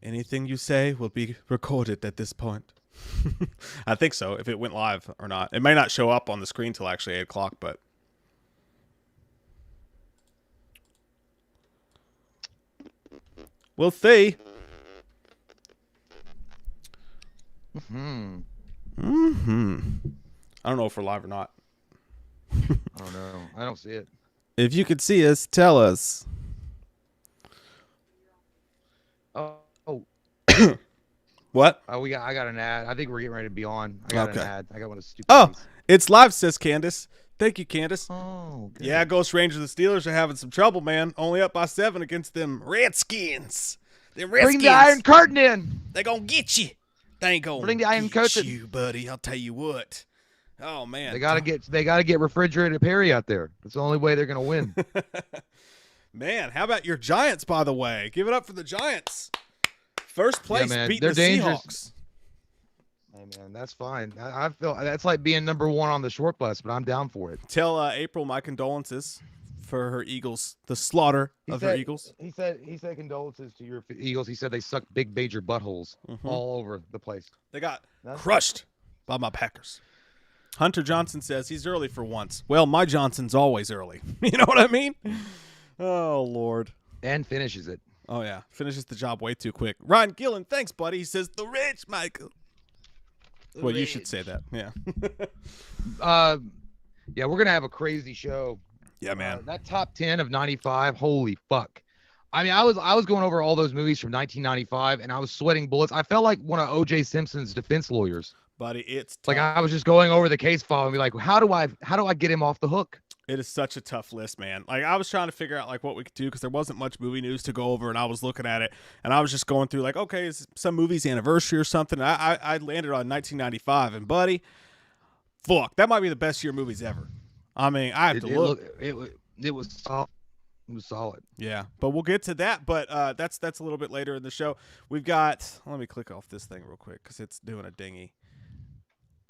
Anything you say will be recorded at this point. I think so, if it went live or not. It may not show up on the screen till actually 8 o'clock, but... we'll see. I don't know if we're live or not. I don't know. I don't see it. If you could see us, tell us. Oh. What? Oh, I got an ad. I think we're getting ready to be on. I got an ad. I got one of stupid. Oh, it's live, says Candace. Thank you, Candace. Oh, good. Yeah, Ghost Ranger, the Steelers are having some trouble, man. Only up by 7 against them Redskins. Bring the Iron Curtain in. They gonna get you. They ain't gonna bring the Iron Curtain. You, buddy. I'll tell you what. Oh man, they gotta get refrigerated Perry out there. That's the only way they're gonna win. Man, how about your Giants? By the way, give it up for the Giants. First place, beating the Seahawks. Hey man, that's fine. I feel that's like being number 1 on the short bus, but I'm down for it. Tell April my condolences for her Eagles, the slaughter of her Eagles. He said condolences to your Eagles. He said they suck big major buttholes all over the place. They got crushed by my Packers. Hunter Johnson says he's early for once. Well, my Johnson's always early. You know what I mean? Oh, Lord. And finishes it. Oh, yeah. Finishes the job way too quick. Ryan Gillen, thanks, buddy. He says, the rich, Michael. Well, you should say that. Yeah. Yeah, we're going to have a crazy show. Yeah, man. That top 10 of 95, holy fuck. I mean, I was going over all those movies from 1995, and I was sweating bullets. I felt like one of O.J. Simpson's defense lawyers. Buddy, it's tough. Like I was just going over the case file and be like, how do I get him off the hook? It is such a tough list, man. Like I was trying to figure out like what we could do because there wasn't much movie news to go over, and I was looking at it, and I was just going through like, okay, is some movie's anniversary or something? I landed on 1995, and buddy, fuck, that might be the best year movies ever. I mean, I have to look. It was solid. It was solid. Yeah, but we'll get to that. But that's a little bit later in the show. We've got. Let me click off this thing real quick because it's doing a dingy.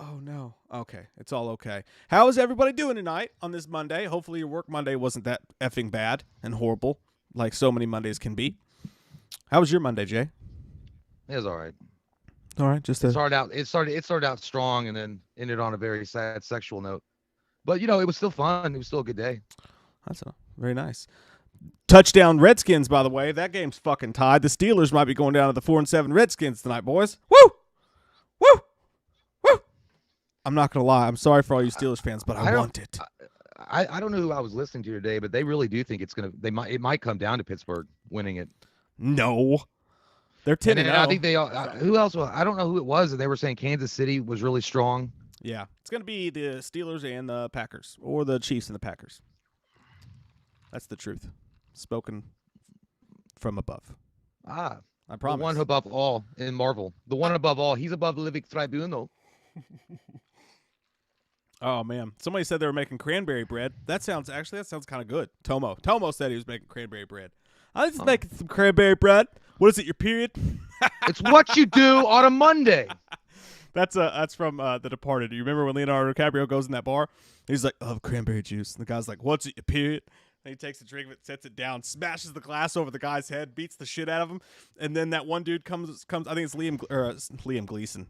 Oh, no. Okay. It's all okay. How is everybody doing tonight on this Monday? Hopefully your work Monday wasn't that effing bad and horrible like so many Mondays can be. How was your Monday, Jay? It was all right. All right. Just it started out strong and then ended on a very sad sexual note. But, it was still fun. It was still a good day. That's very nice. Touchdown Redskins, by the way. That game's fucking tied. The Steelers might be going down to the 4-7 Redskins tonight, boys. Woo! Woo! I'm not going to lie. I'm sorry for all you Steelers fans, but I want it. I don't know who I was listening to today, but they really do think it might come down to Pittsburgh winning it. No. They're 10-0. I think who else? I don't know who it was. They were saying Kansas City was really strong. Yeah. It's going to be the Steelers and the Packers, or the Chiefs and the Packers. That's the truth. Spoken from above. I promise. The one above all in Marvel. The one above all. He's above living tribunal. Oh, man. Somebody said they were making cranberry bread. That sounds kind of good. Tomo said he was making cranberry bread. I was just making some cranberry bread. What is it, your period? It's what you do on a Monday. That's from The Departed. You remember when Leonardo DiCaprio goes in that bar? He's like, oh, cranberry juice. And the guy's like, what's it, your period? And he takes a drink of it, sets it down, smashes the glass over the guy's head, beats the shit out of him. And then that one dude comes. I think it's Liam Gleason.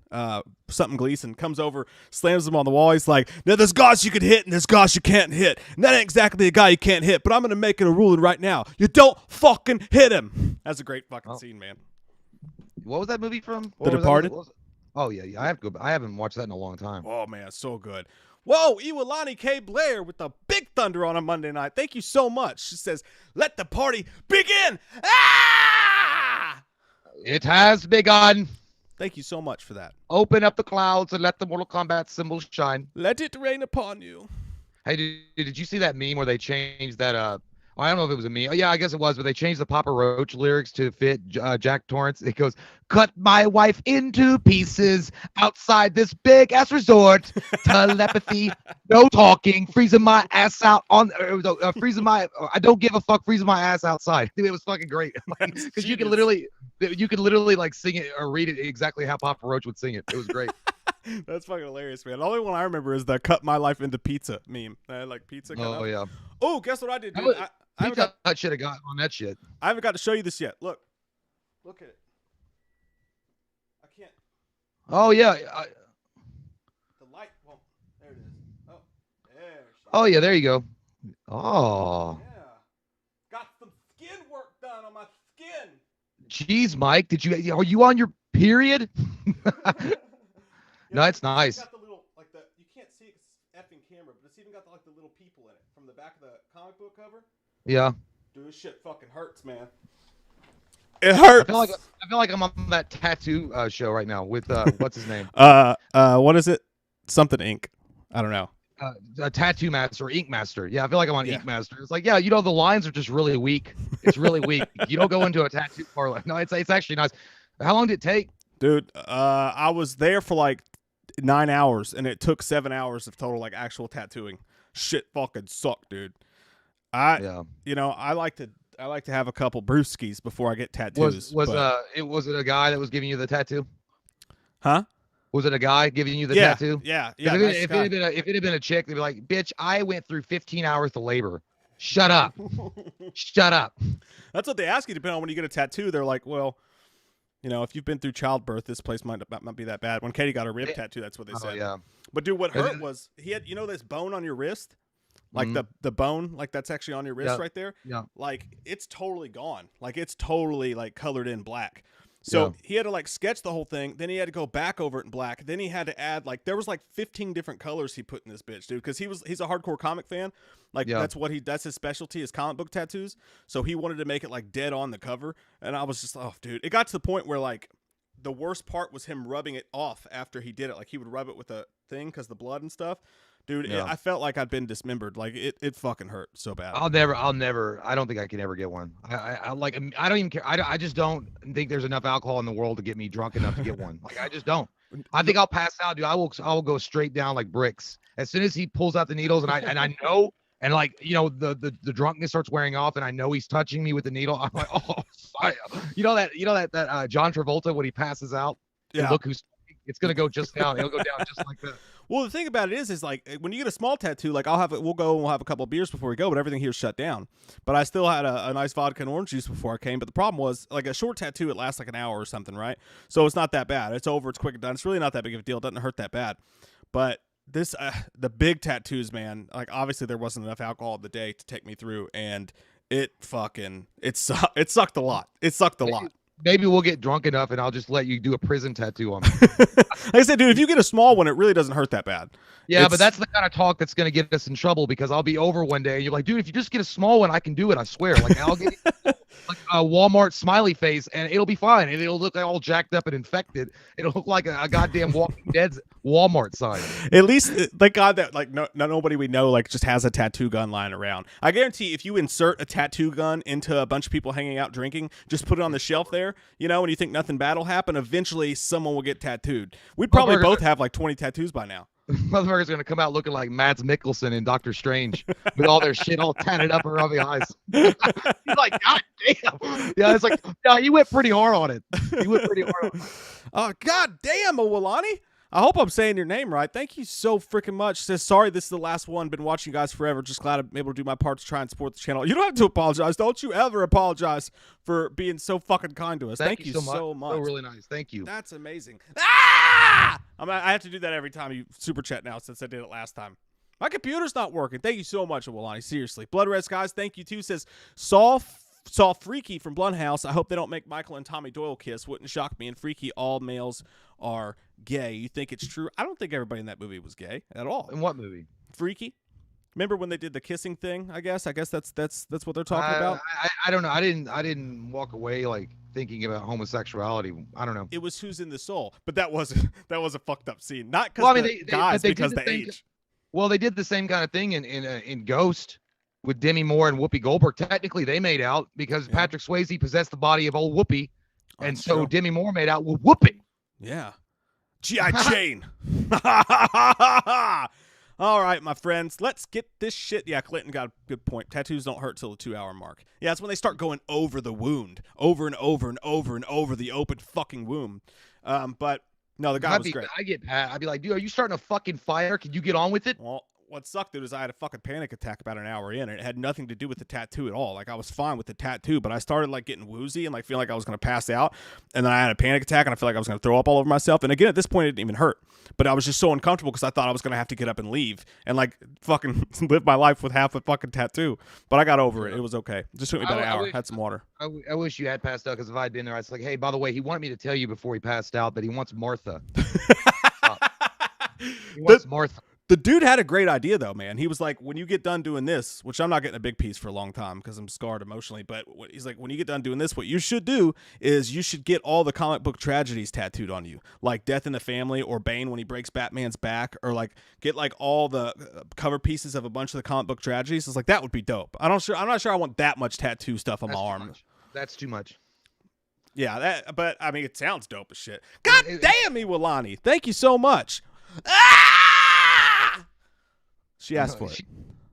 Something Gleason comes over, slams him on the wall. He's like, now there's guys you can hit and there's guys you can't hit. And that ain't exactly a guy you can't hit, but I'm going to make it a ruling right now. You don't fucking hit him. That's a great fucking scene, man. What was that movie from? The Departed. Oh, yeah. I have to go. I haven't watched that in a long time. Oh, man. So good. Whoa, Iwalani K. Blair with the big thunder on a Monday night. Thank you so much. She says, let the party begin. Ah! It has begun. Thank you so much for that. Open up the clouds and let the Mortal Kombat symbols shine. Let it rain upon you. Hey, did you see that meme where they changed that? I don't know if it was a meme. Oh, yeah, I guess it was, but they changed the Papa Roach lyrics to fit Jack Torrance. It goes, cut my wife into pieces outside this big-ass resort. Telepathy, no talking, freezing my ass out on freezing my I don't give a fuck, freezing my ass outside. Dude, it was fucking great. Because you could literally like sing it or read it exactly how Papa Roach would sing it. It was great. That's fucking hilarious, man. The only one I remember is the cut my life into pizza meme. Like pizza. Oh, yeah. Oh, guess what I did, dude? I should have gotten on that shit. I haven't got to show you this yet. Look at it. Oh yeah. The light won't. There it is. Oh, there. Oh yeah. There you go. Oh. Yeah. Got some skin work done on my skin. Jeez, Mike. Are you on your period? No, it's nice. Got the little you can't see it 'cause it's effing camera, but it's even got the little people in it from the back of the comic book cover. Yeah. Dude, this shit fucking hurts, man. It hurts. I feel like I'm on that tattoo show right now with what's his name? What is it? Something Ink. I don't know. A tattoo master, Inkmaster. Yeah, I feel like I'm on Inkmaster. It's like, yeah, the lines are just really weak. It's really weak. You don't go into a tattoo parlor. No, it's actually nice. How long did it take? Dude, I was there for like 9 hours, and it took 7 hours of total actual tattooing. Shit fucking sucked, dude. I like to have a couple brewskis before I get tattoos. Was it a guy that was giving you the tattoo? Huh? Was it a guy giving you the tattoo? Yeah. If it had been a chick, they'd be like, "Bitch, I went through 15 hours of labor. Shut up, shut up." That's what they ask you. Depending on when you get a tattoo, they're like, "Well, if you've been through childbirth, this place might not be that bad." When Katie got her rib tattoo, that's what they said. Yeah. But dude, what hurt was he had this bone on your wrist, the bone that's actually on your wrist right there. Yeah. It's totally gone. It's totally colored in black. So he had to sketch the whole thing. Then he had to go back over it in black. Then he had to add there was 15 different colors he put in this bitch, dude. Because he's a hardcore comic fan. That's his specialty is comic book tattoos. So he wanted to make it dead on the cover. And I was just, oh, dude. It got to the point where the worst part was him rubbing it off after he did it. He would rub it with a thing because the blood and stuff. Dude, I felt like I'd been dismembered. It fucking hurt so bad. I'll never. I don't think I can ever get one. I don't even care. I just don't think there's enough alcohol in the world to get me drunk enough to get one. I just don't. I think I'll pass out, dude. I will go straight down like bricks as soon as he pulls out the needles, and I know, and the drunkenness starts wearing off, and I know he's touching me with the needle. I'm like, oh, fire. That John Travolta when he passes out. Yeah. Look who's. It's gonna go just down. It'll go down just like that. Well, the thing about it is when you get a small tattoo, we'll have a couple of beers before we go, but everything here's shut down. But I still had a nice vodka and orange juice before I came. But the problem was a short tattoo, it lasts an hour or something, right? So it's not that bad. It's over. It's quick and done. It's really not that big of a deal. It doesn't hurt that bad. But this, the big tattoos, man. Obviously there wasn't enough alcohol in the day to take me through, and it sucked a lot. It sucked a lot. Maybe we'll get drunk enough and I'll just let you do a prison tattoo on me. Like I said, dude, if you get a small one, it really doesn't hurt that bad. Yeah, but that's the kind of talk that's going to get us in trouble because I'll be over one day and you're like, dude, if you just get a small one, I can do it. I swear. I'll get a Walmart smiley face and it'll be fine. And it'll look all jacked up and infected. It'll look like a goddamn Walking Dead's Walmart sign. At least, thank God that nobody we know just has a tattoo gun lying around. I guarantee if you insert a tattoo gun into a bunch of people hanging out drinking, just put it on the shelf there, and you think nothing bad will happen, eventually someone will get tattooed. We'd probably both have 20 tattoos by now. Motherfuckers are gonna come out looking like Mads Mikkelsen in Doctor Strange with all their shit all tatted up around the eyes. He's like, God damn. Yeah, it's like, no, you went pretty hard on it. You went pretty hard on it. God damn, Owalani. I hope I'm saying your name right. Thank you so freaking much. Says, sorry, this is the last one. Been watching you guys forever. Just glad I'm able to do my part to try and support the channel. You don't have to apologize. Don't you ever apologize for being so fucking kind to us. Thank you so much. So really nice. Thank you. That's amazing. Ah! I have to do that every time you super chat now since I did it last time. My computer's not working. Thank you so much, Awalani. Seriously. Blood Red Skies, thank you too. Says, Saw Freaky from Blumhouse. I hope they don't make Michael and Tommy Doyle kiss. Wouldn't shock me. And Freaky, all males are gay. You think it's true? I don't think everybody in that movie was gay at all. In what movie? Freaky. Remember when they did the kissing thing? I guess that's what they're talking about. I don't know. I didn't walk away thinking about homosexuality. I don't know. It was Who's in the Soul, but that was a fucked up scene. Not because guys, because the age. Well, they did the same kind of thing in Ghost. With Demi Moore and Whoopi Goldberg, technically they made out because Patrick Swayze possessed the body of old Whoopi, and so Demi Moore made out with Whoopi. Yeah, G.I. Jane. All right, my friends, let's get this shit. Yeah, Clinton got a good point. Tattoos don't hurt till the 2-hour mark. Yeah, it's when they start going over the wound, over and over and over and over the open fucking wound. But no, the guy was great. I'd be like, dude, are you starting a fucking fire? Can you get on with it? Well, what sucked, dude, is I had a fucking panic attack about an hour in, and it had nothing to do with the tattoo at all. Like, I was fine with the tattoo, but I started like getting woozy and like feeling like I was gonna pass out, and then I had a panic attack, and I felt like I was gonna throw up all over myself. And again, at this point, it didn't even hurt, but I was just so uncomfortable because I thought I was gonna have to get up and leave and like fucking live my life with half a fucking tattoo. But I got over it. It was okay. It just took me about an hour. Had some water. I wish you had passed out, because if I'd been there, I was like, hey, by the way, he wanted me to tell you before he passed out that he wants Martha. He wants Martha. The dude had a great idea, though, man. He was like, when you get done doing this, which I'm not getting a big piece for a long time because I'm scarred emotionally, but he's like, when you get done doing this, what you should do is you should get all the comic book tragedies tattooed on you, like Death in the Family or Bane when he breaks Batman's back, or like get like all the cover pieces of a bunch of the comic book tragedies. It's like, that would be dope. I'm not sure I want that much tattoo stuff on my arm. That's too much. Yeah, but I mean, it sounds dope as shit. God damn me, Wilani. Thank you so much. Ah! She asked for it.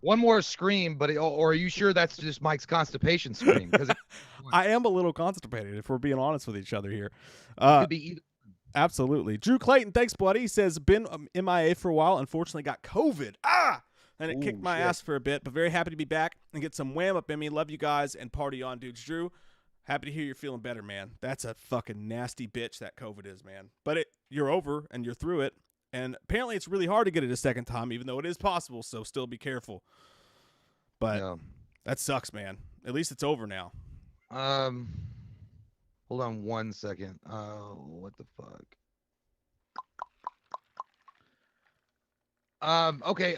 One more scream, but or are you sure that's just Mike's constipation scream? Because I am a little constipated, if we're being honest with each other here. Could be either. Absolutely. Drew Clayton, thanks, buddy. He says, been MIA for a while. Unfortunately, got COVID. And it kicked my ass for a bit, but very happy to be back and get some wham up in me. Love you guys and party on, dudes. Drew, happy to hear you're feeling better, man. That's a fucking nasty bitch that COVID is, man. But you're over and you're through it. And apparently it's really hard to get it a second time, even though it is possible, so still be careful. But that sucks, man. At least it's over now. Hold on 1 second. What the fuck? Okay.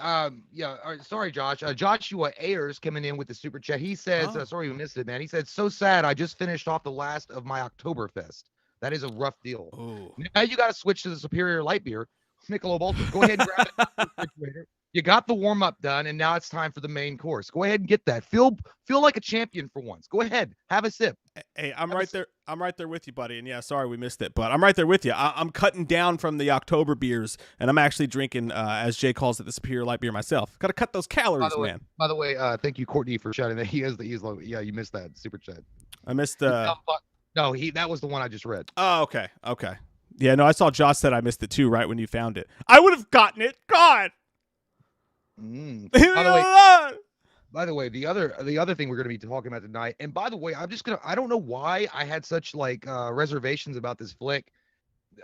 Yeah. All right, sorry, Josh. Joshua Ayers coming in with the super chat. He says, sorry we missed it, man. He said, so sad. I just finished off the last of my Oktoberfest. That is a rough deal. Ooh. Now you got to switch to the Superior Light Beer. Michelob Ultra. Go ahead and grab it in the refrigerator. You got the warm up done, and now it's time for the main course. Go ahead and get that. Feel like a champion for once. Go ahead, have a sip. Hey, I'm right there. I'm right there with you, buddy. And yeah, sorry we missed it, but I'm right there with you. I'm cutting down from the October beers, and I'm actually drinking, as Jay calls it, the Superior Light Beer myself. Got to cut those calories, man. By the way, thank you, Courtney, for shouting that. He is the Islo. Yeah, you missed that super chat. I missed. No, that was the one I just read. Oh, okay. Yeah, no, I saw Josh said I missed it too, right when you found it. I would have gotten it. God. By the way, the other thing we're going to be talking about tonight, and by the way, I don't know why I had such like reservations about this flick,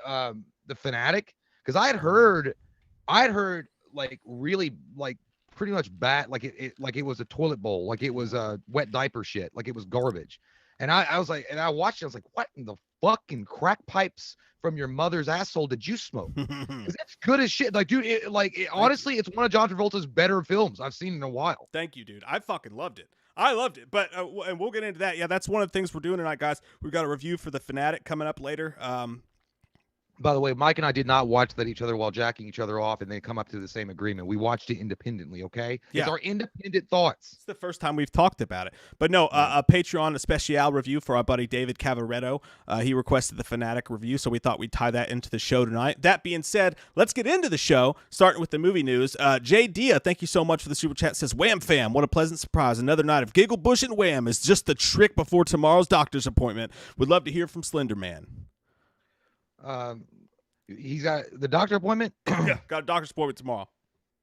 the Fanatic, because I had heard like really like pretty much bad, like it was a toilet bowl, like it was a wet diaper shit, like it was garbage. And I was like, and I watched it, I was like, what in the fucking crack pipes from your mother's asshole did you smoke? Because it's good as shit. Like, dude, honestly, it's one of John Travolta's better films I've seen in a while. Thank you, dude. I fucking loved it. I loved it. But, and we'll get into that. Yeah, that's one of the things we're doing tonight, guys. We've got a review for The Fanatic coming up later. By the way, Mike and I did not watch that each other while jacking each other off and then come up to the same agreement. We watched it independently, okay? Yeah. It's our independent thoughts. It's the first time we've talked about it. But no, a Patreon, a special review for our buddy David Cavaretto. He requested the Fanatic review, so we thought we'd tie that into the show tonight. That being said, let's get into the show, starting with the movie news. Jay Dia, thank you so much for the super chat, says, Wham fam, what a pleasant surprise. Another night of Giggle, Bush, and Wham is just the trick before tomorrow's doctor's appointment. Would love to hear from Slender Man. He's got the doctor appointment? Yeah, got a doctor's appointment tomorrow.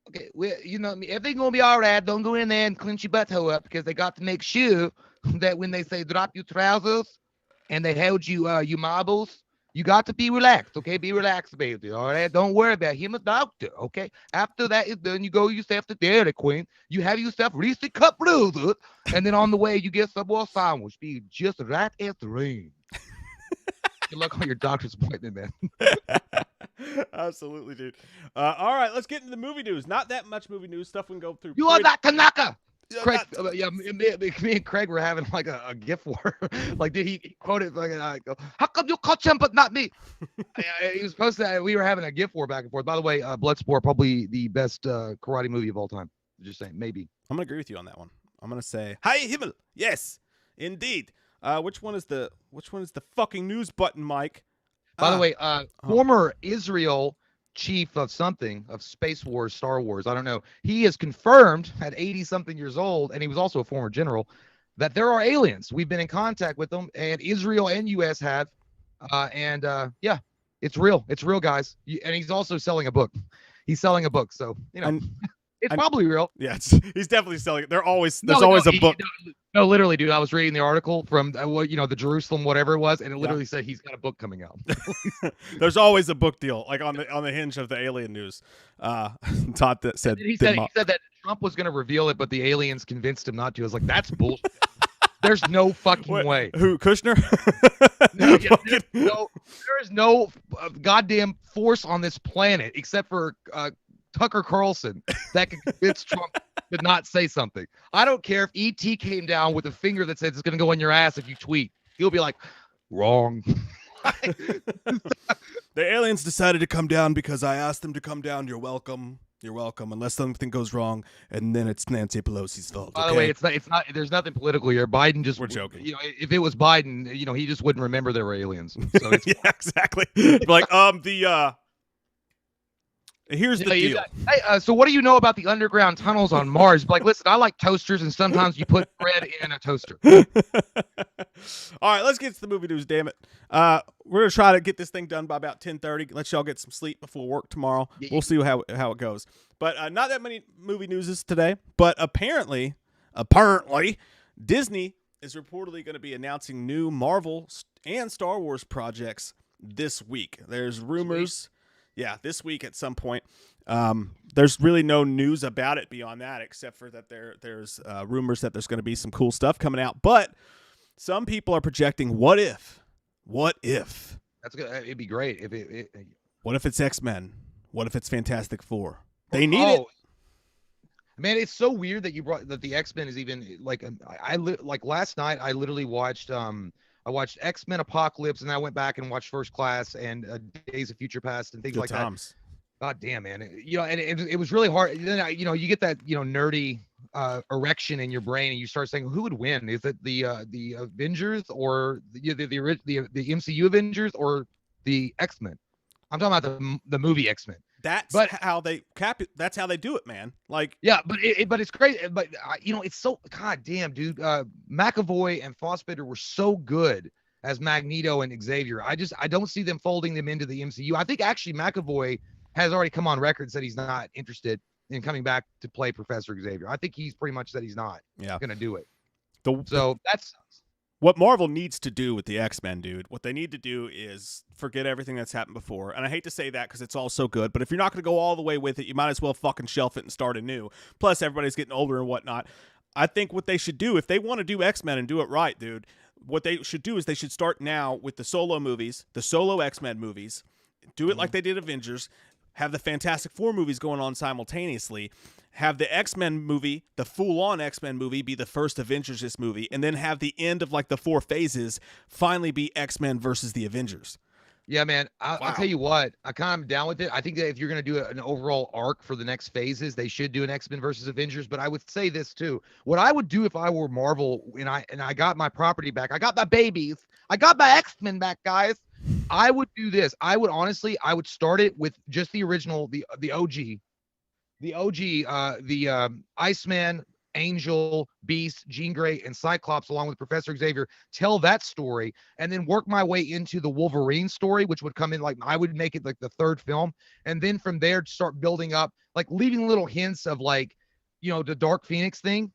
Okay, well, everything's going to be all right. Don't go in there and clench your butthole up, because they got to make sure that when they say drop your trousers and they held you your marbles, you got to be relaxed, okay? Be relaxed, baby, all right? Don't worry about him, a doctor, okay? After that is done, you go yourself to Dairy Queen. You have yourself Reese's Cup Noodles, and then on the way, you get some more sandwich. Be just right as the rain. Good luck on your doctor's appointment, man. Absolutely, dude. All right, let's get into the movie news. Not that much movie news stuff we can go through. You are not Tanaka. Craig, me and Craig were having like a gift war. Like, did he quoted like, how come you caught him but not me? He was supposed to. We were having a gift war back and forth. By the way, Bloodsport, probably the best karate movie of all time. Just saying, maybe. I'm gonna agree with you on that one. I'm gonna say, Hi Himmel. Yes, indeed. Which one is the fucking news button, Mike? By the way, former Israel chief of something, of Space Wars, Star Wars, I don't know. He is confirmed at 80-something years old, and he was also a former general, that there are aliens. We've been in contact with them, and Israel and U.S. have. Yeah, it's real. It's real, guys. And he's also selling a book. He's selling a book, so, you know. It's probably real. Yeah, he's definitely selling it. There's always No, a book. No, literally, dude. I was reading the article from the Jerusalem, whatever it was, and it literally said he's got a book coming out. There's always a book deal, like on the hinge of the alien news. Todd said he said that Trump was going to reveal it, but the aliens convinced him not to. I was like, that's bullshit. There's no fucking way. Who, Kushner? There is no goddamn force on this planet except for Tucker Carlson that can convince Trump to not say something. I don't care if ET came down with a finger that says it's going to go in your ass if you tweet. He'll be like, wrong. The aliens decided to come down because I asked them to come down. You're welcome. You're welcome. Unless something goes wrong, and then it's Nancy Pelosi's fault. By the way, it's not. There's nothing political here. Biden just. We're joking. If it was Biden, he just wouldn't remember there were aliens. So yeah, exactly. Like here's the deal. Hey, so what do you know about the underground tunnels on Mars? Like, listen, I like toasters, and sometimes you put bread in a toaster. All right, let's get to the movie news, damn it. We're going to try to get this thing done by about 10:30. Let y'all get some sleep before work tomorrow. Yeah. We'll see how it goes. But not that many movie newses today. But apparently, Disney is reportedly going to be announcing new Marvel and Star Wars projects this week. There's rumors. Yeah, this week at some point. There's really no news about it beyond that, except for that there's rumors that there's going to be some cool stuff coming out. But some people are projecting, what if? That's good. It'd be great if it. What if it's X-Men? What if it's Fantastic Four? They need it. Man, it's so weird that you brought that the X-Men is even like like last night. I literally watched I watched X-Men Apocalypse, and I went back and watched First Class and Days of Future Past and things Good like times. that. God damn, man. And it was really hard. Then you get that nerdy erection in your brain, and you start saying, who would win? Is it the Avengers or the MCU Avengers or the X-Men? I'm talking about the movie X-Men. That's how they That's how they do it, man. Like, yeah, but it's crazy. But it's so goddamn, dude. McAvoy and Fassbender were so good as Magneto and Xavier. I don't see them folding them into the MCU. I think actually McAvoy has already come on record said he's not interested in coming back to play Professor Xavier. I think he's pretty much said he's not going to do it. So that's what Marvel needs to do with the X-Men, dude. What they need to do is forget everything that's happened before. And I hate to say that because it's all so good, but if you're not going to go all the way with it, you might as well fucking shelf it and start anew. Plus, everybody's getting older and whatnot. I think what they should do, if they want to do X-Men and do it right, dude, what they should do is they should start now with the solo movies, the solo X-Men movies, do it like they did Avengers, have the Fantastic Four movies going on simultaneously, have the X-Men movie, the full-on X-Men movie, be the first Avengers movie, and then have the end of like the 4 phases finally be X-Men versus the Avengers. Yeah, man. I'll tell you what. I kind of down with it. I think that if you're going to do an overall arc for the next phases, they should do an X-Men versus Avengers. But I would say this too. What I would do if I were Marvel and I got my property back, I got my babies, I got my X-Men back, guys. I would do this. I would start it with just the original, the Iceman, Angel, Beast, Jean Grey, and Cyclops, along with Professor Xavier, tell that story, and then work my way into the Wolverine story, which would come in like I would make it like the 3rd film, and then from there start building up, like leaving little hints of like, the Dark Phoenix thing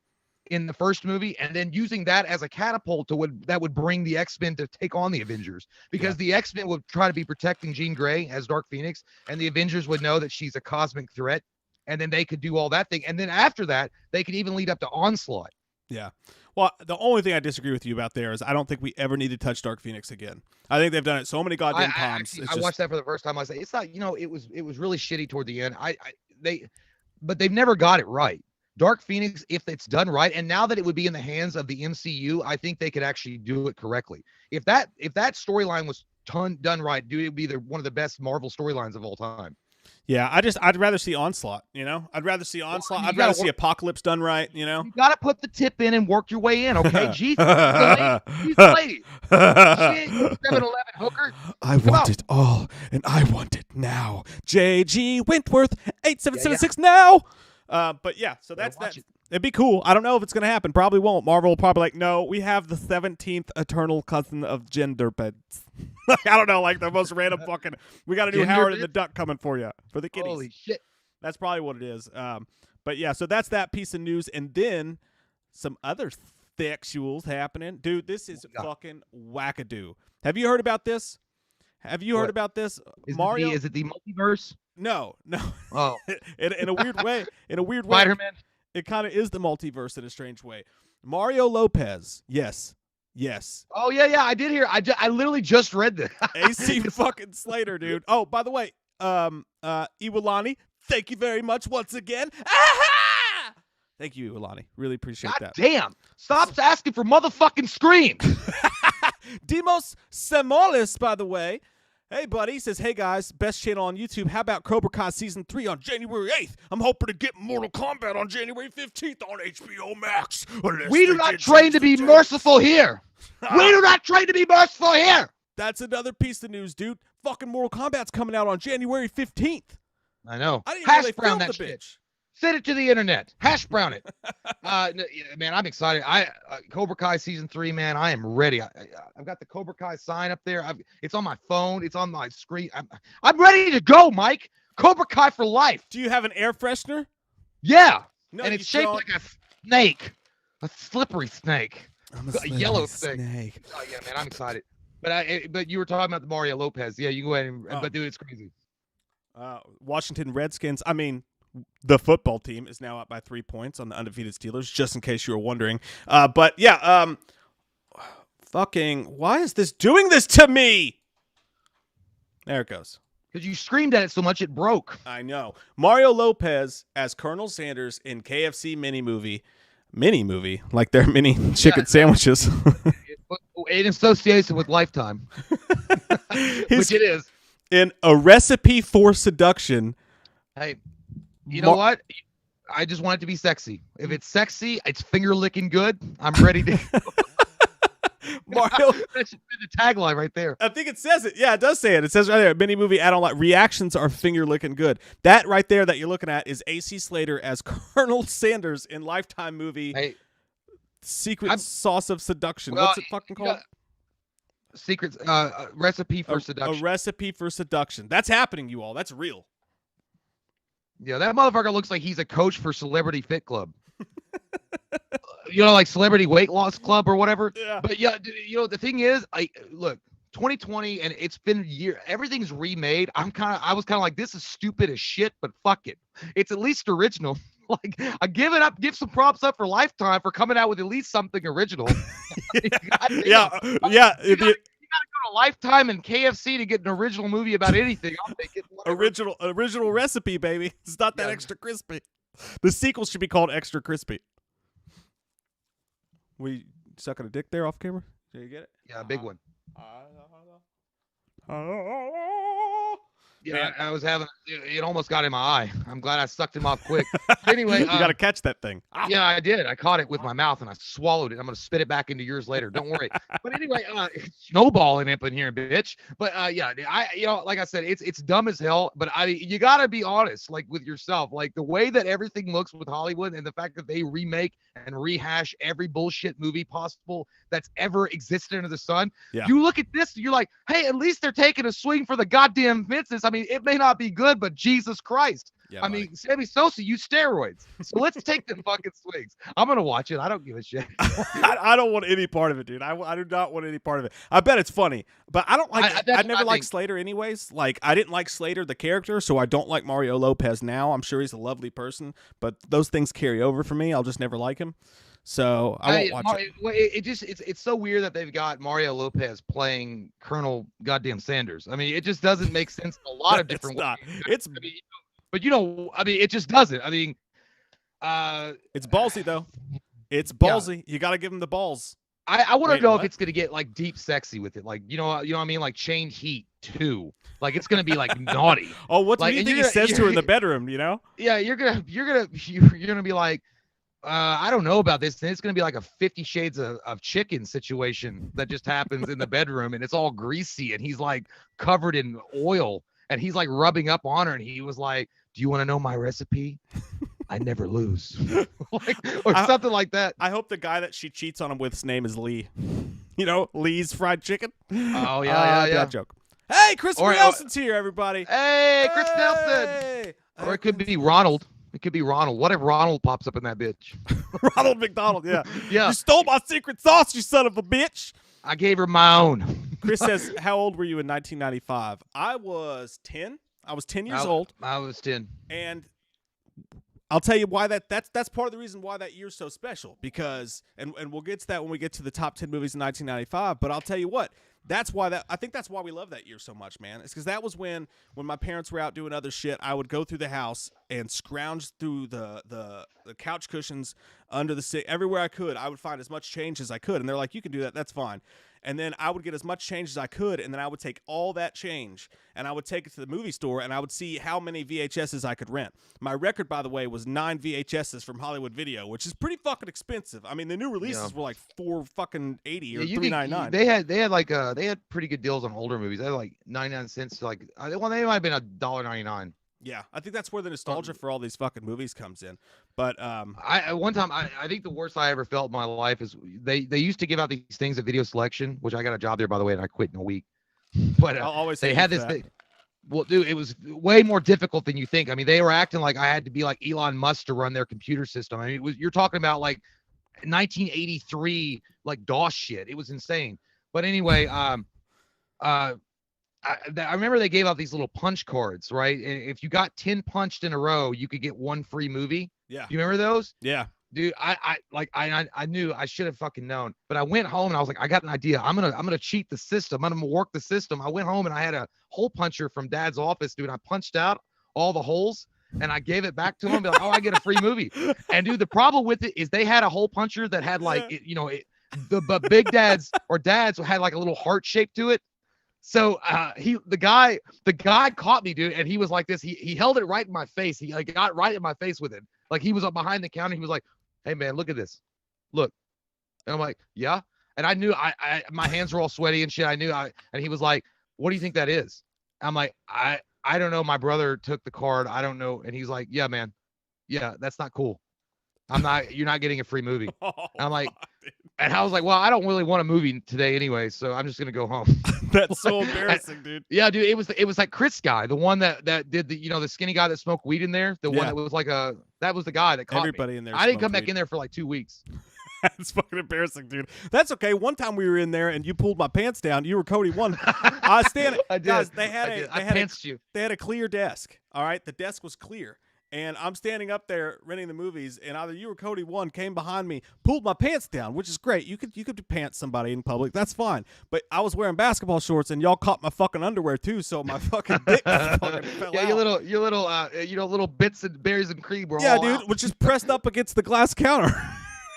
in the first movie, and then using that as a catapult that would bring the X-Men to take on the Avengers, because the X-Men would try to be protecting Jean Grey as Dark Phoenix, and the Avengers would know that she's a cosmic threat, and then they could do all that thing, and then after that they could even lead up to Onslaught. Yeah. Well, the only thing I disagree with you about there is I don't think we ever need to touch Dark Phoenix again. I think they've done it so many goddamn times. I watched that for the first time. I was like, it's not, it was really shitty toward the end. But they've never got it right. Dark Phoenix, if it's done right, and now that it would be in the hands of the MCU, I think they could actually do it correctly. If that storyline was done right, dude, it would be one of the best Marvel storylines of all time. Yeah, I'd rather see Onslaught, I'd rather see Onslaught. I'd rather see Apocalypse done right, You got to put the tip in and work your way in, okay? Jesus, she's a lady. She ain't 7-Eleven hooker. I want it all, and I want it now. J.G. Wentworth, 8776 now. But yeah, so that's that. It'd be cool. I don't know if it's gonna happen. Probably won't. Marvel will probably no. We have the 17th eternal cousin of gender beds. I don't know, like the most random fucking. We got a new Howard and the Duck coming for you for the kiddies. Holy shit! That's probably what it is. But yeah, so that's that piece of news, and then some other sexuals happening. Dude, this is fucking wackadoo. Have you heard about this? Have you heard about this? Mario? Is it the multiverse? No. Oh. in a weird way. In a weird way. Spider-Man? It kind of is the multiverse in a strange way. Mario Lopez. Yes. Oh, yeah. I did hear. I literally just read this. AC fucking Slater, dude. Oh, by the way, Iwalani, thank you very much once again. Aha! Thank you, Iwalani. Really appreciate that. Damn. Stop asking for motherfucking scream. Demos Samolis, by the way. Hey, buddy. He says, hey, guys, best channel on YouTube. How about Cobra Kai Season 3 on January 8th? I'm hoping to get Mortal Kombat on January 15th on HBO Max. We do not train to be merciful here. We do not train to be merciful here. That's another piece of news, dude. Fucking Mortal Kombat's coming out on January 15th. I know. I didn't know they brown filmed that the shit. bitch. Send it to the internet. Hash brown it. Man, I'm excited. Cobra Kai Season 3, man, I am ready. I've got the Cobra Kai sign up there. It's on my phone. It's on my screen. I'm ready to go, Mike. Cobra Kai for life. Do you have an air freshener? Yeah. No, and it's shaped like a snake. A slippery snake. A yellow snake. Oh, yeah, man, I'm excited. But you were talking about the Mario Lopez. Yeah, you go ahead but dude, it's crazy. Washington Redskins, the football team is now up by 3 points on the undefeated Steelers, just in case you were wondering. But yeah, fucking, why is this doing this to me? There it goes. Because you screamed at it so much it broke. I know. Mario Lopez as Colonel Sanders in KFC mini movie, like their mini chicken sandwiches. In association with Lifetime, which it is. In A Recipe for Seduction. Hey. You know what? I just want it to be sexy. If it's sexy, it's finger licking good. I'm ready to. Mario, that should be the tagline right there. I think it says it. Yeah, it does say it. It says right there, mini movie add-on like reactions are finger licking good. That right there that you're looking at is AC Slater as Colonel Sanders in Lifetime movie. Secret Sauce of Seduction. What's it fucking called? Secrets. Recipe for Seduction. A Recipe for Seduction. That's happening, you all. That's real. Yeah, that motherfucker looks like he's a coach for Celebrity Fit Club. Like Celebrity Weight Loss Club or whatever. Yeah. But yeah, the thing is, look, 2020 and it's been a year. Everything's remade. I was kind of like, this is stupid as shit, but fuck it. It's at least original. Like, I give some props up for Lifetime for coming out with at least something original. Yeah. You gotta go to Lifetime and KFC to get an original movie about anything. I'll take it. Original recipe, baby. It's not that extra crispy. The sequel should be called Extra Crispy. We sucking a dick there off camera? Did you get it? Yeah, a big one. Yeah, Man. I was having it almost got in my eye. I'm glad I sucked him off quick. Anyway, you got to catch that thing. Yeah, I did. I caught it with my mouth and I swallowed it. I'm gonna spit it back into yours later. Don't worry. But anyway, snowballing up in here, bitch. But yeah, like I said, it's dumb as hell. But you gotta be honest, like with yourself, like the way that everything looks with Hollywood and the fact that they remake and rehash every bullshit movie possible that's ever existed under the sun. Yeah. You look at this, you're like, hey, at least they're taking a swing for the goddamn fences. I mean, it may not be good, but Jesus Christ. Yeah, I mean, Sammy Sosa used steroids. So let's take them fucking swings. I'm going to watch it. I don't give a shit. I don't want any part of it, dude. I do not want any part of it. I bet it's funny, but I don't like I never liked Slater anyways. Like, I didn't like Slater, the character, so I don't like Mario Lopez now. I'm sure he's a lovely person, but those things carry over for me. I'll just never like him. So I won't watch it. It's so weird that they've got Mario Lopez playing Colonel goddamn Sanders. I mean, it just doesn't make sense in a lot of different ways. But it just doesn't. I mean, it's ballsy though. It's ballsy. Yeah. You got to give him the balls. I want to know if it's gonna get like deep sexy with it, like you know what I mean, like Chain Heat 2. Like it's gonna be like naughty. Oh, what do you think he says to her in the bedroom? You know? Yeah, you're gonna be like, I don't know about this. And it's gonna be like a 50 Shades of Chicken situation that just happens in the bedroom, and it's all greasy, and he's like covered in oil, and he's like rubbing up on her, and he was like, "Do you want to know my recipe? I never lose." Something like that. I hope the guy that she cheats on him with's name is Lee. You know, Lee's Fried Chicken. Oh yeah. Bad joke. Hey, Christopher Nelson's here, everybody. Hey, Chris Nelson. Or it could be Ronald. It could be Ronald. What if Ronald pops up in that bitch? Ronald McDonald, yeah. Yeah. You stole my secret sauce, you son of a bitch. I gave her my own. Chris says, how old were you in 1995? I was 10. I was 10 years old. I was 10. And I'll tell you why that's part of the reason why that year's so special, because and we'll get to that when we get to the top 10 movies in 1995, but I'll tell you what, I think that's why we love that year so much, man. It's because that was when my parents were out doing other shit, I would go through the house and scrounge through the couch cushions under the seat, everywhere I could. I would find as much change as I could, and they're like, you can do that, that's fine. And then I would get as much change as I could, and then I would take all that change, and I would take it to the movie store, and I would see how many VHSs I could rent. My record, by the way, was 9 VHSs from Hollywood Video, which is pretty fucking expensive. I mean, the new releases were like $4.80 or $3.99. They had pretty good deals on older movies. They had like 99 cents. They might have been $1.99. Yeah, I think that's where the nostalgia for all these fucking movies comes in. But one time I think the worst I ever felt in my life is they used to give out these things at Video Selection, which I got a job there, by the way, and I quit in a week. But I'll always they had this thing. Well, dude, it was way more difficult than you think. I mean, they were acting like I had to be like Elon Musk to run their computer system. I mean, you're talking about like 1983 like DOS shit. It was insane. But anyway, I remember they gave out these little punch cards, right? And if you got 10 punched in a row, you could get one free movie. Yeah. Do you remember those? Yeah. Dude, I knew I should have fucking known, but I went home and I was like, I got an idea. I'm gonna cheat the system. I'm gonna work the system. I went home and I had a hole puncher from Dad's office, dude. I punched out all the holes and I gave it back to him. Be like, oh, I get a free movie. And dude, the problem with it is they had a hole puncher that had like, the big dads or dads had like a little heart shape to it. So the guy caught me, dude, and he was like this. He held it right in my face. He like got right in my face with it. Like he was up behind the counter. He was like, "Hey man, look at this. Look." And I'm like, "Yeah." And I knew my hands were all sweaty and shit. And he was like, "What do you think that is?" I'm like, I don't know. My brother took the card. I don't know. And he's like, "Yeah, man. Yeah, that's not cool. You're not getting a free movie." Oh, I'm like, and I was like, well, I don't really want a movie today anyway, so I'm just gonna go home. That's so embarrassing, dude. Yeah, dude, it was like Chris guy, the one that did the skinny guy that smoked weed in there, the one that was like that was the guy that caught everybody me. in there. I didn't come back in there for like 2 weeks. That's fucking embarrassing, dude. That's okay. One time we were in there and you pulled my pants down. You were Cody 1. I stand. I did. Guys, I pantsed you. They had a clear desk. All right, the desk was clear. And I'm standing up there renting the movies, and either you or Cody 1 came behind me, pulled my pants down, which is great. You could pants somebody in public, that's fine. But I was wearing basketball shorts, and y'all caught my fucking underwear too, so my fucking dick fucking fell out. Your little bits and berries and cream were all dude, out. which is pressed up against the glass counter.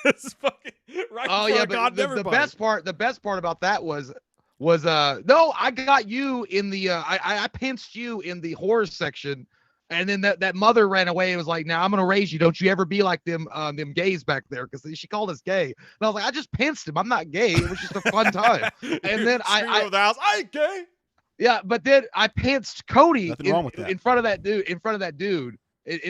It's fucking right. Oh yeah, but the best part about that was no, I got you in the I pantsed you in the horror section. And then that mother ran away and was like, "Now I'm gonna raise you. Don't you ever be like them gays back there?" Because she called us gay. And I was like, "I just pantsed him. I'm not gay. It was just a fun time." And then I ain't gay. Yeah, but then I pantsed Cody in front of that dude. In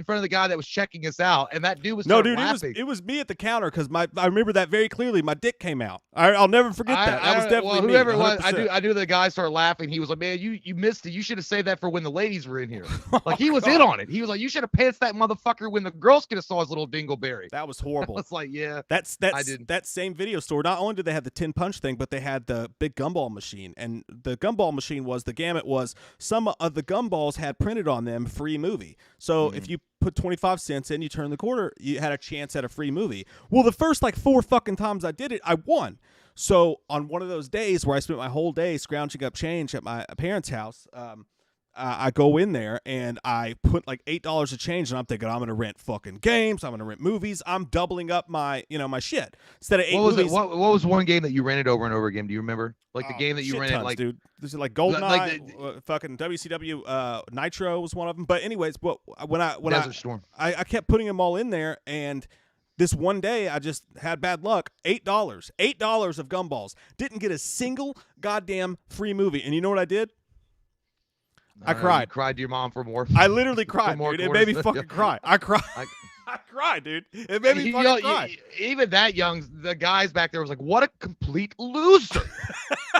front of the guy that was checking us out, and that dude was laughing. It was me at the counter because I remember that very clearly. My dick came out. I'll never forget that. That was definitely me. Whoever it was, I knew the guy started laughing. He was like, "Man, you missed it. You should have saved that for when the ladies were in here." Like he was in on it. He was like, "You should have pantsed that motherfucker when the girls could have saw his little dingleberry." That was horrible. It's like, yeah, that same video store. Not only did they have the 10 punch thing, but they had the big gumball machine, and the gumball machine was the gamut was some of the gumballs had printed on them free movie. So if you put 25 cents in, you turn the quarter, you had a chance at a free movie. Well, the first like 4 fucking times I did it, I won. So on one of those days where I spent my whole day scrounging up change at my parents' house, I go in there and I put like $8 of change, and I'm thinking I'm gonna rent fucking games, I'm gonna rent movies, I'm doubling up my my shit instead of 8 movies. What was one game that you rented over and over again? Do you remember? Like the game that you rented, tons, like dude. This is like Goldeneye, fucking WCW, Nitro was one of them. But anyways, when Desert Storm, I kept putting them all in there, and this one day I just had bad luck. $8 of gumballs. Didn't get a single goddamn free movie. And you know what I did? I cried. You cried to your mom for more. I literally cried, dude. It made me fucking cry. I cried. I cried, dude. It made me fucking cry. Even that young, the guys back there was like, "What a complete loser!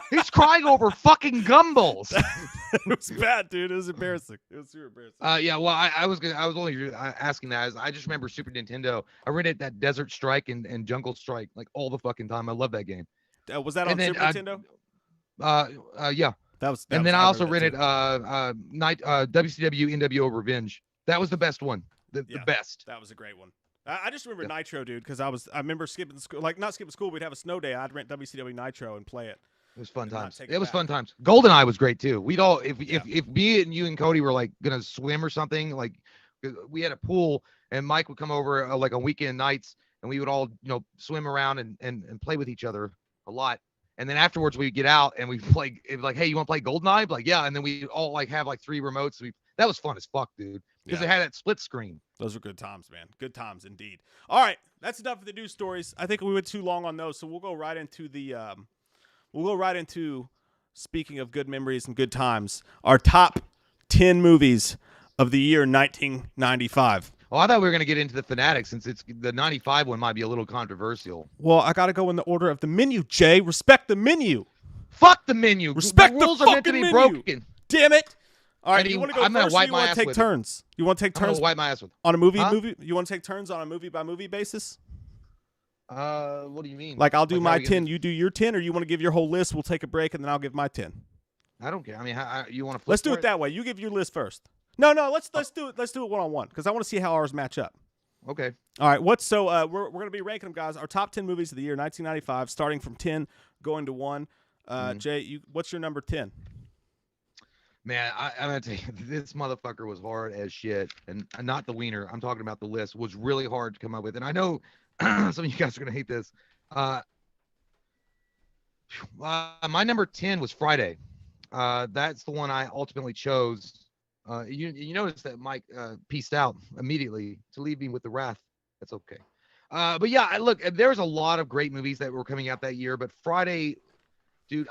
He's crying over fucking gumballs." It was bad, dude. It was embarrassing. It was super embarrassing. Yeah. Well, I was only asking that. As I just remember Super Nintendo. I rented that Desert Strike and Jungle Strike like all the fucking time. I love that game. Was that on And then, Super Nintendo? Yeah. And then I also rented WCW NWO Revenge. That was the best one. The best. That was a great one. I just remember Nitro, dude, because I remember skipping school, like not skipping school. We'd have a snow day. I'd rent WCW Nitro and play it. It was fun times. It was fun times. Goldeneye was great too. We'd all if me and you and Cody were like gonna swim or something, like we had a pool and Mike would come over like on weekend nights and we would all swim around and play with each other a lot. And then afterwards we'd get out and we'd play. It'd be like, hey, you want to play Goldeneye? Like, yeah. And then we all like have like 3 remotes. That was fun as fuck, dude. Because it had that split screen. Those were good times, man. Good times indeed. All right, that's enough of the news stories. I think we went too long on those, so we'll go right into the. Speaking of good memories and good times, our top 10 movies of the year 1995. Oh, I thought we were going to get into the Fanatic since it's the 95 one might be a little controversial. Well, I got to go in the order of the menu, Jay. Respect the menu. Fuck the menu. Respect the rules the are meant to fucking be menu. Broken. Damn it. All right, you want to go I'm first or you want want to take turns? You want to take turns wipe my ass with on a movie? You want to take turns on a movie-by-movie basis? What do you mean? Like I'll do my 10, you do your 10, or you want to give your whole list? We'll take a break and then I'll give my 10. I don't care. I mean, you want to? Let's do it that way. You give your list first. No, let's do it. Let's do it one-on-one because I want to see how ours match up. Okay. All right. We're gonna be ranking them, guys. Our top 10 movies of the year 1995, starting from 10 going to 1. Jay, what's your number 10? Man, I'm gonna tell you, this motherfucker was hard as shit, and not the wiener. I'm talking about the list was really hard to come up with, and I know some of you guys are gonna hate this. My number 10 was Friday. That's the one I ultimately chose. You notice that Mike pieced out immediately to leave me with the wrath. That's okay. But yeah, look, there's a lot of great movies that were coming out that year, but Friday, dude,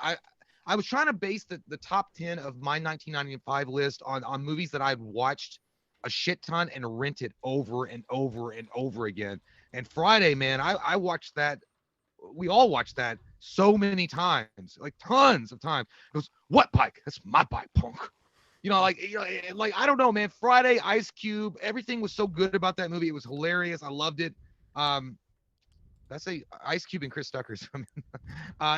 I was trying to base the top 10 of my 1995 list on movies that I'd watched a shit ton and rented over and over and over again. And Friday, man, I watched that. We all watched that so many times, like tons of times. It was, what bike? That's my bike, punk. Like I don't know, man. Friday, Ice Cube, everything was so good about that movie. It was hilarious. I loved it. That's Ice Cube and Chris Tucker.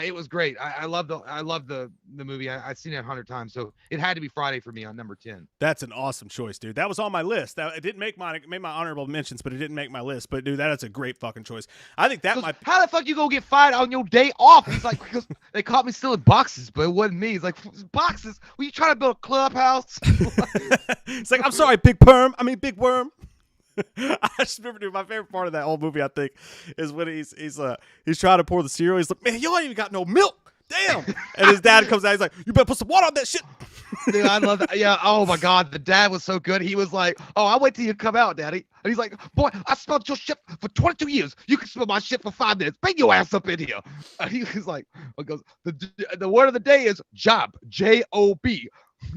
It was great. I love the movie. I've seen it 100 times, so it had to be Friday for me on number 10. That's an awesome choice, dude. That was on my list. It didn't make my honorable mentions, but it didn't make my list. But dude, that is a great fucking choice. I think that might. How the fuck you gonna get fired on your day off? He's like, because they caught me stealing boxes, but it wasn't me. He's like, boxes? Were you trying to build a clubhouse? It's like, I'm sorry, Big Worm. I just remember, dude, my favorite part of that whole movie, I think, is when he's trying to pour the cereal. He's like, man, you ain't even got no milk. Damn. And his dad comes out. He's like, you better put some water on that shit. Dude, I love that. Yeah. Oh my God. The dad was so good. He was like, oh, I'll wait till you come out, daddy. And he's like, boy, I smelled your shit for 22 years. You can smell my shit for 5 minutes. Bring your ass up in here. And he was like, the word of the day is job. J-O-B.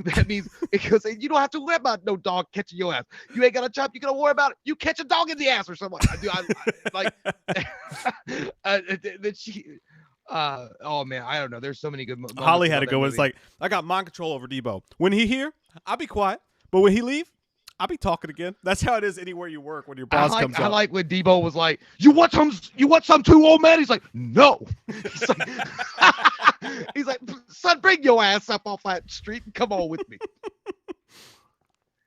That means because you don't have to worry about no dog catching your ass. You ain't got a job. You gotta worry about it. You catch a dog in the ass or something. Oh man, I don't know. There's so many good. Holly had to go. It's like, I got mind control over Debo. When he here, I'll be quiet. But when he leave, I'll be talking again. That's how it is anywhere you work when your boss comes up. I like when Debo was like, you want some too, old man? He's like, no. He's like, son, bring your ass up off that street and come on with me.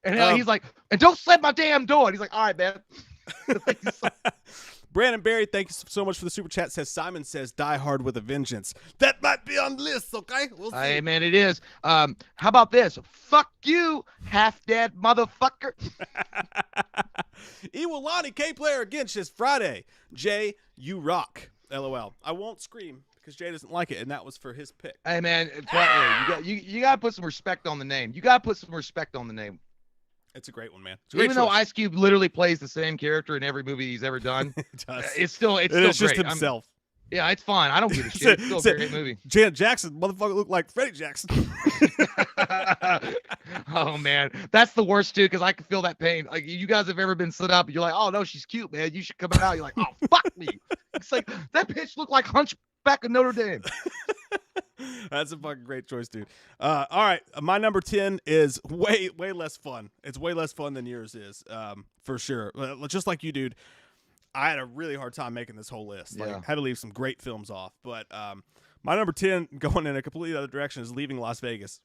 And he's like, and don't slam my damn door. And he's like, all right, man. Brandon Barry, thank you so much for the super chat. Simon says, Die Hard with a Vengeance. That might be on the list, okay? We'll see. Hey, man, it is. How about this? Fuck you, half-dead motherfucker. Iwalani, K-Player again, says, Friday. Jay, you rock. LOL. I won't scream because Jay doesn't like it, and that was for his pick. Hey, man, you got to put some respect on the name. You got to put some respect on the name. It's a great one, man. Even though Ice Cube literally plays the same character in every movie he's ever done, it's still just great. Himself. Yeah, it's fine. I don't give a shit. It's still a great movie. Janet Jackson, motherfucker, looked like Freddie Jackson. Oh man, that's the worst too, because I can feel that pain. Like, you guys have ever been stood up, and you're like, oh no, she's cute, man. You should come out. You're like, oh fuck me. It's like that bitch looked like Hunchback of Notre Dame. That's a fucking great choice, dude. All right, my number 10 is way less fun. It's way less fun than yours is, for sure. Just like you, dude. I had a really hard time making this whole list. Like, Yeah. had to leave some great films off. But my number 10, going in a completely other direction, is Leaving Las Vegas.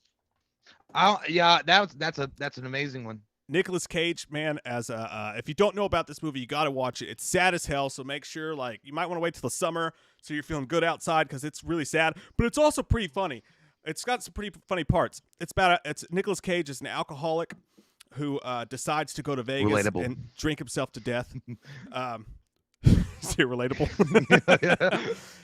That's an amazing one. Nicolas Cage, man, as if you don't know about this movie, you got to watch it. It's sad as hell, so make sure, like, you might want to wait till the summer so you're feeling good outside because it's really sad, but it's also pretty funny. It's got some pretty funny parts. It's Nicolas Cage is an alcoholic who decides to go to Vegas and drink himself to death. Is he relatable?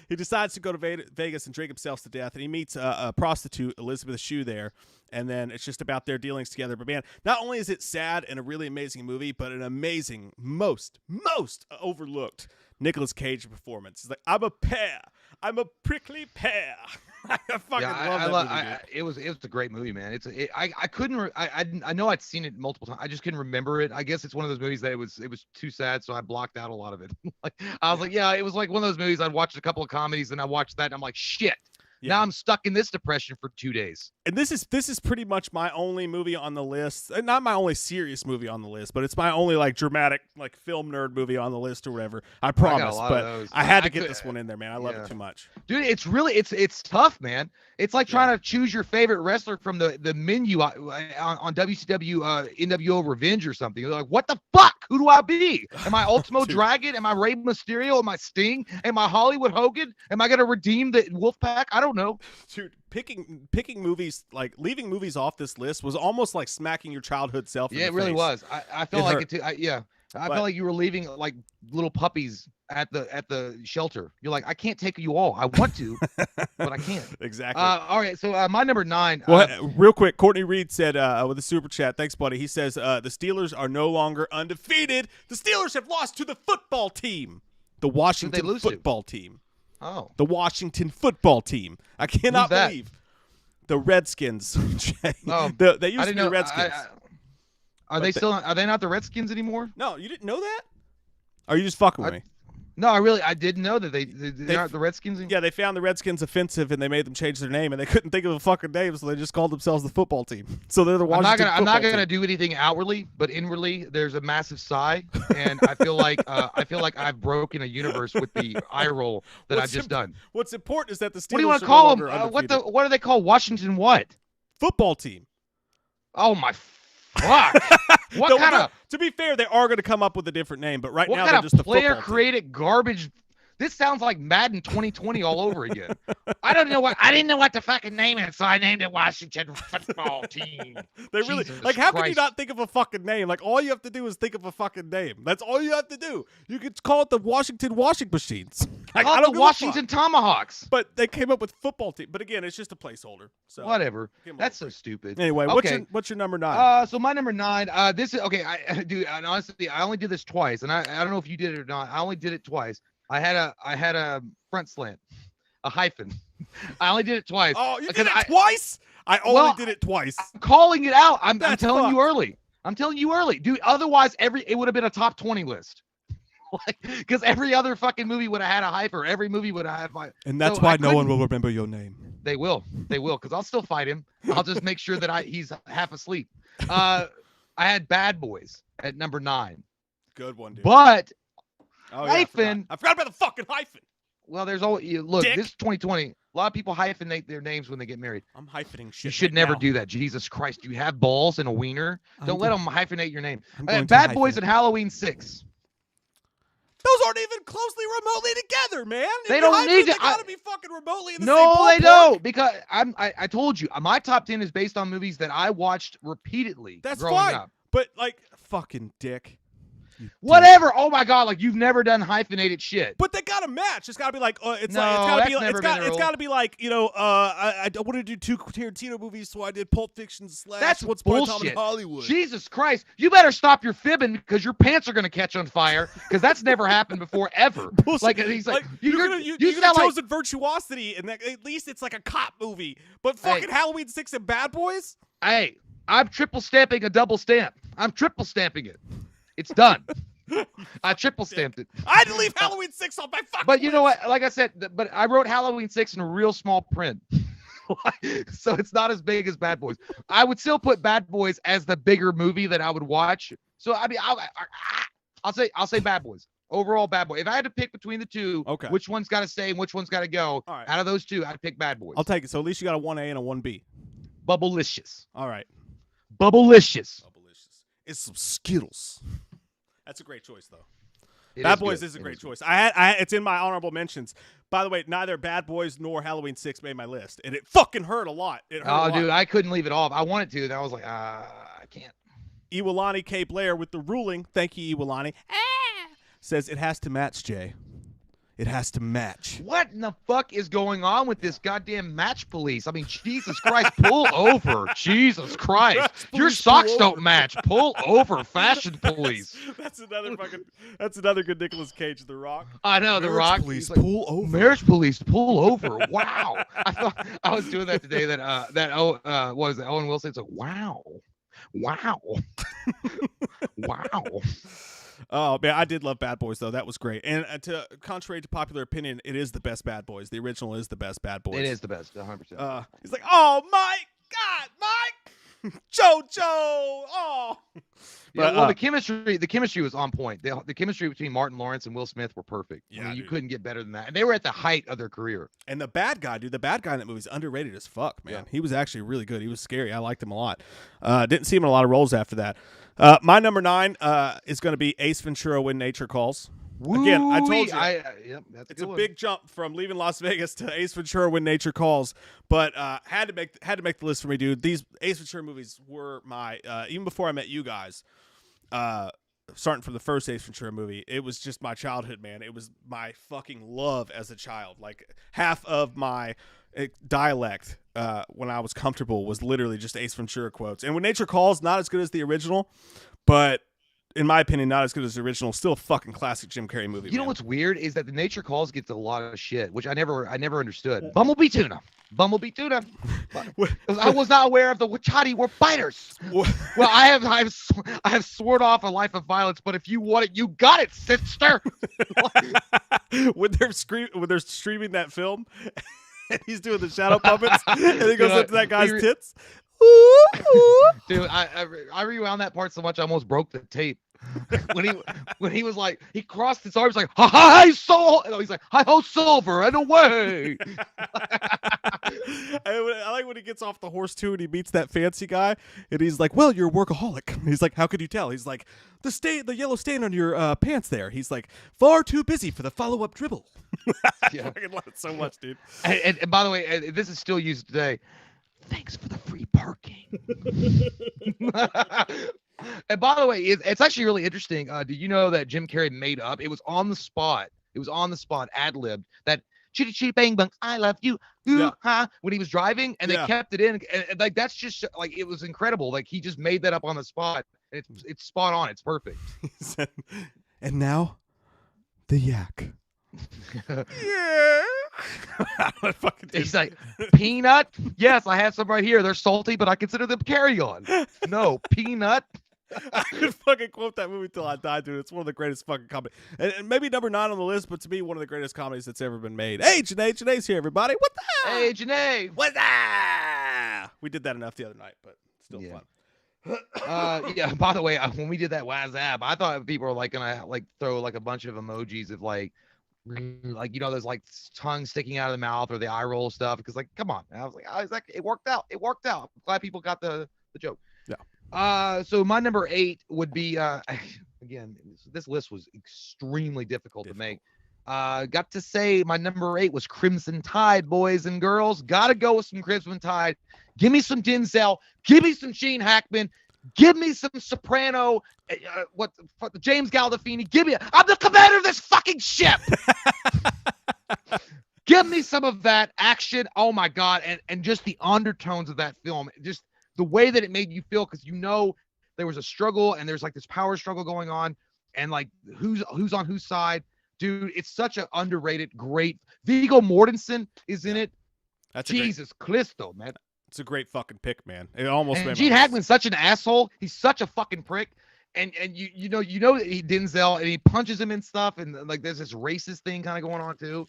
He decides to go to Vegas and drink himself to death, and he meets a prostitute, Elizabeth Shue, there, and then it's just about their dealings together. But man, not only is it sad and a really amazing movie, but an amazing, most overlooked Nicolas Cage performance. It's like, I'm a pear. I'm a prickly pear. I fucking love that movie, it was a great movie, man. I know I'd seen it multiple times. I just couldn't remember it. I guess it's one of those movies that it was too sad, so I blocked out a lot of it. I was like, yeah, it was like one of those movies. I'd watched a couple of comedies, and I watched that, and I'm like, shit. Yeah. Now I'm stuck in this depression for 2 days. And this is pretty much my only movie on the list. Not my only serious movie on the list, but it's my only like dramatic like film nerd movie on the list or whatever. I promise. But I had to get this one in there, man. I love it too much. Dude, it's really it's tough, man. It's like trying to choose your favorite wrestler from the menu on WCW NWO Revenge or something. You're like, what the fuck? Who do I be? Am I Ultimo Dragon? Am I Rey Mysterio? Am I Sting? Am I Hollywood Hogan? Am I gonna redeem the Wolfpack? I don't know. Dude, picking movies, like leaving movies off this list was almost like smacking your childhood self in the it really face. was. I felt like it too. I felt like you were leaving like little puppies at the shelter. You're like, I can't take you all. I want to, but I can't. Exactly. All right. So my number 9. Well, real quick, Courtney Reed said with a super chat, thanks, buddy. He says the Steelers are no longer undefeated. The Steelers have lost to the football team, the Washington football team. Oh, the Washington football team. I cannot believe the Redskins. They used to be the Redskins. Are they not the Redskins anymore? No, you didn't know that? Or are you just fucking with me? No, I didn't know that they aren't the Redskins anymore. Yeah, they found the Redskins offensive and they made them change their name, and they couldn't think of a fucking name, so they just called themselves the football team. So they're the Washington football team. I'm not gonna do anything outwardly, but inwardly there's a massive sigh, and I feel like I've broken a universe with the eye roll that I've just done. What's important is that the Steelers. What do you want to call them? What do they call Washington? What? Football team. Oh my fuck! What kind of? To be fair, they are going to come up with a different name, but right now they're just the football team. Player-created garbage. This sounds like Madden 2020 all over again. I didn't know what to fucking name it, so I named it Washington Football Team. They really how can you not think of a fucking name? Like, all you have to do is think of a fucking name. That's all you have to do. You could call it the Washington Washing Machines. Like, I don't the Washington Tomahawks. But they came up with football team. But again, it's just a placeholder. So whatever. That's so stupid. Anyway, what's your number 9? So my number 9. This is okay. And honestly, I only did this twice, and I don't know if you did it or not. I only did it twice. I had a front slant, a hyphen. I only did it twice. Oh, you did it twice? I only did it twice. I'm calling it out. I'm telling you early. I'm telling you early, dude. Otherwise, it would have been a top 20 list. Because every other fucking movie would have had a hyphen. Every movie would have had my. And that's why no one will remember your name. They will, because I'll still fight him. I'll just make sure that he's half asleep. I had Bad Boys at number 9. Good one, dude. But. Oh, yeah, hyphen. I forgot about the fucking hyphen. Well, there's always look. Dick. This is 2020. A lot of people hyphenate their names when they get married. I'm hyphening shit. You should never do that. Jesus Christ, you have balls and a wiener. Don't let them hyphenate your name. Bad Boys and Halloween 6. Those aren't even closely remotely together, man. They don't need to. They gotta be fucking remotely in the same No, ballpark. they don't. Because I told you, my top 10 is based on movies that I watched repeatedly. That's growing fine. up. But like, fucking dick. Whatever. Oh my god, like you've never done hyphenated shit. But they gotta match. It's gotta be like it's No, like that's it's gotta be like, you know, I want to do 2 Tarantino movies, so I did Pulp Fiction / That's Once Upon a Time bullshit. in Hollywood. Jesus Christ, you better stop your fibbing because your pants are gonna catch on fire because that's never happened before ever. Bullshit. Like he's like you could sound have like chosen Virtuosity, and at least it's like a cop movie. But fucking Halloween 6 and Bad Boys. Hey, I'm triple stamping a double stamp. I'm triple stamping it. It's done. I triple stamped it. I had to leave Halloween 6 on my fucking But you know what? Like I said, but I wrote Halloween 6 in a real small print. So it's not as big as Bad Boys. I would still put Bad Boys as the bigger movie that I would watch. So I mean, I'll say Bad Boys. Overall, Bad Boy. If I had to pick between the two, Okay. which one's got to stay and which one's got to go? All right. Out of those two, I'd pick Bad Boys. I'll take it. So at least you got a 1A and a 1B. Bubblicious. All right. Bubblicious. It's some Skittles. That's a great choice, though. It Bad is Boys good. is a It great is choice. It's in my honorable mentions. By the way, neither Bad Boys nor Halloween 6 made my list, and it fucking hurt a lot. It hurt a lot. dude, I couldn't leave it off. I wanted to, and I was like, I can't. Iwilani K. Blair with the ruling. Thank you, Iwilani. Says it has to match, Jay. It has to match. What in the fuck is going on with this goddamn match police? I mean, Jesus Christ, pull over. Jesus Christ. Your socks don't match. Pull over, fashion police. That's another good Nicolas Cage, The Rock. I know, The Rock. Police, Like, pull over. Marriage police, pull over. Wow. I thought I was doing that today. What is it? Owen Wilson. It's like, wow. Wow. Wow. Oh man, I did love Bad Boys though. That was great. And contrary to popular opinion, it is the best Bad Boys. The original is the best Bad Boys. It is the best, 100%. He's like, oh my God, Mike, JoJo. Oh, yeah. Well, the chemistry was on point. The chemistry between Martin Lawrence and Will Smith were perfect. Yeah, I mean, you dude. couldn't get better than that. And they were at the height of their career. And the bad guy, dude, the bad guy in that movie is underrated as fuck, man. Yeah. He was actually really good. He was scary. I liked him a lot. Didn't see him in a lot of roles after that. My number 9 is going to be Ace Ventura: When Nature Calls. Again, I told you, that's it's a big jump from leaving Las Vegas to Ace Ventura: When Nature Calls, but had to make the list for me, dude. These Ace Ventura movies were my even before I met you guys. Starting from the first Ace Ventura movie, it was just my childhood, man. It was my fucking love as a child. Like half of my dialect when I was comfortable was literally just Ace Ventura quotes. And When Nature Calls, not as good as the original, but in my opinion, not as good as the original. Still a fucking classic Jim Carrey movie. You know what's weird is that the Nature Calls gets a lot of shit, which I never understood. Bumblebee tuna. I was not aware of the Wachati were biters. Well, I have sworn off a life of violence, but if you want it, you got it, sister. when they're streaming that film, and he's doing the shadow puppets, and he goes up to that guy's tits. Dude, I rewound that part so much I almost broke the tape. when he was like, he crossed his arms like, hi soul, and he's like, hi ho silver and away. I like when he gets off the horse too, and he meets that fancy guy, and he's like, well, you're a workaholic. And he's like, how could you tell? He's like, the yellow stain on your pants there. He's like, far too busy for the follow-up dribble. Yeah. I fucking love it so much, dude. And by the way, this is still used today. Thanks for the free parking. And by the way, it's actually really interesting. Did you know that Jim Carrey made up? It was on the spot. Ad-libbed that chitty chitty bang bang, I love you. Ooh, ha, when he was driving, and they kept it in. And like that's just like it was incredible. Like he just made that up on the spot. And it's spot on. It's perfect. And now, the yak. Yeah. He's like, peanut? Yes, I have some right here. They're salty, but I consider them carry-on. No, peanut. I could fucking quote that movie till I die, dude. It's one of the greatest fucking comedies. And maybe number 9 on the list, but to me, one of the greatest comedies that's ever been made. Hey, Janae's here, everybody. What the hell? Hey, Janae. What's that? We did that enough the other night, but still fun. Yeah, by the way, when we did that WhatsApp, I thought people were like gonna like throw like a bunch of emojis of like you know, there's like tongue sticking out of the mouth or the eye roll stuff, because like, come on. And I was like, oh, it worked out. I'm glad people got the joke. Yeah. So my number 8 would be again, this list was extremely difficult to make. Got to say my number 8 was Crimson Tide, boys and girls. Gotta go with some Crimson Tide. Give me some Denzel. Give me some Gene Hackman. Give me some Soprano. James Gandolfini. I'm the commander of this fucking ship. Give me some of that action. Oh my God. And just the undertones of that film. Just the way that it made you feel, because you know there was a struggle and there's like this power struggle going on, and like who's on whose side. Dude, it's such an underrated, great. Viggo Mortensen is in it. That's Jesus Christo, man. It's a great fucking pick, man. It almost made Gene Hackman's such an asshole. He's such a fucking prick. And you know that he Denzel, and he punches him and stuff, and like there's this racist thing kind of going on too.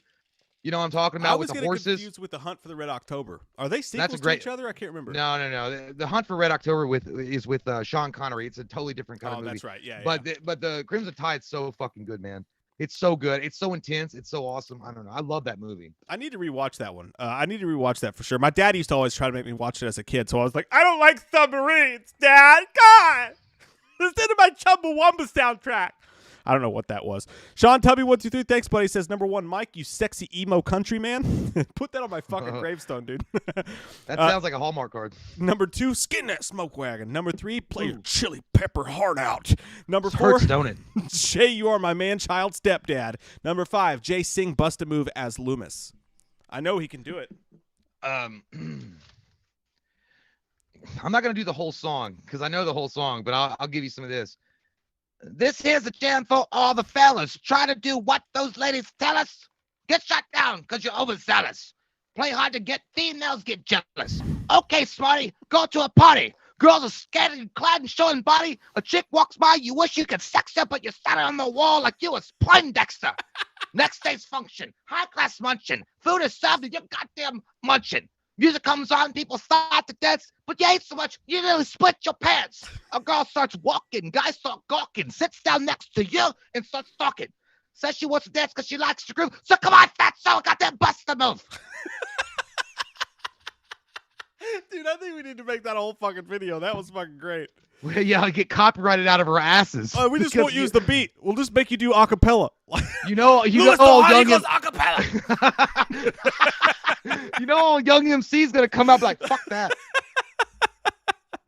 You know what I'm talking I about was with the getting horses? confused with The Hunt for the Red October. Are they sequels That's a great. to each other? I can't remember. No. The Hunt for Red October is with Sean Connery. It's a totally different kind of movie. That's right. Yeah, But the Crimson Tide's so fucking good, man. It's so good. It's so intense. It's so awesome. I don't know. I love that movie. I need to rewatch that one. I need to rewatch that for sure. My dad used to always try to make me watch it as a kid, so I was like, I don't like submarines, Dad. God, listen to my Chumbawamba soundtrack. I don't know what that was. Sean Tubby123, thanks, buddy. Says, number 1, Mike, you sexy emo country man. Put that on my fucking gravestone, dude. That sounds like a Hallmark card. Number 2, skin that smoke wagon. Number 3, play your chili pepper heart out. Number 4, Hurts, don't it? Shay, you are my man-child stepdad. Number 5, Jay Singh bust a move as Loomis. I know he can do it. I'm not gonna do the whole song because I know the whole song, but I'll give you some of this. This here's a jam for all the fellas. Try to do what those ladies tell us. Get shut down because you're overzealous. Play hard to get, females get jealous. Okay, smarty, go to a party. Girls are scattered and clad and showing body. A chick walks by, you wish you could sex her, but you sat on the wall like you was Poindexter. Next day's function, high class munching. Food is served and you're goddamn munching. Music comes on, people start to dance, but you ate so much, you nearly split your pants. A girl starts walking, guys start gawking, sits down next to you and starts talking. Says she wants to dance because she likes to groove. So come on, fatso, goddamn bust the move. Dude, I think we need to make that whole fucking video. That was fucking great. Yeah, I get copyrighted out of her asses. We just won't use the beat. We'll just make you do acapella. You know, Louis young goes acapella. You know, young MC's gonna come up like, fuck that.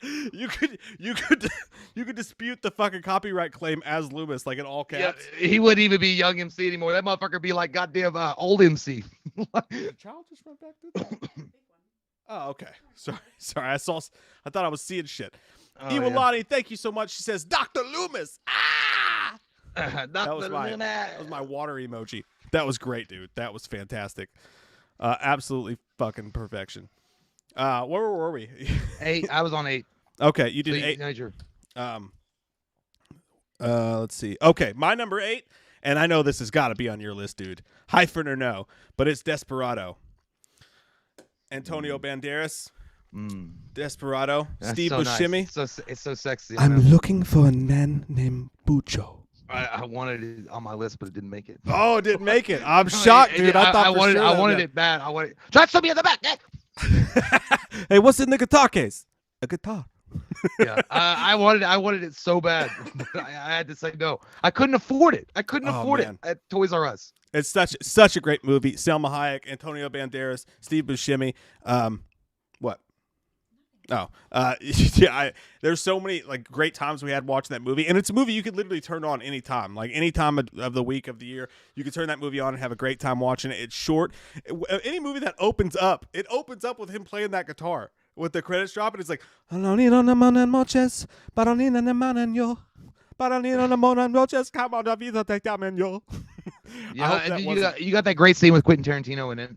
You could dispute the fucking copyright claim as Loomis, like in all caps. Yeah, he wouldn't even be young MC anymore. That motherfucker would be like goddamn old MC. The child just run back to that? Oh, okay. Sorry. I thought I was seeing shit. Iwalani, thank you so much. She says, Dr. Loomis. Ah! That was my water emoji. That was great, dude. That was fantastic. Absolutely fucking perfection. Where were we? 8. I was on 8. Okay, you did 8. Major. Let's see. Okay, my number 8, and I know this has got to be on your list, dude. Hyphen or no, but it's Desperado. Antonio Banderas. Desperado. That's Steve so Buscemi. Nice. It's so sexy. I'm looking for a man named Bucho. I wanted it on my list, but it didn't make it. Oh, it didn't make it. I'm shocked, dude. I wanted it bad. Try to me in the back. Hey, what's in the guitar case? A guitar. Yeah, I wanted it so bad. But I had to say no. I couldn't afford it. I couldn't afford it at Toys R Us. It's such a great movie. Selma Hayek, Antonio Banderas, Steve Buscemi. What? Oh, yeah. There's so many like great times we had watching that movie, and it's a movie you could literally turn on anytime, like any time of the week of the year. You could turn that movie on and have a great time watching it. It's short. Any movie that opens up with him playing that guitar with the credits dropping. It's like Yeah, you got that great scene with Quentin Tarantino in it.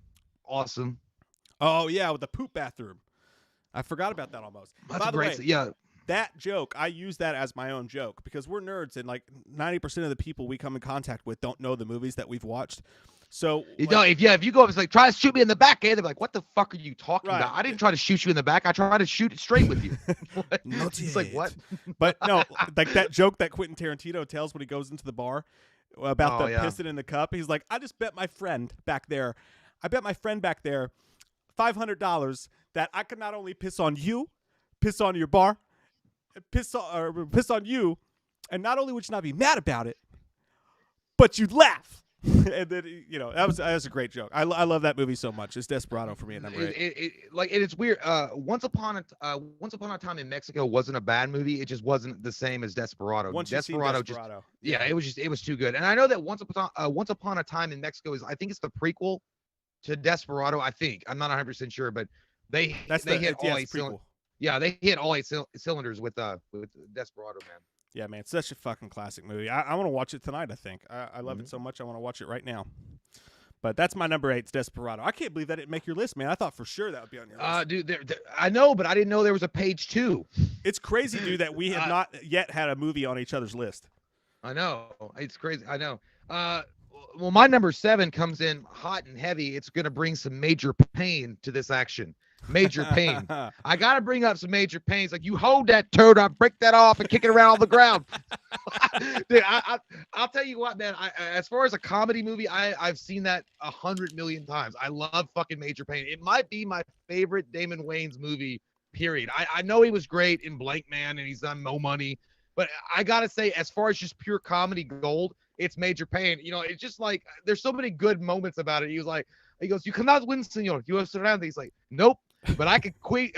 Awesome. Oh yeah, with the poop bathroom. I forgot about that almost. That's By the way, yeah. That joke, I use that as my own joke because we're nerds and like 90% of the people we come in contact with don't know the movies that we've watched. So if you go up and like try to shoot me in the back, they're like, "What the fuck are you talking about? I didn't try to shoot you in the back. I tried to shoot it straight with you." It's like what? But no, like that joke that Quentin Tarantino tells when he goes into the bar about the piston in the cup. He's like, "I just bet my friend back there. I bet my friend back there $500 that I could not only piss on you, piss on your bar, piss on you, and not only would you not be mad about it, but you'd laugh." And then that was a great joke. I love that movie so much. It's Desperado for me at number 8. It's weird. Once Upon a Time in Mexico wasn't a bad movie. It just wasn't the same as Desperado. Desperado. It was too good. And I know that Once Upon a Time in Mexico I think it's the prequel to Desperado. I think I'm not 100% sure, but they hit all 8 cylinders. Yeah, they hit all 8 cylinders with Desperado, man. Yeah, man, it's such a fucking classic movie. I want to watch it tonight, I think. I love it so much, I want to watch it right now. But that's my number 8, it's Desperado. I can't believe that didn't make your list, man. I thought for sure that would be on your list. Dude, I know, but I didn't know there was a page 2. It's crazy, dude, that we have not yet had a movie on each other's list. I know. It's crazy. I know. Well, my number 7 comes in hot and heavy. It's going to bring some major pain to this action. Major pain. I got to bring up some major pains. Like, you hold that turd, I break that off and kick it around on the ground. Dude, I'll tell you what, man. As far as a comedy movie, I've seen that 100 million times. I love fucking Major Pain. It might be my favorite Damon Wayans movie, period. I know he was great in Blank Man and he's done Mo Money, but I got to say, as far as just pure comedy gold, it's Major Pain. You know, it's just like, there's so many good moments about it. He goes, you cannot win, senor. You are surrounded. He's like, nope, but I can clean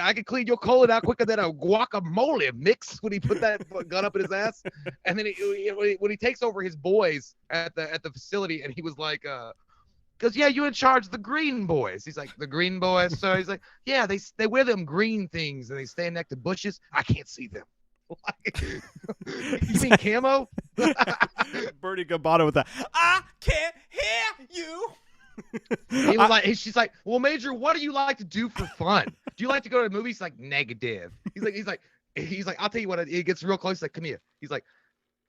your colon out quicker than a guacamole mix, when he put that gun up in his ass. And then when he takes over his boys at the facility, and he was like, because, yeah, you're in charge of the green boys. He's like, the green boys? So he's like, yeah, they wear them green things and they stand next to bushes. I can't see them. You mean camo? Bernie Gabbana with that. I can't hear you. He was like, she's like, well, Major, what do you like to do for fun? Do you like to go to the movies? Like, negative. He's like, I'll tell you what. It gets real close. Like, come here. He's like,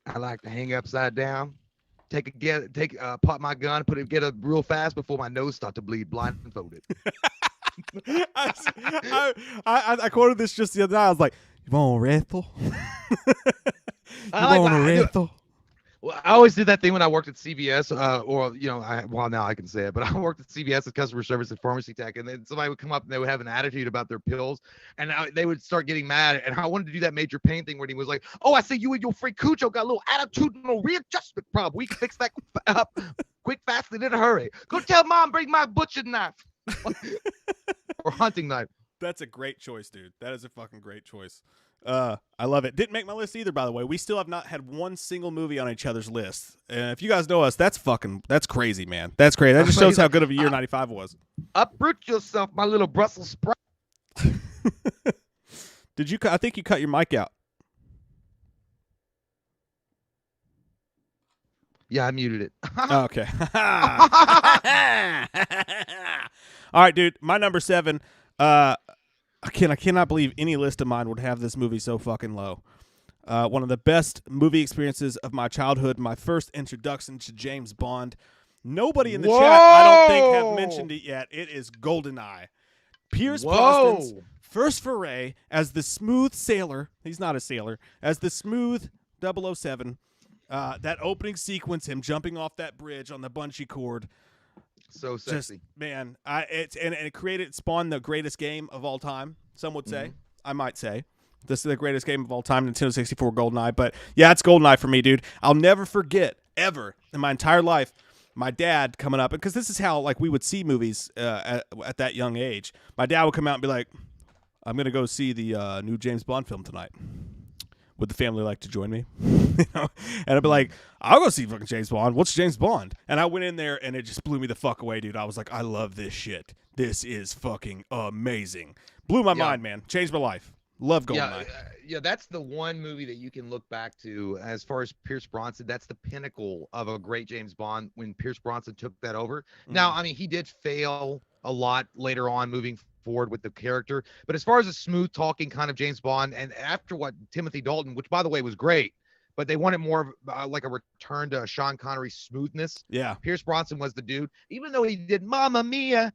I like to hang upside down, pop my gun, get up real fast before my nose start to bleed, blindfolded. I quoted this just the other night. I was like, you want a raffle? Well, I always did that thing when I worked at CVS, now I can say it, but I worked at CVS as customer service and pharmacy tech, and then somebody would come up and they would have an attitude about their pills, and they would start getting mad, and I wanted to do that Major Pain thing where he was like, oh, I see you and your freak Cujo got a little attitudinal readjustment problem. We can fix that up quick, fast, and in a hurry. Go tell Mom, bring my butcher knife. Or hunting knife. That's a great choice, dude. That is a fucking great choice. I love it. Didn't make my list either, by the way. We still have not had one single movie on each other's list. And if you guys know us, that's crazy, man. That's crazy. That just shows how good of a year 95 was. Uproot yourself, my little Brussels sprout. I think you cut your mic out. Yeah, I muted it. Okay. All right, dude. My number 7. I cannot believe any list of mine would have this movie so fucking low. One of the best movie experiences of my childhood, my first introduction to James Bond. Nobody in the chat, I don't think, have mentioned it yet. It is Goldeneye. Pierce Brosnan's first foray as the smooth sailor. He's not a sailor. As the smooth 007. That opening sequence, him jumping off that bridge on the bungee cord. So sexy. Just, man, it spawned the greatest game of all time, some would say. I might say. This is the greatest game of all time, Nintendo 64 Goldeneye. But, yeah, it's Goldeneye for me, dude. I'll never forget, ever, in my entire life, my dad coming up. Because this is how, like, we would see movies at that young age. My dad would come out and be like, I'm going to go see the new James Bond film tonight. Would the family like to join me? And I'd be like, I'll go see fucking James Bond. What's James Bond? And I went in there, and it just blew me the fuck away, dude. I was like, I love this shit. This is fucking amazing. Blew my mind, man. Changed my life. Love Goldeneye. Yeah, that's the one movie that you can look back to as far as Pierce Brosnan. That's the pinnacle of a great James Bond when Pierce Brosnan took that over. Now, I mean, he did fail a lot later on moving forward with the character, but as far as a smooth talking kind of James Bond, and after what Timothy Dalton, which by the way was great, but they wanted more of like a return to Sean Connery's smoothness. Yeah, Pierce Brosnan was the dude, even though he did Mamma Mia,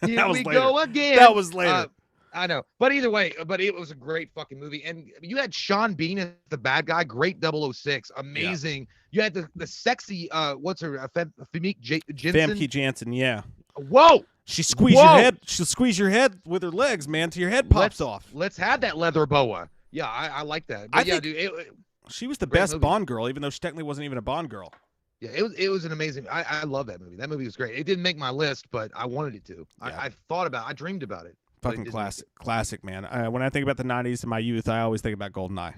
here we go again. That was later. I know, but either way, it was a great fucking movie, and you had Sean Bean as the bad guy, great 006, amazing. Yeah. You had the sexy what's her Famke Janssen. Famke Janssen, yeah. Whoa. She'll squeeze your head with her legs, man, till your head pops off. Let's have that leather boa. Yeah, I like that. But dude, she was the best Bond girl, even though she technically wasn't even a Bond girl. Yeah, it was an amazing. I love that movie. That movie was great. It didn't make my list, but I wanted it to. Yeah. I dreamed about it. Fucking classic, man. When I think about the 90s in my youth, I always think about Goldeneye.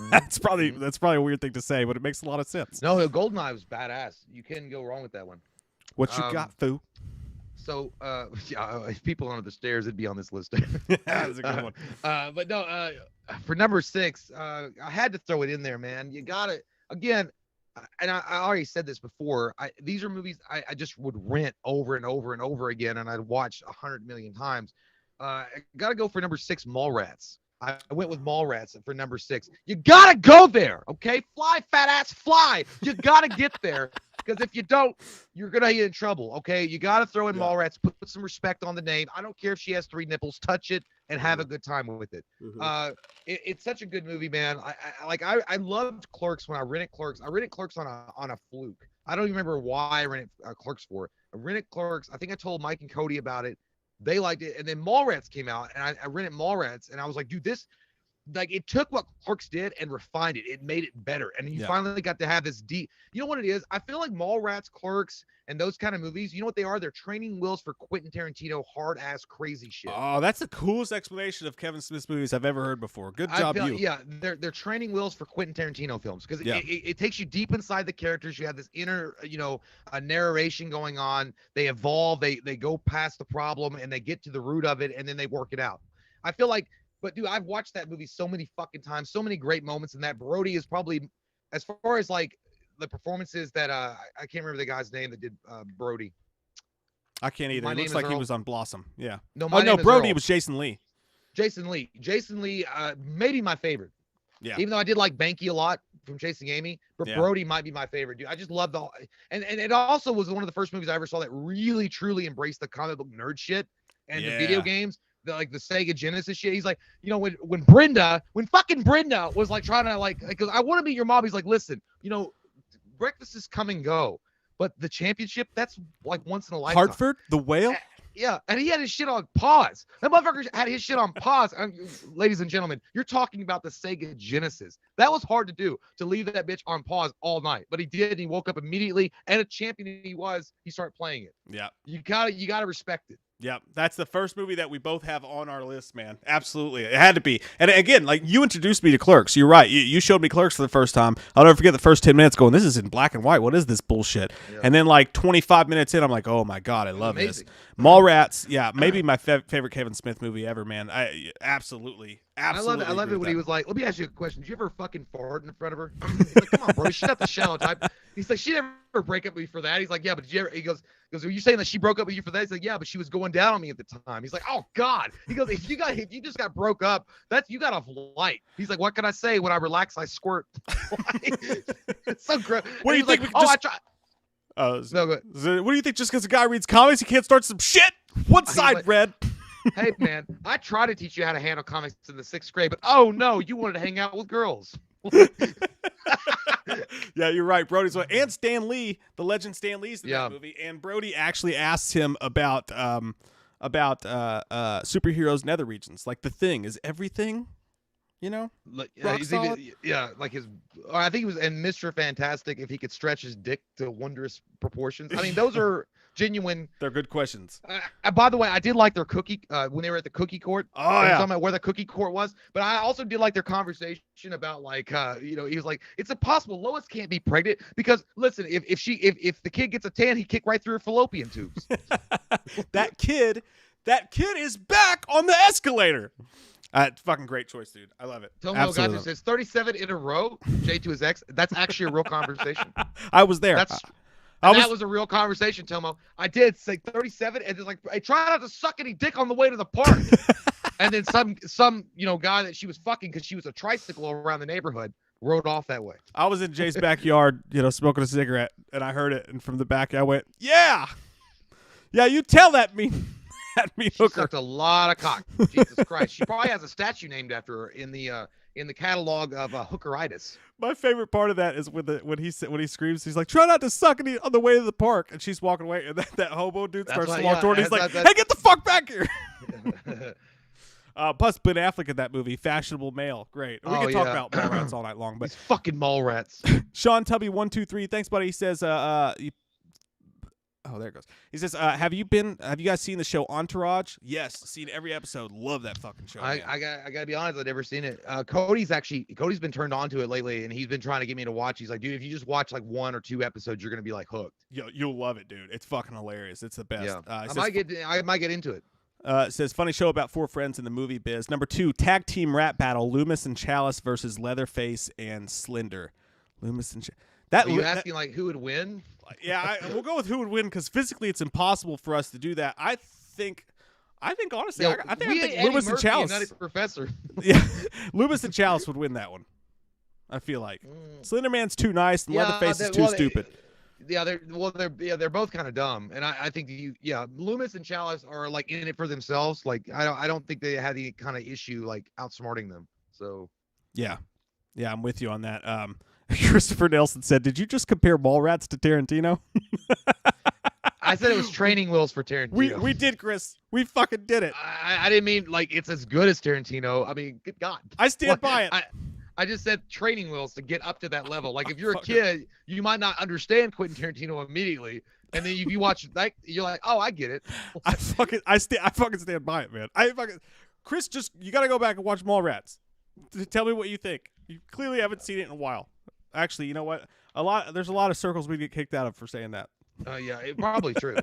That's probably a weird thing to say, but it makes a lot of sense. No, Goldeneye was badass. You couldn't go wrong with that one. What you got, foo? So, if people under the stairs, it'd be on this list. That's a good one. But no, for number 6, I had to throw it in there, man. You got it again. And I already said this before. These are movies I just would rent over and over and over again, and I'd watch 100 million times. I gotta go for number 6, Mallrats. I went with Mallrats for number 6. You gotta go there, okay? Fly, fat ass, fly. You gotta get there. Because if you don't, you're gonna get in trouble. Okay, you got to throw in Mallrats. Put some respect on the name. I don't care if she has 3 nipples. Touch it and have a good time with it. It's such a good movie, man. I loved Clerks when I rented Clerks. I rented Clerks on a fluke. I don't even remember why I rented Clerks for. I rented Clerks. I think I told Mike and Cody about it. They liked it, and then Mallrats came out, and I rented Mallrats, and I was like, dude, this. Like, it took what Clerks did and refined it. It made it better. And you finally got to have this deep, you know what it is? I feel like Mallrats, Clerks, and those kind of movies, you know what they are? They're training wheels for Quentin Tarantino, hard ass crazy shit. Oh, that's the coolest explanation of Kevin Smith's movies I've ever heard before. Good job, you. Yeah, they're training wheels for Quentin Tarantino films because it takes you deep inside the characters. You have this inner, a narration going on. They evolve, they go past the problem and they get to the root of it and then they work it out. I feel like. But, dude, I've watched that movie so many fucking times, so many great moments in that. Brody is probably, as far as, like, the performances that, I can't remember the guy's name that did Brody. I can't either. It looks like he was on Blossom. Yeah. No, Brody was Jason Lee. Jason Lee, maybe my favorite. Yeah. Even though I did like Banky a lot from Chasing Amy, but Brody might be my favorite, dude. I just love and it also was one of the first movies I ever saw that really, truly embraced the comic book nerd shit and the video games. Like the Sega Genesis shit. He's like, when fucking Brenda was like trying to because I want to meet your mom. He's like, listen, breakfast is come and go, but the championship, that's like once in a lifetime. Hartford, the whale. Yeah, and he had his shit on pause. That motherfucker had his shit on pause. Ladies and gentlemen, you're talking about the Sega Genesis. That was hard to do, to leave that bitch on pause all night. But he did, and he woke up immediately, and a champion he started playing it. Yeah. You gotta respect it. Yeah, that's the first movie that we both have on our list, man. Absolutely. It had to be. And again, like, you introduced me to Clerks. You're right. You showed me Clerks for the first time. I'll never forget the first 10 minutes going, this is in black and white. What is this bullshit? Yeah. And then, like, 25 minutes in, I'm like, oh, my God, I love this. Mallrats, maybe my favorite Kevin Smith movie ever, man. Absolutely. I love it when he was like, let me ask you a question. Did you ever fucking fart in front of her? He's like, come on, bro. She's not the shallow type. He's like, she never break up with you for that. He's like, yeah, but did you ever? He goes, are you saying that she broke up with you for that? He's like, yeah, but she was going down on me at the time. He's like, oh God. He goes, if you just got broke up, you got a light. He's like, what can I say? When I relax, I squirt. It's so gross. What do you think? Like, I tried. What do you think? Just because a guy reads comics, he can't start some shit? What side, Red? Hey, man, I try to teach you how to handle comics in the 6th grade, but oh no, you wanted to hang out with girls. Yeah, you're right. Brody's one. And Stan Lee, the legend Stan Lee's in that movie. And Brody actually asked him about superheroes in other regions. Like, The Thing is everything, like his. I think he was in Mr. Fantastic. If he could stretch his dick to wondrous proportions. I mean, those are genuine. They're good questions. By the way, I did like their cookie when they were at the cookie court. Oh yeah, talking about where the cookie court was. But I also did like their conversation about he was like, it's impossible. Lois can't be pregnant because listen, if the kid gets a tan, he kick right through her fallopian tubes. That kid is back on the escalator. Fucking great choice, dude. I love it. Tomo Gato says 37 in a row. J to his ex. That's actually a real conversation. I was there. That was a real conversation, Tomo. I did say 37, and it's like, I try not to suck any dick on the way to the park. And then some guy that she was fucking because she was a tricycle around the neighborhood rode off that way. I was in Jay's backyard, smoking a cigarette, and I heard it, and from the back I went, yeah, you tell that me. She sucked a lot of cock. Jesus Christ. She probably has a statue named after her in the catalog of hookeritis. My favorite part of that is when he screams, he's like, try not to suck any on the way to the park, and she's walking away, and that hobo dude starts to walk toward her. He's like, hey, get the fuck back here. Plus Ben Affleck in that movie, fashionable male. Great. We can talk about Mallrats all night long. But these fucking Mallrats. Sean Tubby 123, thanks buddy. He says oh, there it goes. He says, have you guys seen the show Entourage? Yes, seen every episode. Love that fucking show. I gotta be honest, I've never seen it. Cody's been turned on to it lately, and he's been trying to get me to watch. He's like, dude, if you just watch like 1 or 2 episodes, you're gonna be like hooked. You'll love it, dude. It's fucking hilarious. It's the best. Yeah. I might get into it. It says, funny show about 4 friends in the movie biz. Number 2, tag team rap battle, Loomis and Chalice versus Leatherface and Slender. Loomis and Chalice. Are you asking like who would win? Yeah, we'll go with who would win because physically it's impossible for us to do that. I think honestly, I think Loomis and Chalice. Nutty Professor. Yeah, Loomis and Chalice would win that one. I feel like Slenderman's too nice and Leatherface is too stupid. they're both kind of dumb, and I think Loomis and Chalice are like in it for themselves. Like I don't think they had any kind of issue like outsmarting them. So Yeah, I'm with you on that. Christopher Nelson said, "Did you just compare Mallrats to Tarantino?" I said it was training wheels for Tarantino. We did, Chris. We fucking did it. I didn't mean like it's as good as Tarantino. I mean, good God. I stand by it. I just said training wheels to get up to that level. Like if you're a kid, you might not understand Quentin Tarantino immediately, and then you watch like you're like, oh, I get it. I fucking stand by it, man. Chris, you got to go back and watch Mallrats. Tell me what you think. You clearly haven't seen it in a while. Actually, you know what? There's a lot of circles we get kicked out of for saying that. Yeah, it's probably true.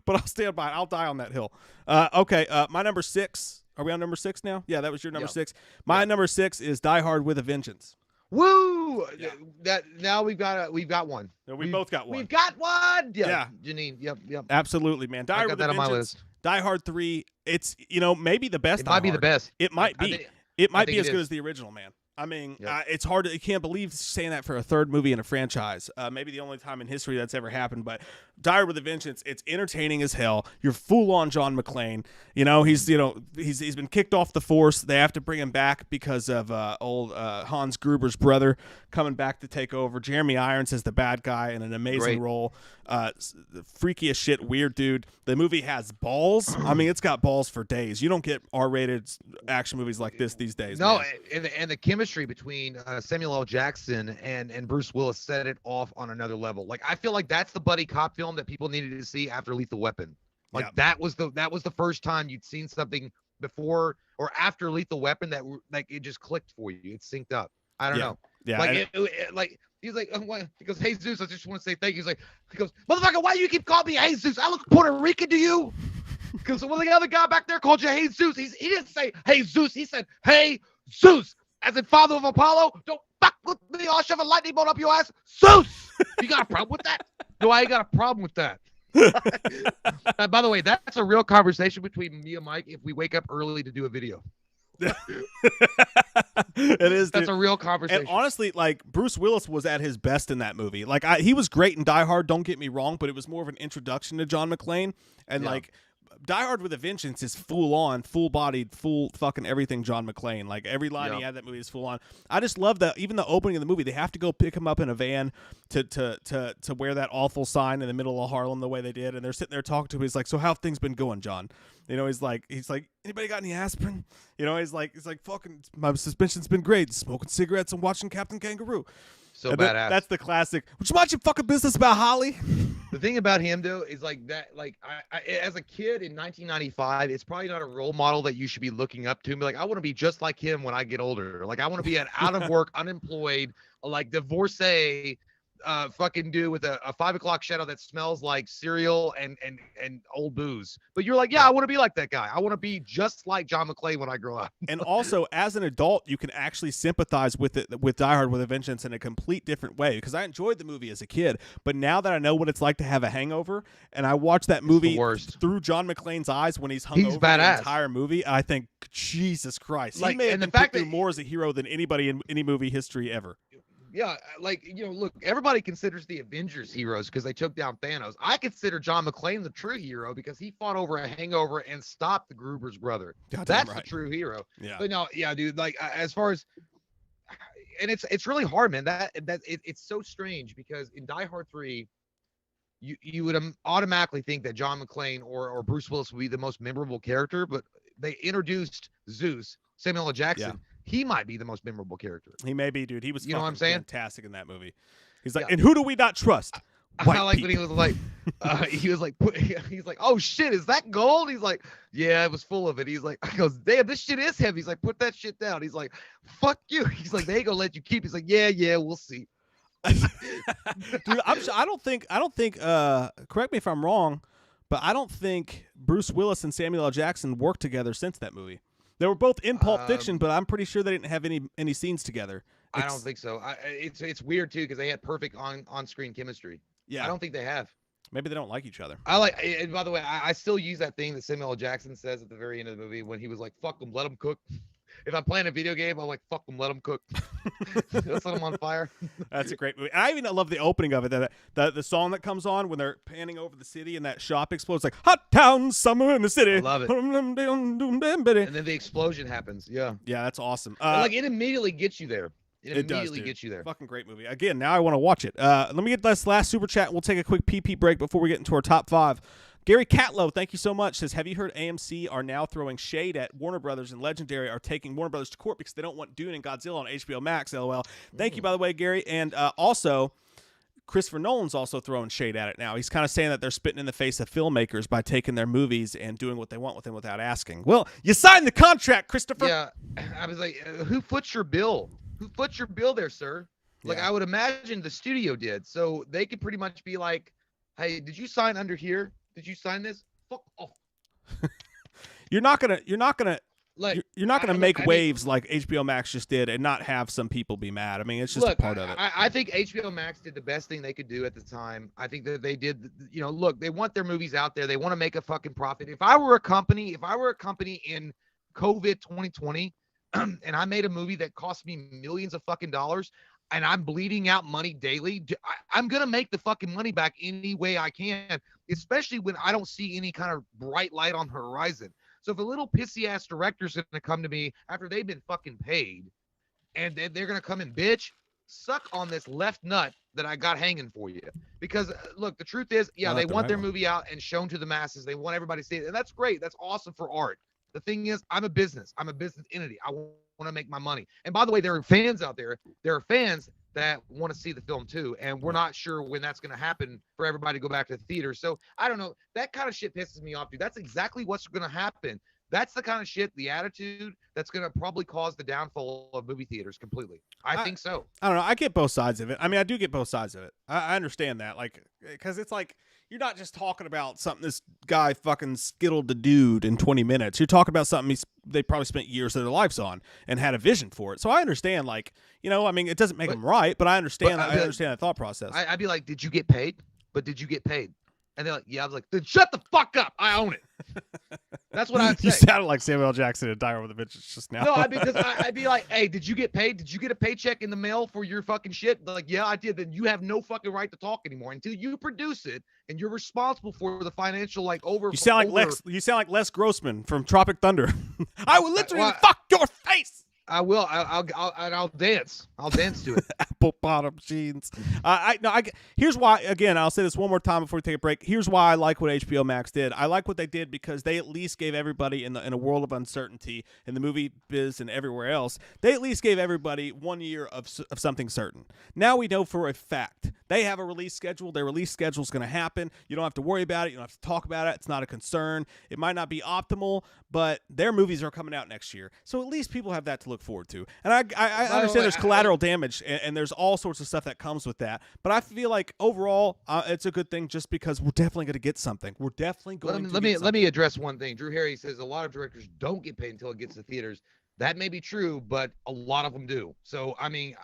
But I'll stand by it. I'll die on that hill. Okay, my number 6. Are we on number 6 now? Yeah, that was your number 6. My number 6 is Die Hard with a Vengeance. Woo! Yeah. That now we've got one. No, we both got one. We've got one. Yeah. Janine. Yep. Absolutely, man. Die Hard with a Vengeance. On my list. Die Hard 3. It's maybe the best. It might be the best. It might be. It might be as good as the original, man. I mean, it's hard to, you can't believe saying that for a third movie in a franchise. Maybe the only time in history that's ever happened, but Die Hard with a Vengeance, it's entertaining as hell. You're full on John McClane. He's been kicked off the force. They have to bring him back because of old Hans Gruber's brother coming back to take over. Jeremy Irons is the bad guy in an amazing role. Freaky as shit, weird dude. The movie has balls. I mean, it's got balls for days. You don't get R-rated action movies like this these days. No, man. And the chemistry between Samuel L. Jackson and Bruce Willis set it off on another level. Like I feel like that's the buddy cop film that people needed to see after Lethal Weapon. Like that was the first time you'd seen something before or after Lethal Weapon that like it just clicked for you. It synced up. I don't know. Yeah. Like he's like, he goes, "Hey Zeus, I just want to say thank you." He goes, "Motherfucker, why you keep calling me Hey Zeus? I look Puerto Rican to you." Because when the other guy back there called you Hey Zeus, he didn't say Hey Zeus. He said Hey Zeus, as in father of Apollo. Don't fuck with me. I'll shove a lightning bolt up your ass, Zeus. You got a problem with that? No, I ain't got a problem with that. By the way, that's a real conversation between me and Mike if we wake up early to do a video. It is. That's a real conversation. And honestly, like Bruce Willis was at his best in that movie. Like he was great in Die Hard. Don't get me wrong, but it was more of an introduction to John McClane. And like Die Hard with a Vengeance is full on, full bodied, full fucking everything John McClane. Like every line he had that movie is full on. I just love that. Even the opening of the movie, they have to go pick him up in a van to wear that awful sign in the middle of Harlem the way they did. And they're sitting there talking to him. He's like, "So how have things been going, John?" He's like, "Anybody got any aspirin?" He's like, "Fucking, my suspension's been great. Smoking cigarettes and watching Captain Kangaroo." So badass. That's the classic. Would you mind your fucking business about Holly? The thing about him though is like that. Like I as a kid in 1995, it's probably not a role model that you should be looking up to. Be like, I want to be just like him when I get older. Like I want to be an out of work, unemployed, like divorcee, fucking dude with a 5 o'clock shadow that smells like cereal and old booze. But you're like, yeah, I want to be like that guy. I want to be just like John McClane when I grow up. And also, as an adult, you can actually sympathize with Die Hard with a Vengeance in a complete different way. Because I enjoyed the movie as a kid, but now that I know what it's like to have a hangover, and I watch that movie through John McClane's eyes when he's hungover the entire movie, I think, Jesus Christ, he may have been put through more as a hero than anybody in any movie history ever. Yeah, like, look, everybody considers the Avengers heroes because they took down Thanos. I consider John McClane the true hero because he fought over a hangover and stopped the Gruber's brother. That's the true hero. Yeah. But no, yeah, dude, like as far as, and it's really hard, man. It's so strange because in Die Hard 3, you would automatically think that John McClane or Bruce Willis would be the most memorable character, but they introduced Zeus, Samuel L. Jackson. Yeah. He might be the most memorable character. He may be, dude. He was, you know what I'm saying? Fantastic in that movie. He's like, and who do we not trust? I like when he was like, he's like, "Oh shit, is that gold?" He's like, "Yeah, it was full of it." He's like, I goes, "Damn, this shit is heavy." He's like, "Put that shit down." He's like, "Fuck you." He's like, "They ain't gonna let you keep." He's like, "Yeah, we'll see." Dude, I don't think. Correct me if I'm wrong, but I don't think Bruce Willis and Samuel L. Jackson worked together since that movie. They were both in Pulp Fiction, but I'm pretty sure they didn't have any scenes together. I don't think so. It's weird too because they had perfect on-screen chemistry. Yeah, I don't think they have. Maybe they don't like each other. And by the way, I still use that thing that Samuel L. Jackson says at the very end of the movie when he was like, "Fuck them, let them cook." If I'm playing a video game, I'm like, fuck them, let them cook. Let's let them on fire. That's a great movie. And I even love the opening of it. The song that comes on when they're panning over the city and that shop explodes, like hot town summer in the city. I love it. And And then the explosion happens. Yeah. Yeah, that's awesome. Like it immediately gets you there. It immediately does, gets you there. Fucking great movie. Again, now I want to watch it. Let me get this last super chat. We'll take a quick PP break before we get into our top 5. Gary Catlow, thank you so much, says, have you heard AMC are now throwing shade at Warner Brothers, and Legendary are taking Warner Brothers to court because they don't want Dune and Godzilla on HBO Max, LOL. Thank you, by the way, Gary. And also, Christopher Nolan's also throwing shade at it now. He's kind of saying that they're spitting in the face of filmmakers by taking their movies and doing what they want with them without asking. Well, you signed the contract, Christopher. Yeah, I was like, who foots your bill? Who foots your bill there, sir? Like, Yeah. I would imagine the studio did. So they could pretty much be like, hey, did you sign under here? Did you sign this? Fuck off. You're not gonna Like, you're not gonna I make mean, waves like HBO Max just did and not have some people be mad. I mean, it's just a part of it. I think HBO Max did the best thing they could do at the time. I think that they did, look, they want their movies out there. They want to make a fucking profit. If I were a company in COVID 2020 and I made a movie that cost me millions of fucking dollars and I'm bleeding out money daily, I'm going to make the fucking money back any way I can, especially when I don't see any kind of bright light on the horizon. So if a little pissy ass director's going to come to me after they've been fucking paid and they're going to come and bitch, suck on this left nut that I got hanging for you. Because look, the truth is, yeah, they want their movie out and shown to the masses. They want everybody to see it. And that's great. That's awesome for art. The thing is, I'm a business entity. I want to make my money. And by the way, there are fans out there. There are fans that want to see the film too. And we're not sure when that's going to happen for everybody to go back to the theater. So I don't know. That kind of shit pisses me off, dude. That's exactly what's going to happen. That's the kind of shit, the attitude that's going to probably cause the downfall of movie theaters completely. I think so. I don't know. I get both sides of it. I mean, I do get both sides of it. I understand that. Like, because it's like, you're not just talking about something this guy fucking skittled the dude in 20 minutes. You're talking about something they probably spent years of their lives on and had a vision for it. So I understand, like, I mean, it doesn't make them right, but I understand. I understand that thought process. I'd be like, did you get paid? But did you get paid? And they're like, yeah. I was like, then shut the fuck up. I own it. That's what I'd say. You sounded like Samuel L. Jackson in Dire with a Vengeance just now. No, because I'd be like, hey, did you get paid? Did you get a paycheck in the mail for your fucking shit? They're like, yeah, I did. Then you have no fucking right to talk anymore until you produce it, and you're responsible for the financial You sound like Les Grossman from Tropic Thunder. I will literally fuck your face. I will. I'll dance. I'll dance to it. Apple bottom jeans. Here's why. Again, I'll say this one more time before we take a break. Here's why I like what HBO Max did. I like what they did because they at least gave everybody in a world of uncertainty in the movie biz and everywhere else. They at least gave everybody 1 year of something certain. Now we know for a fact they have a release schedule. Their release schedule is going to happen. You don't have to worry about it. You don't have to talk about it. It's not a concern. It might not be optimal, but their movies are coming out next year. So at least people have that to look forward to. And I understand there's collateral damage and there's all sorts of stuff that comes with that. But I feel like overall it's a good thing just because we're definitely going to get something. We're definitely going to get something. Let me address one thing. Drew Harry says a lot of directors don't get paid until it gets to theaters. That may be true, but a lot of them do. So, I mean,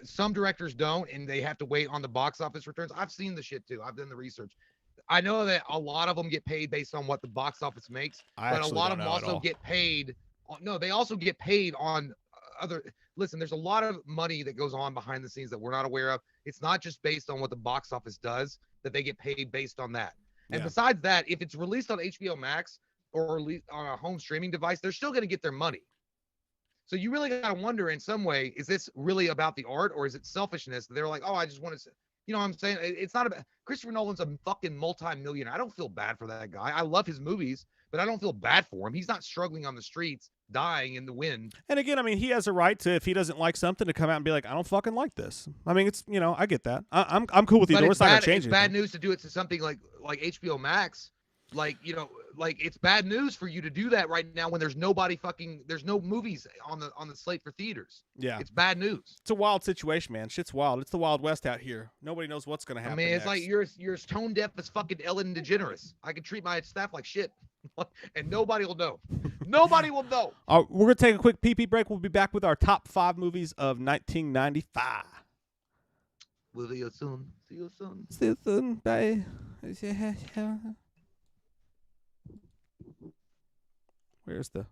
some directors don't, and they have to wait on the box office returns. I've seen the shit too. I've done the research. I know that a lot of them get paid based on what the box office makes, but a lot of them also get paid. No, they also get paid on other. Listen, there's a lot of money that goes on behind the scenes that we're not aware of. It's not just based on what the box office does, that they get paid based on that. And besides that, if it's released on HBO Max or on a home streaming device, they're still going to get their money. So you really got to wonder in some way, is this really about the art or is it selfishness? They're like, oh, I just want to, you know what I'm saying? It's not about, Christopher Nolan's a fucking multi-millionaire. I don't feel bad for that guy. I love his movies, but I don't feel bad for him. He's not struggling on the streets, dying in the wind. And again, I mean, he has a right to, if he doesn't like something, to come out and be like, I don't fucking like this. I mean, it's, I get that. I'm cool with either. It's not going to change anything. It's bad news to do it to something like HBO Max. Like, it's bad news for you to do that right now when there's no movies on the slate for theaters. Yeah. It's bad news. It's a wild situation, man. Shit's wild. It's the Wild West out here. Nobody knows what's going to happen. I mean, it's next. like you're as tone deaf as fucking Ellen DeGeneres. I can treat my staff like shit and nobody will know. Nobody will know. We're going to take a quick pee-pee break. We'll be back with our top 5 movies of 1995. We'll see you soon. See you soon. See you soon. Bye. Where's the...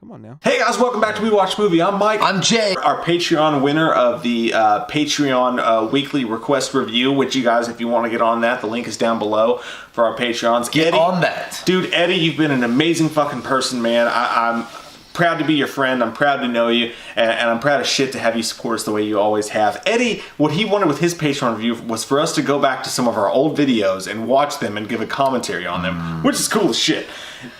Come on now. Hey guys, welcome back to We Watch Movie. I'm Mike. I'm Jay. Our Patreon winner of the Patreon weekly request review, which you guys, if you want to get on that, the link is down below for our Patreons. Get on that. Dude, Eddie, you've been an amazing fucking person, man. I'm proud to be your friend. I'm proud to know you, and I'm proud as shit to have you support us the way you always have. Eddie, what he wanted with his Patreon review was for us to go back to some of our old videos and watch them and give a commentary on them, which is cool as shit.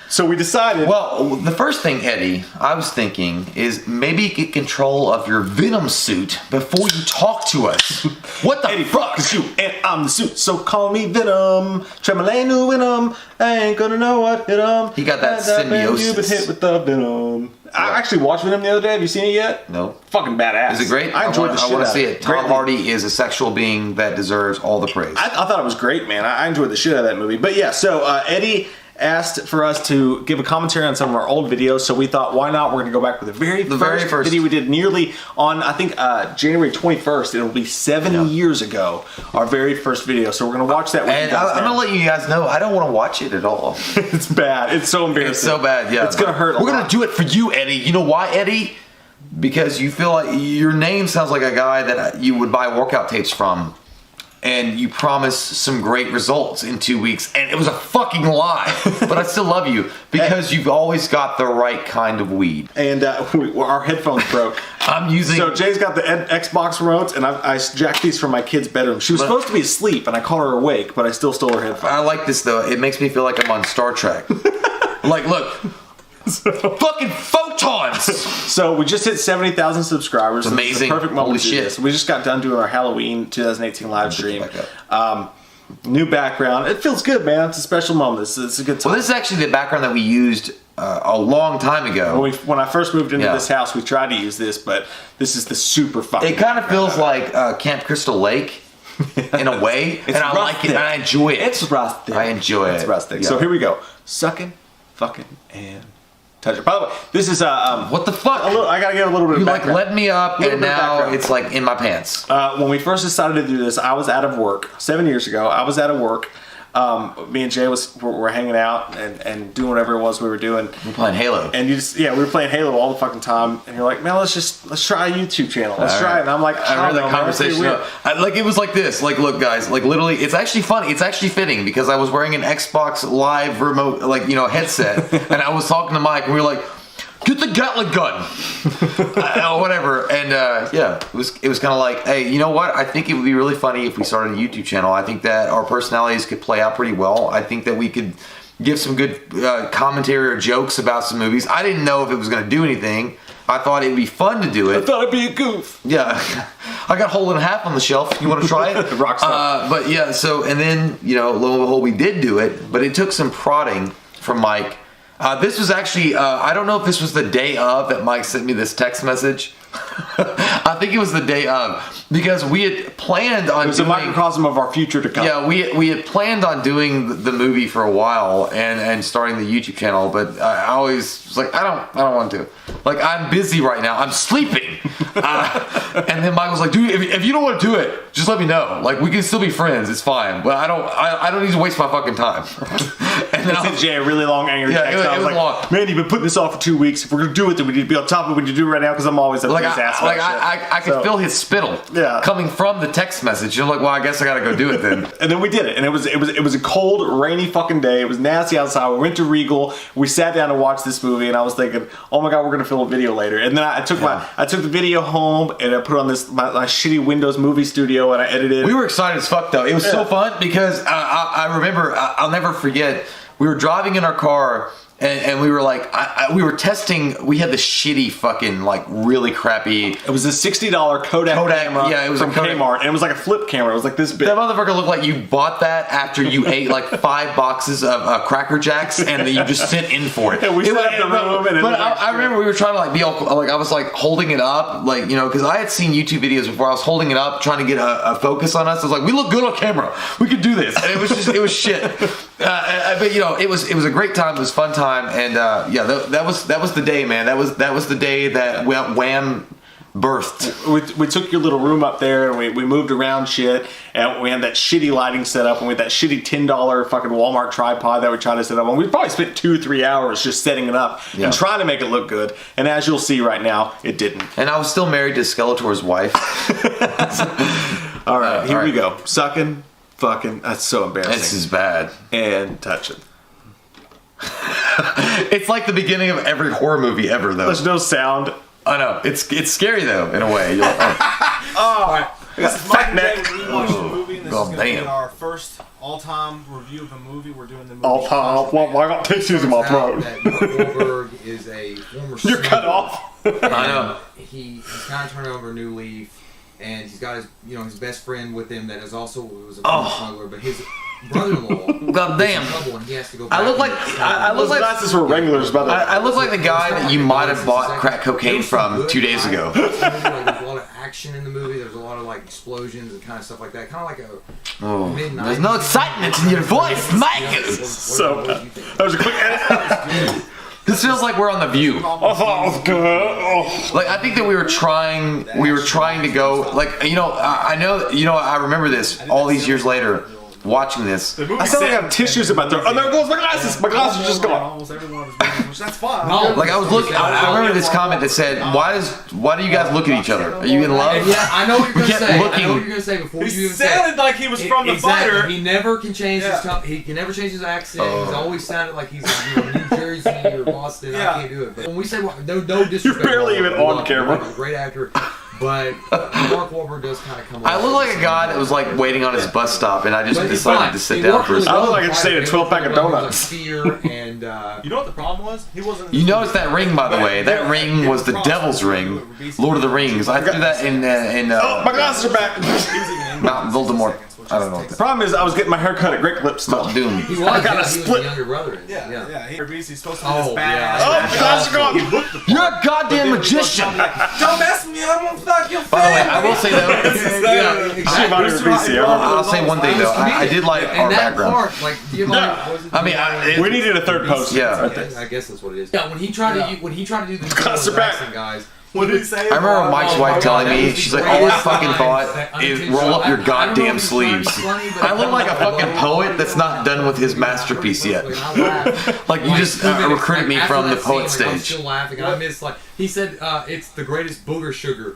So we decided... Well, the first thing, Eddie, I was thinking is maybe get control of your Venom suit before you talk to us. What the Eddie, fuck? fuck the suit, and I'm the suit, so call me Venom. Tremalanu Venom, I ain't gonna know what hit him. He got that You've been hit symbiosis. with the Venom. I actually watched Venom the other day. Have you seen it yet? No. Fucking badass. Is it great? I enjoyed the shit I want out to see of it. Tom Greatly. Hardy is a sexual being that deserves all the praise. I thought it was great, man. I enjoyed the shit out of that movie. But yeah, so Eddie asked for us to give a commentary on some of our old videos, so we thought, why not? We're going to go back to the very first video we did nearly on, I think, January 21st. It'll be 7 years ago, our very first video. So we're going to watch that with And you guys I'm now. going to let you guys know, I don't want to watch it at all. It's bad. It's so embarrassing. It's so bad, yeah. It's going to hurt a We're lot. going to do it for you, Eddie. You know why, Eddie? Because you feel like your name sounds like a guy that you would buy workout tapes from. And you promised some great results in 2 weeks, and it was a fucking lie. But I still love you because you've always got the right kind of weed. And our headphones broke. I'm using. So Jay's got the Xbox remotes, and I jacked these from my kid's bedroom. She was supposed to be asleep, and I called her awake, but I still stole her headphones. I like this though. It makes me feel like I'm on Star Trek. Like, look, fucking photons. So we just hit 70,000 subscribers. It's This is amazing. the perfect moment Holy to do shit. this. We just got done doing our Halloween 2018 live stream. back New background. It feels good, man. It's a special moment. It's a good time. Well, this is actually the background that we used a long time ago. When I first moved into Yeah. this house, we tried to use this, but this is the super fucking. It kind of feels like Camp Crystal Lake in a way, and I like it, and I enjoy it. It's rustic. I enjoy it. It's rustic. Yeah. So here we go. Sucking, fucking, and touch it. By the way, this is What the fuck? I gotta get a little bit You of like background. let me up, Little and bit of now background. it's like in my pants. When we first decided to do this, I was out of work 7 years ago. I was out of work. Me and Jay were hanging out and doing whatever it was we were doing. We're playing Halo. And we were playing Halo all the fucking time. And you're like, man, let's try a YouTube channel. Let's try it. And I'm like, I remember that conversation. Like it was like this. Like, look, guys. Like literally, it's actually funny. It's actually fitting because I was wearing an Xbox Live remote, like headset, and I was talking to Mike, and we were like, "Get the Gatling gun," or whatever. And yeah, it was kind of like, hey, you know what? I think it would be really funny if we started a YouTube channel. I think that our personalities could play out pretty well. I think that we could give some good commentary or jokes about some movies. I didn't know if it was going to do anything. I thought it'd be fun to do it. I thought it'd be a goof. Yeah, I got Hole in Half on the shelf. You want to try it? Rockstar. But yeah, so and then lo and behold, we did do it, but it took some prodding from Mike. This was actually I don't know if this was the day of that Mike sent me this text message. I think it was the day of because we had planned on. It was a microcosm of our future to come. Yeah, we had planned on doing the movie for a while and starting the YouTube channel, but I always was like, I don't want to. Like, I'm busy right now. I'm sleeping. And then Mike was like, dude, if you don't want to do it, just let me know. Like, we can still be friends. It's fine. But I don't need to waste my fucking time. And then I sent Jay a really long angry text. it I was was like, long. man, you've been putting this off for 2 weeks. If we're gonna do it, then we need to be on top of it. We need to do it right now because I'm always up to his ass. I could feel his spittle coming from the text message. You're like, well, I guess I gotta go do it then. And then we did it, and it was a cold, rainy fucking day. It was nasty outside. We went to Regal. We sat down to watch this movie, and I was thinking, oh my god, we're gonna film a video later. And then I took the video home and I put on my shitty Windows Movie Studio and I edited. We were excited as fuck though. It was so fun because I remember I'll never forget. We were driving in our car. And we were like, we were testing. We had the shitty fucking like really crappy. It was a $60 Kodak camera. Yeah, it was from a Kodak. Kmart, and it was like a flip camera. It was like this big. That motherfucker looked like you bought that after you ate like 5 boxes of Cracker Jacks, and then you just sent in for it. And we set up the room, and but I remember we were trying to like be all like I was like holding it up, like because I had seen YouTube videos before. I was holding it up, trying to get a focus on us. I was like, we look good on camera. We could do this, and it was shit. But it was a great time. It was a fun time, and that was the day, man. That was the day that WWAM birthed. We took your little room up there and we moved around shit, and we had that shitty lighting set up, and we had that shitty $10 fucking Walmart tripod that we tried to set up on. We probably spent 2-3 hours just setting it up and trying to make it look good. And as you'll see right now, it didn't. And I was still married to Skeletor's wife. All right, here we go. Sucking, fucking. That's so embarrassing. This is bad. And touching. It's like the beginning of every horror movie ever, though. There's no sound. I know. It's scary though, in a way. You're like, oh. This is Mike and Jay. We watched the movie, and this is going to be our first all-time review of a movie. We're doing the movie. All-time? Well, I got tissues in my throat. That Mark Wahlberg is a former You're cut off. I know. He's kind of turned over a new leaf, and he's got his, his best friend with him that was a former smuggler, but his brother-in-law. God damn! And he has to go back. I look like Those glasses were regulars, brother. I look like the guy that you might have bought crack cocaine from 2 days ago. There's a lot of action in the movie. There's a lot of explosions and kind of stuff like that. Kind of like a midnight. There's no excitement in your voice, Mike. So that was a quick edit. This feels like we're on The View. I thought it was good. Oh. Like, I think that we were trying to go, I remember this all these years later, watching this. I sound like I have tissues in my throat. Oh, there goes my glasses. My glasses are just gone. Almost every one of his movies, which that's fine. Like, I was looking, I remember this comment that said, why do you guys look at each other? Are you in love? Yeah, I know what you're going to say. I know what you're going to say before you even say it. He sounded like he was from the fighter. He never can change his tone. He can never change his accent. He's always sounded like he's New Jersey or Boston. I can't do it. But when we say no disrespect, you're barely even on camera. He's a great actor. But Mark Wahlberg does kind of come. I look like a guy that was waiting on his bus stop, and I just decided to sit down for a I look like I just ate a 12-pack of donuts. Fear and you know what the problem was? He wasn't. You noticed that ring, by the way. That ring was the Devil's Ring, Lord of the Rings. I threw that in. My glasses are back. Mount Voldemort. I don't know what that. Problem is, I was getting my hair cut at Great Clips. Mount Doom. He was. I got a He was split. the younger brother. Yeah. He's supposed to be this badass. Oh, my glasses are gone. You're a goddamn magician. Don't mess with me. I'm gonna fuck your face. By the way, I will say though. I'll say one thing though. I did like our background. We needed a third post. Yeah. I guess that's what it is. Yeah, when he tried to do the Glasses are back. guys. What did he say? I remember Mike's wife telling me, she's like, all I fucking thought is roll up your goddamn sleeves. I look like a fucking poet that's not done with his masterpiece yet. Like, you just recruited me from the poet stage. I'm still laughing. I miss, he said it's the greatest booger sugar.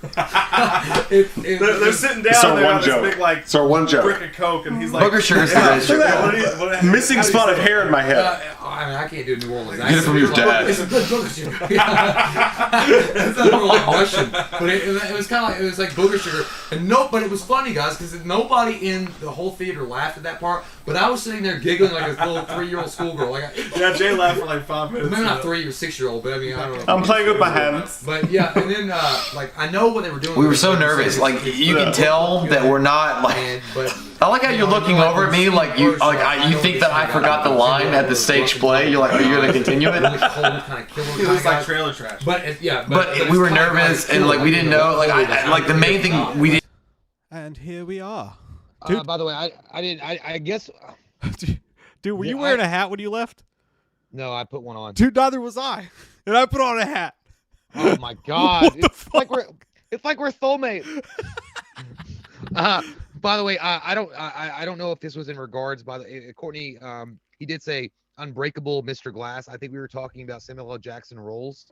They're sitting down there on this big, So one joke. brick of Coke, and he's like, Booger sugar's the greatest sugar. Missing spot of hair in my head. I can't do New Orleans. Get it from your dad. It's a good booger sugar. It's not more like Russian, but it was kind of it was like booger sugar, and but it was funny, guys, because nobody in the whole theater laughed at that part. But I was sitting there giggling like a little 3-year-old schoolgirl. Jay laughed for 5 minutes. Maybe not 3 or 6-year-old, but I mean, I don't know. I'm playing with my hands. But yeah, and then I know what they were doing. We were so nervous. Like, you can tell that we're not I like how you're looking over at me you think that I forgot the line at the stage play. You're like, are you gonna continue it? It was like trailer trash. But we were nervous and we didn't know. The main thing we did. And here we are. By the way, I guess. Dude, were you wearing a hat when you left? No, I put one on. Dude, neither was I. And I put on a hat. Oh my god! What the fuck? It's like we're soulmates. By the way, I don't know if this was in regards. Courtney, he did say unbreakable Mr. Glass. I think we were talking about Samuel L. Jackson roles.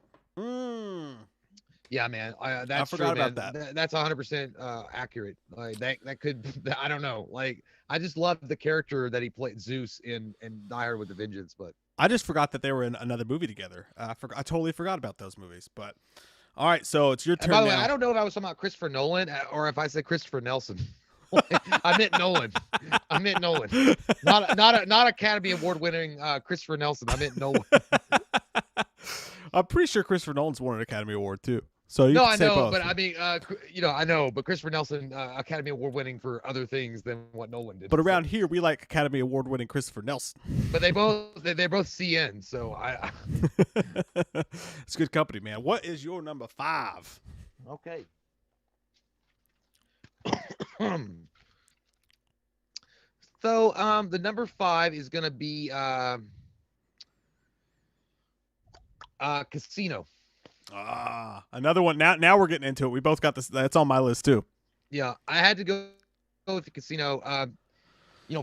Yeah, man. That's I forgot true, about man. That's 100% accurate. That could. I don't know. I just love the character that he played, Zeus, in Die Hard with a Vengeance. But I just forgot that they were in another movie together. I totally forgot about those movies. But all right, so it's your turn. By the way, now. I don't know if I was talking about Christopher Nolan or if I said Christopher Nelson. I meant Nolan. Not Academy Award winning Christopher Nelson. I meant Nolan. I'm pretty sure Christopher Nolan's won an Academy Award too. So no, can I say know, both. but I mean, I know, but Christopher Nelson, Academy Award winning for other things than what Nolan did. But around here, we like Academy Award winning Christopher Nelson. But they're both CN, so I. It's good company, man. What is your number 5? Okay. So the number 5 is gonna be Casino. Another one. Now we're getting into it. We both got this. That's on my list too. Yeah, I had to go with the Casino.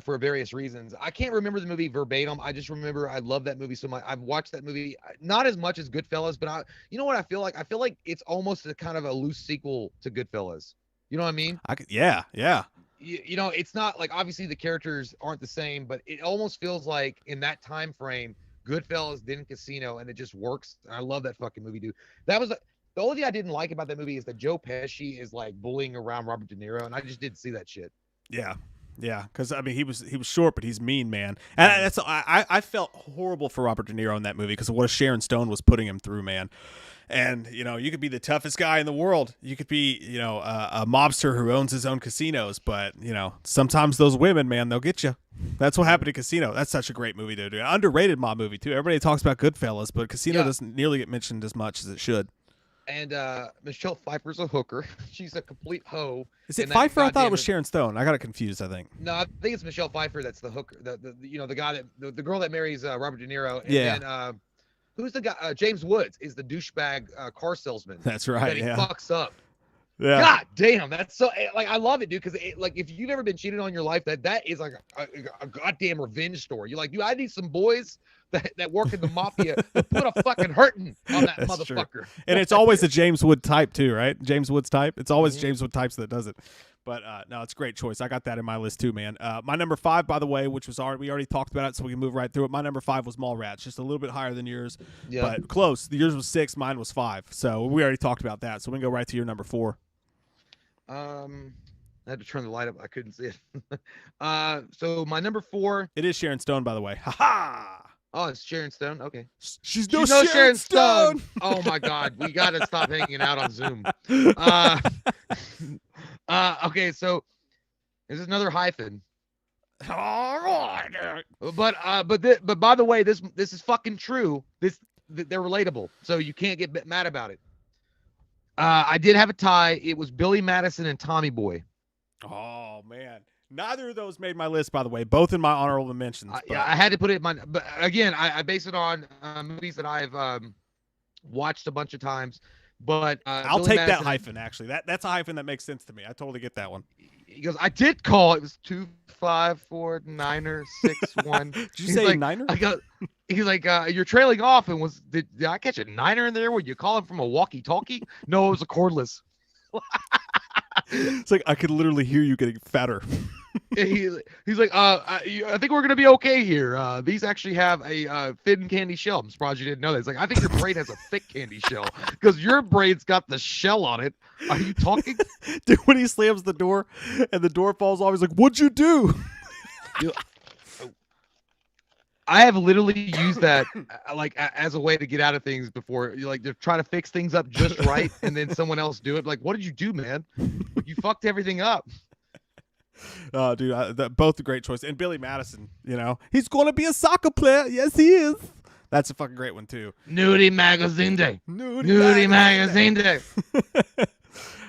For various reasons. I can't remember the movie verbatim. I just remember I love that movie so much. I've watched that movie not as much as Goodfellas, but you know what I feel like? I feel like it's almost a kind of a loose sequel to Goodfellas. You know what I mean? Yeah. It's not like obviously the characters aren't the same, but it almost feels like in that time frame, Goodfellas, then Casino, and it just works. And I love that fucking movie, dude. That was the only thing I didn't like about that movie is that Joe Pesci is like bullying around Robert De Niro, and I just didn't see that shit. Yeah, because I mean he was short, but he's mean, man. And that's I felt horrible for Robert De Niro in that movie because of what Sharon Stone was putting him through, man. And you could be the toughest guy in the world. You could be a mobster who owns his own casinos, but sometimes those women, man, they'll get you. That's what happened to Casino. That's such a great movie, dude. Underrated mob movie too. Everybody talks about Goodfellas, but Casino doesn't nearly get mentioned as much as it should. And Michelle Pfeiffer's a hooker. She's a complete hoe. Is it Pfeiffer? I thought it was Sharon Stone. I got it confused, I think. No, I think it's Michelle Pfeiffer that's the hooker. The guy the girl that marries Robert De Niro. And then, who's the guy? James Woods is the douchebag car salesman. That's right. That he fucks up. Yeah. God damn, that's so like I love it, dude. Because like if you've ever been cheated on in your life, that is like a goddamn revenge story. You're like, dude, I need some boys that work in the mafia to put a fucking hurting on that That's motherfucker. True. And it's always a James Wood type too, right? James Wood's type. It's always James Wood types that does it. But no, it's a great choice. I got that in my list too, man. My number 5, by the way, which was we already talked about it, so we can move right through it. My number 5 was Mallrats, just a little bit higher than yours, but close. Yours was 6, mine was 5. So we already talked about that. So we can go right to your number 4. I had to turn the light up. I couldn't see it. So my number 4. It is Sharon Stone, by the way. Ha ha. Oh, it's Sharon Stone. Okay. She's no Sharon Stone. Oh my God, we gotta stop hanging out on Zoom. Okay, so this is another hyphen. All right. But by the way, this is fucking true. They're relatable, so you can't get mad about it. I did have a tie. It was Billy Madison and Tommy Boy. Oh man, neither of those made my list, by the way. Both in my honorable mentions. Yeah, I had to put it in my. But again, I base it on movies that I've watched a bunch of times. But I'll Billy take Madison, that hyphen. Actually, that's a hyphen that makes sense to me. I totally get that one. He goes, I did call. It was 254-9er-6-1. Did you say niner? He's like, you're trailing off, and did I catch a niner in there? Were you calling from a walkie-talkie? No, it was a cordless. It's like I could literally hear you getting fatter. He's like, I think we're gonna be okay here. These actually have a thin candy shell. I'm surprised you didn't know that. It's like, I think your brain has a thick candy shell because your brain's got the shell on it. Are you talking? Dude, when he slams the door and the door falls off, he's like, "What'd you do?" I have literally used that like as a way to get out of things before. You like, they're trying to fix things up just right, and then someone else do it. Like, what did you do, man? You fucked everything up. Oh, dude, both a great choice. And Billy Madison, he's going to be a soccer player. Yes, he is. That's a fucking great one, too. Nudie Magazine Day. Nudie Magazine Day.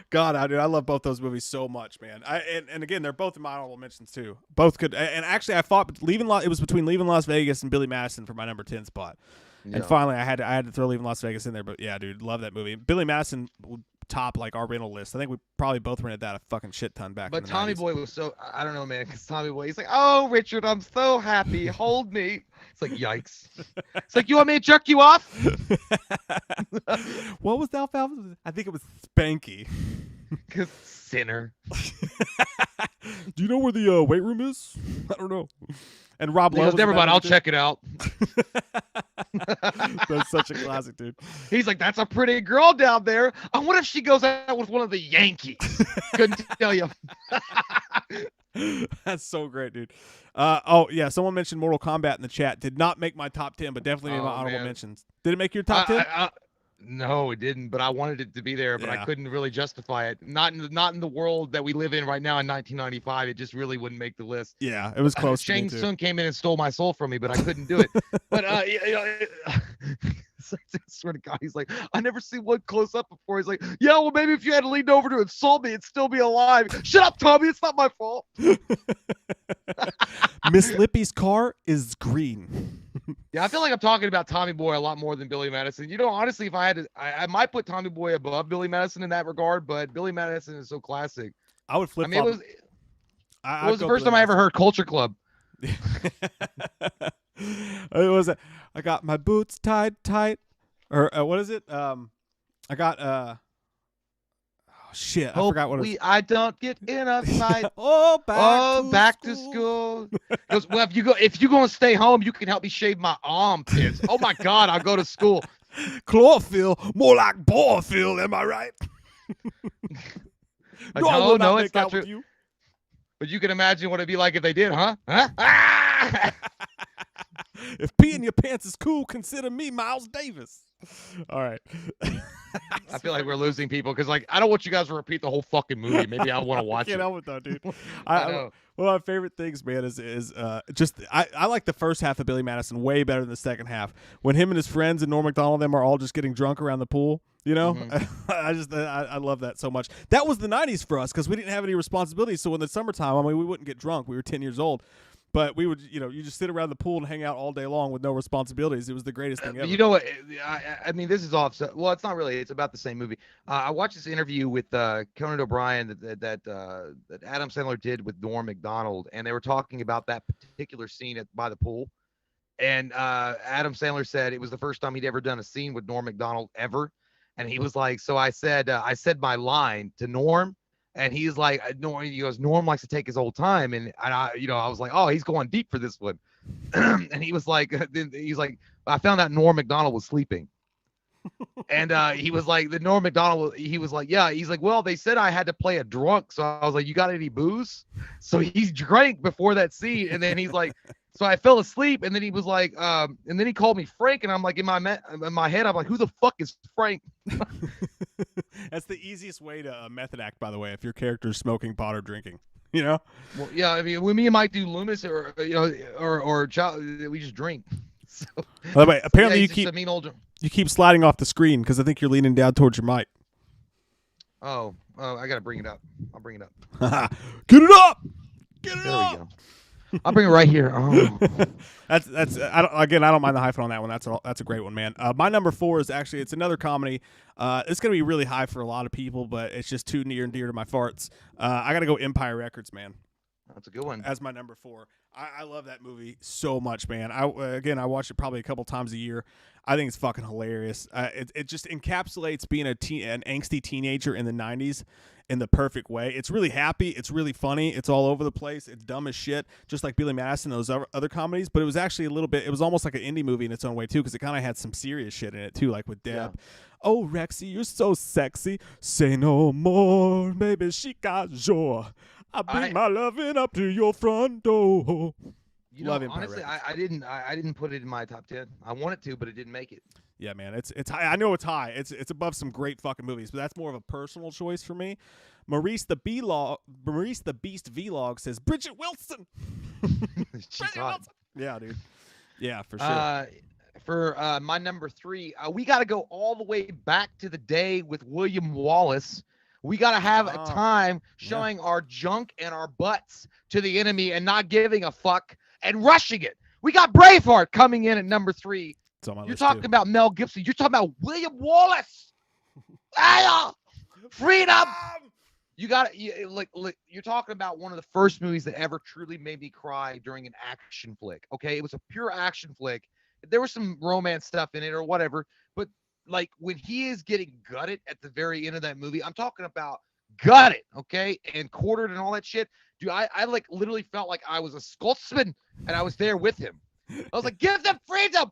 God, dude, I love both those movies so much, man. And again, they're both in my honorable mentions, too. Both could. And actually, I thought it was between Leaving Las Vegas and Billy Madison for my number 10 spot. Yeah. And finally, I had to throw Leaving Las Vegas in there. But yeah, dude, love that movie. Billy Madison would top like our rental list. I think we probably both rented that a fucking shit ton back. But in the Tommy 90s. Boy was so, I don't know, man. Because Tommy Boy, he's like, oh, Richard, I'm so happy. Hold me. It's like, yikes. It's like, you want me to jerk you off? What was the alfalfa? I think it was Spanky. Cause sinner. Do you know where the weight room is? I don't know. And Rob Lowe. Never mind. I'll check it out. That's such a classic, dude. He's like, that's a pretty girl down there. I wonder if she goes out with one of the Yankees. Couldn't tell you. That's so great, dude. Oh yeah, someone mentioned Mortal Kombat in the chat. Did not make my top 10, but definitely made my honorable mentions. Did it make your top 10? No, it didn't. But I wanted it to be there, but I couldn't really justify it. Not in the world that we live in right now in 1995. It just really wouldn't make the list. Yeah, it was close. Shang Tsung came in and stole my soul from me, but I couldn't do it. But I swear to God, he's like, I never seen one close up before. He's like, yeah, well, maybe if you had leaned over to insult me, it'd still be alive. Shut up, Tommy. It's not my fault. Miss Lippy's car is green. Yeah, I feel like I'm talking about Tommy Boy a lot more than Billy Madison. You know, honestly, if I had to, I might put Tommy Boy above Billy Madison in that regard, but Billy Madison is so classic. I would flip I mean, flop. it was the first time I ever heard Culture Club. It was. I got my boots tied tight, or what is it? I got oh shit, I forgot what it was. I don't get enough night. back to school. Goes, well, if you're gonna stay home, you can help me shave my armpits. Oh my God, I'll go to school. Chlorophyll, more like borophyll. Am I right? No, it's not true. You. But you can imagine what it'd be like if they did, huh? Ah! If peeing your pants is cool, consider me Miles Davis. All right. I feel like we're losing people because, like, I don't want you guys to repeat the whole fucking movie. Maybe I want to watch it. Can't help it though, dude. I know. One of my favorite things, man, is just I like the first half of Billy Madison way better than the second half. When him and his friends and Norm Macdonald them are all just getting drunk around the pool. You know, I love that so much. That was the 90s for us because we didn't have any responsibilities. So in the summertime, I mean, we wouldn't get drunk. We were 10 years old. But we would, you just sit around the pool and hang out all day long with no responsibilities. It was the greatest thing ever. You know what? I mean, this is off. Well, it's not really. It's about the same movie. I watched this interview with Conan O'Brien that Adam Sandler did with Norm Macdonald, and they were talking about that particular scene by the pool. And Adam Sandler said it was the first time he'd ever done a scene with Norm Macdonald ever. And he was like, so I said my line to Norm. And he's like, he goes, Norm likes to take his old time. And I was like, oh, he's going deep for this one. And he was like, I found out Norm Macdonald was sleeping. And he was like, he was like, yeah. He's like, well, they said I had to play a drunk. So I was like, you got any booze? So he drank before that scene. And then he's like, so I fell asleep. And then he was like, and then he called me Frank. And I'm like, in my head, I'm like, who the fuck is Frank? That's the easiest way to method act, by the way, if your character's smoking pot or drinking, you know? Well, yeah, I mean, when me and Mike do Loomis or we just drink. So, by the way, apparently you keep sliding off the screen because I think you're leaning down towards your mic. Oh, I got to bring it up. I'll bring it up. Get it up! Get it there up! We go. I'll bring it right here. Oh. That's I don't mind the hyphen on that one. That's a great one, man. My number 4 is actually, it's another comedy. It's gonna be really high for a lot of people, but it's just too near and dear to my farts. I gotta go Empire Records, man. That's a good one. As my number 4. I love that movie so much, man. I watch it probably a couple times a year. I think it's fucking hilarious. It just encapsulates being an angsty teenager in the 90s in the perfect way. It's really happy. It's really funny. It's all over the place. It's dumb as shit, just like Billy Madison and those other comedies. But it was actually it was almost like an indie movie in its own way, too, because it kind of had some serious shit in it, too, like with Deb. Yeah. Oh, Rexy, you're so sexy. Say no more. Maybe she got joy. I bring my loving up to your front door. You know, honestly, I didn't put it in my top 10. I wanted to, but it didn't make it. Yeah, man, it's high. I know it's high. It's above some great fucking movies, but that's more of a personal choice for me. Maurice the Beast Vlog says Bridget Wilson. She's hot. Yeah, dude. Yeah, for sure. For my number 3, we got to go all the way back to the day with William Wallace. We got to have a time showing our junk and our butts to the enemy and not giving a fuck and rushing it. We got Braveheart coming in at number 3. You're talking about Mel Gibson. You're talking about William Wallace. Freedom. You're talking about one of the first movies that ever truly made me cry during an action flick. Okay, it was a pure action flick. There was some romance stuff in it or whatever, but like when he is getting gutted at the very end of that movie, I'm talking about gutted, okay, and quartered and all that shit. Dude, I like literally felt like I was a Scotsman and I was there with him. I was like, give them freedom.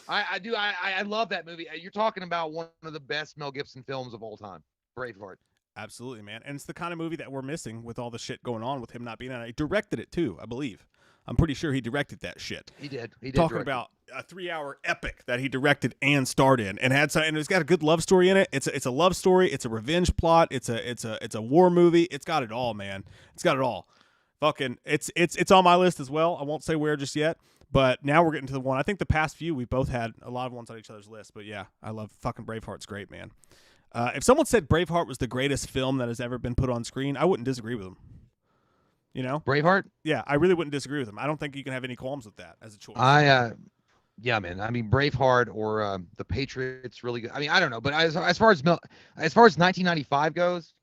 I love that movie. You're talking about one of the best Mel Gibson films of all time, Braveheart. Absolutely, man. And it's the kind of movie that we're missing with all the shit going on with him not being on it. He directed it too, I believe. I'm pretty sure he directed that shit. He did. Talking about a 3-hour epic that he directed and starred in, and it's got a good love story in it. It's a love story. It's a revenge plot. It's a war movie. It's got it all, man. It's got it all. Fucking, it's on my list as well. I won't say where just yet, but now we're getting to the one. I think the past few we both had a lot of ones on each other's list, but yeah, I love fucking Braveheart's great, man. If someone said Braveheart was the greatest film that has ever been put on screen, I wouldn't disagree with them. You know, Braveheart. yeah, I really wouldn't disagree with him. I don't think you can have any qualms with that as a choice. Yeah, man. I mean, Braveheart or The Patriots really good. I mean, I don't know, but as far as 1995 goes,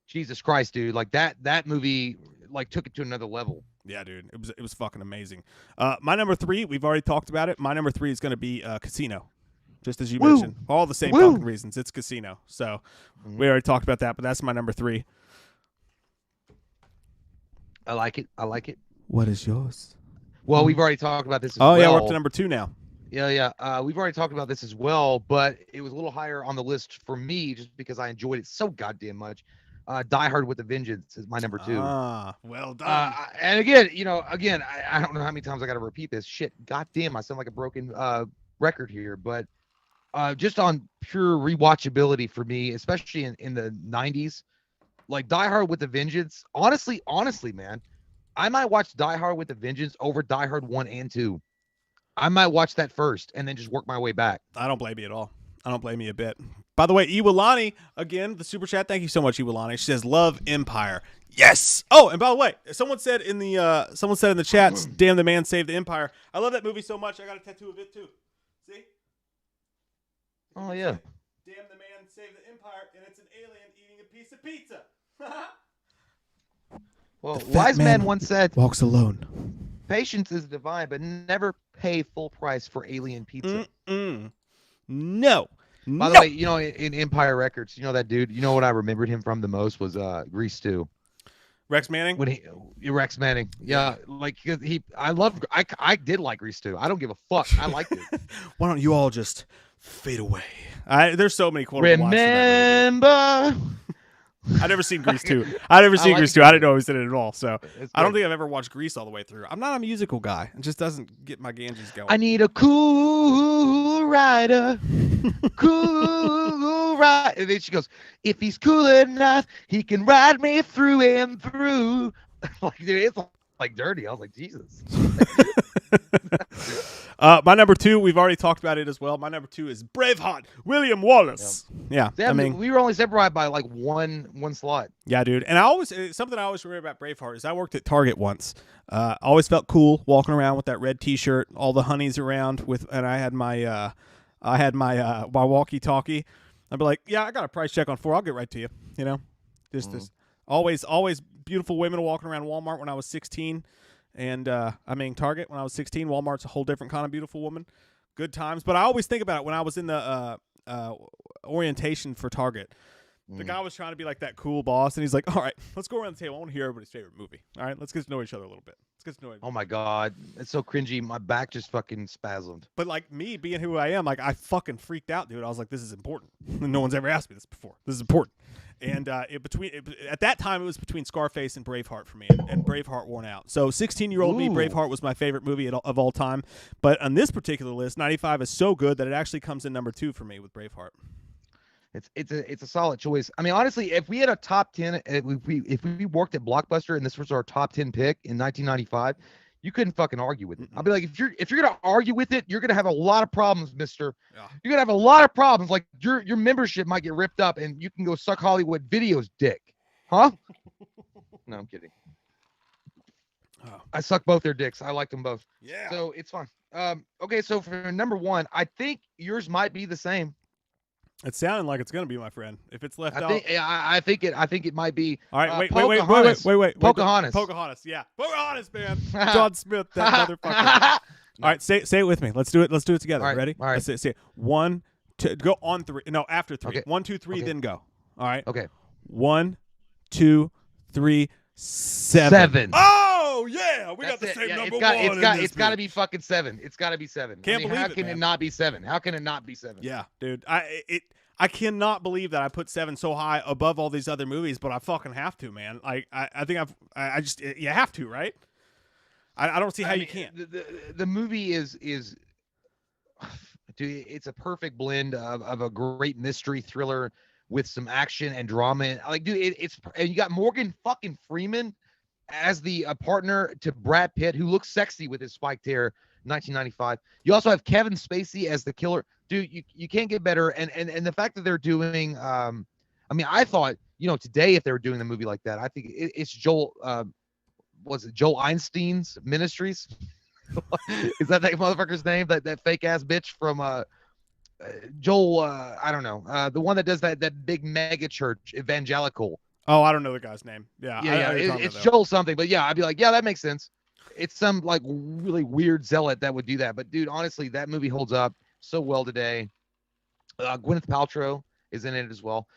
Jesus Christ, dude, like that movie like took it to another level. Yeah, dude, it was fucking amazing. My number 3, we've already talked about it. My number 3 is going to be Casino. Just as you mentioned, all the same fucking reasons. It's Casino. So we already talked about that, but that's my number 3. I like it. What is yours? Well, we've already talked about this as well. Oh, yeah, we're up to number 2 now. Yeah. We've already talked about this as well, but it was a little higher on the list for me just because I enjoyed it so goddamn much. Die Hard with a Vengeance is my number 2. Ah, well done. And again, I don't know how many times I got to repeat this. Shit, goddamn, I sound like a broken record here, but just on pure rewatchability for me, especially in the 90s, like Die Hard with a Vengeance. Honestly, man, I might watch Die Hard with a Vengeance over Die Hard 1 and 2. I might watch that first and then just work my way back. I don't blame you at all. I don't blame you a bit. By the way, Iwalani, again, the super chat. Thank you so much, Iwalani. She says, "Love Empire." Yes. Oh, and by the way, someone said in the chats, "Damn, the man saved the Empire." I love that movie so much. I got a tattoo of it too. See? Oh yeah. Damn, the man saved the Empire, and it's an alien eating a piece of pizza. Well, wise man once said, "Walks alone. Patience is divine, but never pay full price for alien pizza." No. By the way, in Empire Records, that dude, what I remembered him from the most was Grease 2. Rex Manning? Rex Manning. Yeah, like I did like Grease 2. I don't give a fuck. I liked it. Why don't you all just fade away? There's so many quotables. Remember. I've never seen Grease 2. I've never seen Grease 2. I didn't know he was in it at all. So I don't think I've ever watched Grease all the way through. I'm not a musical guy. It just doesn't get my Ganges going. I need a cool rider. Cool rider. And then she goes, if he's cool enough, he can ride me through and through. Like, dude, it's like dirty. I was like, Jesus. My number 2, we've already talked about it as well. My number 2 is Braveheart, William Wallace. Yeah, I mean, we were only separated by like one slot. Yeah, dude. And something I always remember about Braveheart is I worked at Target once. Always felt cool walking around with that red T-shirt, all the honeys around and I had my walkie-talkie. I'd be like, yeah, I got a price check on 4. I'll get right to you. This always beautiful women walking around Walmart when I was 16. And Target when I was 16. Walmart's a whole different kind of beautiful woman. Good times. But I always think about it when I was in the orientation for Target. The guy was trying to be like that cool boss, and he's like, all right, let's go around the table. I want to hear everybody's favorite movie. All right, let's get to know each other a little bit. Let's get to know each other. Oh, my God. It's so cringy. My back just fucking spasmed. But, like, me being who I am, like, I fucking freaked out, dude. I was like, this is important. No one's ever asked me this before. This is important. And at that time, it was between Scarface and Braveheart for me, and Braveheart won out. So 16-year-old me, Braveheart was my favorite movie of all time. But on this particular list, 95 is so good that it actually comes in number 2 for me with Braveheart. It's a solid choice. I mean, honestly, if we had a top 10, if we worked at Blockbuster and this was our top 10 pick in 1995, you couldn't fucking argue with it. I'll be like, if you're gonna argue with it, you're gonna have a lot of problems, mister. Yeah. You're gonna have a lot of problems. Like your membership might get ripped up, and you can go suck Hollywood Videos dick, huh? No, I'm kidding. Oh. I suck both their dicks. I like them both. Yeah. So it's fine. Okay, so for number 1, I think yours might be the same. It's sounding like it's gonna be, my friend. If it's left out, I think it might be. All right, wait. Pocahontas, yeah, Pocahontas, man. John Smith, that motherfucker. All right, say it with me. Let's do it. Let's do it together. All right, ready? All right. Let's say it. 1, 2, go on 3. No, after 3. Okay. 1, 2, 3, okay. Then go. All right. Okay. 1, 2, 3, 7. Oh yeah, we got the same number 1. It's got to be fucking 7. It's got to be 7. Can't believe it. How can it not be 7? How can it not be 7? Yeah, dude. I cannot believe that I put 7 so high above all these other movies, but I fucking have to, man. Like I think you have to, right? I don't see how you can't. The movie is dude, it's a perfect blend of a great mystery thriller with some action and drama. Like, dude, and you got Morgan fucking Freeman as the partner to Brad Pitt, who looks sexy with his spiked hair. 1995. You also have Kevin Spacey as the killer. Dude, you can't get better. And the fact that they're doing, I thought, today if they were doing a movie like that, I think it's Joel was it Joel Einstein's Ministries? Is that motherfucker's name? That fake ass bitch from Joel? I don't know. The one that does that big mega church evangelical. Oh, I don't know the guy's name. Yeah, Yeah, it's Joel something. But yeah, I'd be like, yeah, that makes sense. It's some like really weird zealot that would do that. But dude, honestly, that movie holds up so well today. Gwyneth Paltrow is in it as well.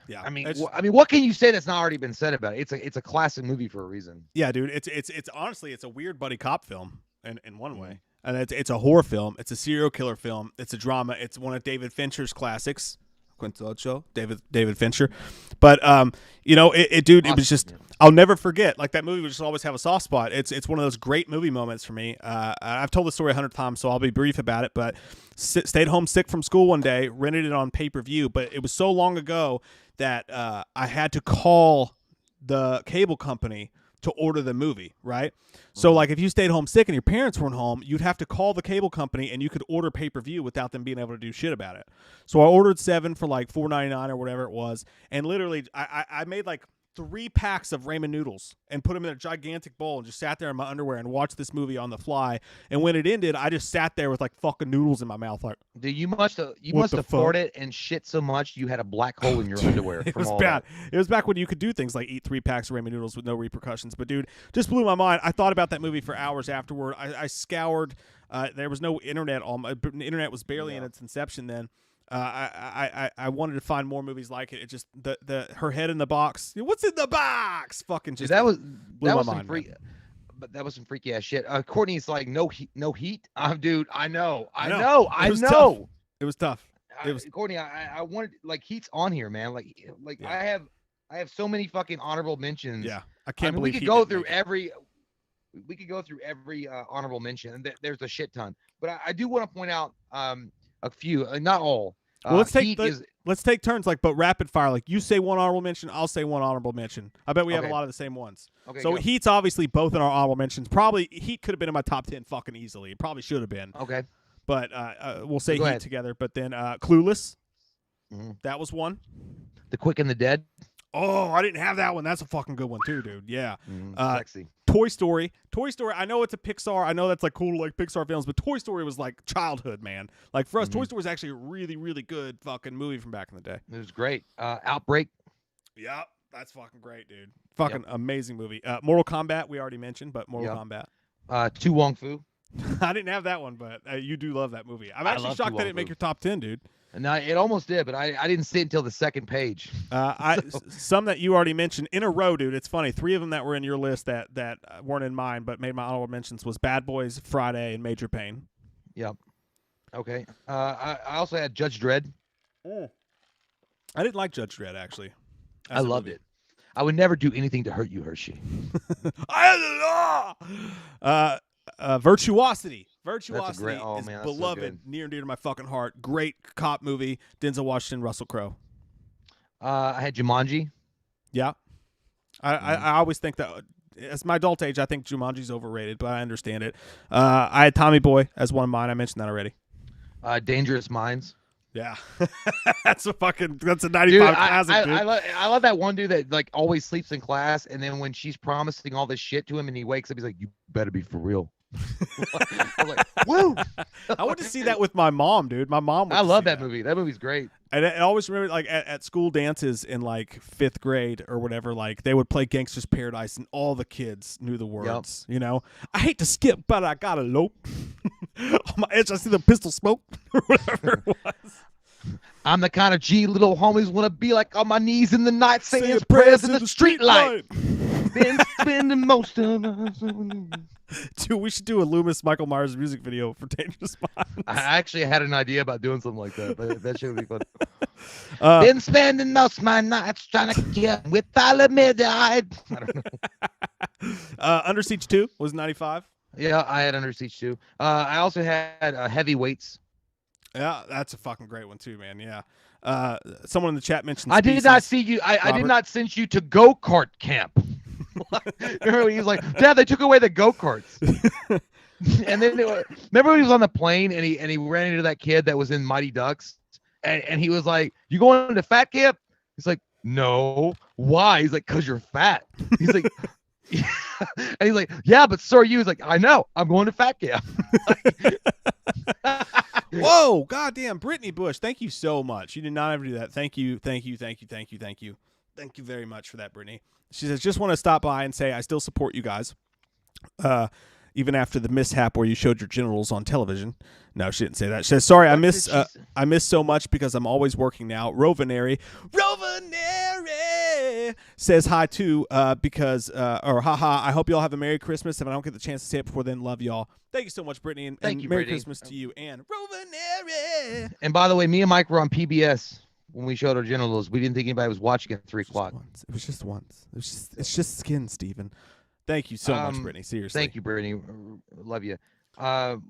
Yeah, I mean, what can you say that's not already been said about it? It's a classic movie for a reason. Yeah, dude. It's honestly it's a weird buddy cop film in one way, and it's a horror film. It's a serial killer film. It's a drama. It's one of David Fincher's classics. Quinto, David Fincher, but you know, dude, it was just I'll never forget. Like that movie will just always have a soft spot. It's one of those great movie moments for me. I've told the story 100 times, so I'll be brief about it. But stayed home sick from school one day, rented it on pay-per-view, but it was so long ago that I had to call the cable company to order the movie, right? So like if you stayed home sick and your parents weren't home, you'd have to call the cable company and you could order pay-per-view without them being able to do shit about it. So I ordered 7 for like $4.99 or whatever it was, and literally I made like 3 packs of ramen noodles and put them in a gigantic bowl and just sat there in my underwear and watched this movie on the fly. And when it ended, I just sat there with like fucking noodles in my mouth. Like, dude, you must have farted and shit so much you had a black hole in your underwear. It was bad. It was back when you could do things like eat 3 packs of ramen noodles with no repercussions. But dude, just blew my mind. I thought about that movie for hours afterward. I scoured. There was no internet. The internet was barely in its inception then. I wanted to find more movies like it. It just her head in the box. What's in the box? Fucking just that was my some mind, but that was some freaky ass shit. Courtney's like no heat. Dude, I know. Tough. It was tough. Courtney, I wanted like heat's on here, man. Like yeah. I have so many fucking honorable mentions. Yeah, I can't believe we could go through every. We could go through every honorable mention, and there's a shit ton. But I do want to point out a few, not all. Well, let's take turns, like, but rapid fire. Like, you say one honorable mention, I'll say one honorable mention. I bet we have a lot of the same ones. Okay, so Heat's obviously both in our honorable mentions. Probably Heat could have been in my top 10 fucking easily. It probably should have been. Okay. But we'll say Heat together. But then Clueless, that was one. The Quick and the Dead. Oh, I didn't have that one. That's a fucking good one too, dude. Yeah. Sexy. Toy Story. I know it's a Pixar. I know that's like cool, like Pixar films, but Toy Story was like childhood, man. Like for us, Toy Story was actually a really, really good fucking movie from back in the day. It was great. Outbreak. Yep. That's fucking great, dude. Fucking amazing movie. Mortal Kombat, we already mentioned, but Mortal Kombat. Tu Wong Fu. I didn't have that one, but you do love that movie. I'm actually shocked that it didn't make your top 10, dude. No, it almost did, but I didn't see it until the second page. Some that you already mentioned in a row, dude. It's funny. 3 of them that were in your list that weren't in mine, but made my honorable mentions was Bad Boys, Friday, and Major Payne. Yep. Okay. I also had Judge Dredd. I didn't like Judge Dredd, actually. I loved it. I would never do anything to hurt you, Hershey. I am the law. Virtuosity. Virtuosity is beloved, near and dear to my fucking heart. Great cop movie. Denzel Washington, Russell Crowe. I had Jumanji. Yeah. I always think that, as my adult age, I think Jumanji's overrated, but I understand it. I had Tommy Boy as one of mine. I mentioned that already. Dangerous Minds. Yeah. that's a 95 classic, dude. I love that one dude that like always sleeps in class, and then when she's promising all this shit to him and he wakes up, he's like, you better be for real. I'm like, woo! I went to see that with my mom, dude. My mom. I love that movie. That movie's great. And I always remember, like at school dances in like 5th grade or whatever, like they would play Gangster's Paradise, and all the kids knew the words. Yep. You know, I hate to skip, but I gotta lope. On my edge, I see the pistol smoke, or whatever it was. I'm the kind of G little homies want to be like on my knees in the night saying prayers in the street light. Been spending most of us. Dude, we should do a Loomis Michael Myers music video for Dangerous Minds. I actually had an idea about doing something like that. But that shit would be fun. Been spending most of my nights trying to get with Alameda. I don't know. Under Siege 2 was 95. Yeah, I had Under Siege 2. I also had Heavyweights. Yeah, that's a fucking great one too, man. Yeah. Someone in the chat mentioned. I did not see you. I did not send you to go-kart camp. Remember he was like, Dad, they took away the go-karts. And then remember when he was on the plane and he ran into that kid that was in Mighty Ducks, and he was like, you going to fat camp? He's like, no. Why? He's like, 'cause you're fat. He's like, And he's like, yeah, but so are you. He's like, I know. I'm going to Fat Camp. Whoa, goddamn, Brittany Bush, thank you so much. You did not ever do that. Thank you very much for that, Brittany. She says, just want to stop by and say I still support you guys. Even after the mishap where you showed your genitals on television. No, she didn't say that. She says, sorry, I miss so much because I'm always working now. Rovenary says hi too, because haha, I hope y'all have a Merry Christmas. If I don't get the chance to say it before then, love y'all. Thank you so much, Brittany, and Thank you, Merry Brittany. Christmas to you and Rovenary. And by the way, me and Mike were on PBS when we showed our genitals. We didn't think anybody was watching at 3 o'clock. It was just once. It's just skin, Steven. Thank you so much, Brittany. Seriously. Thank you, Brittany. Love you. So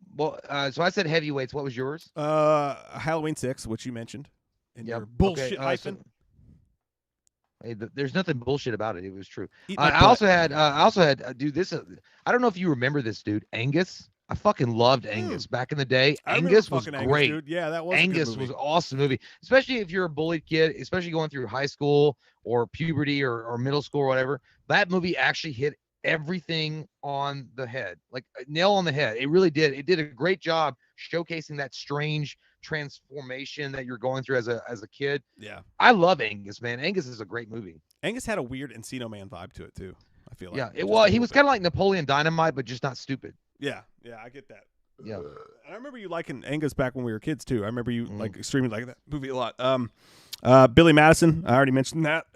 I said heavyweights. What was yours? Halloween 6, which you mentioned in your bullshit hyphen. Hey, there's nothing bullshit about it. It was true. Eat my I butt. also had, dude, this, I don't know if you remember this, dude, Angus. I fucking loved Angus back in the day. I remember Angus was fucking great. Angus, dude. Yeah, that was a good Angus movie. was an awesome movie, especially if you're a bullied kid, especially going through high school or puberty or middle school or whatever. That movie actually hit everything on the head, like a nail on the head. It really did. It did a great job showcasing that strange transformation that you're going through as a kid. Yeah. I love Angus, man. Angus is a great movie. Angus had a weird Encino Man vibe to it too. I feel like. Yeah, Just well, a he little was bit. kind of like Napoleon Dynamite, but just not stupid. Yeah, I get that. Yeah. And I remember you liking Angus back when we were kids too. I remember you like extremely liking that movie a lot. Billy Madison, I already mentioned that.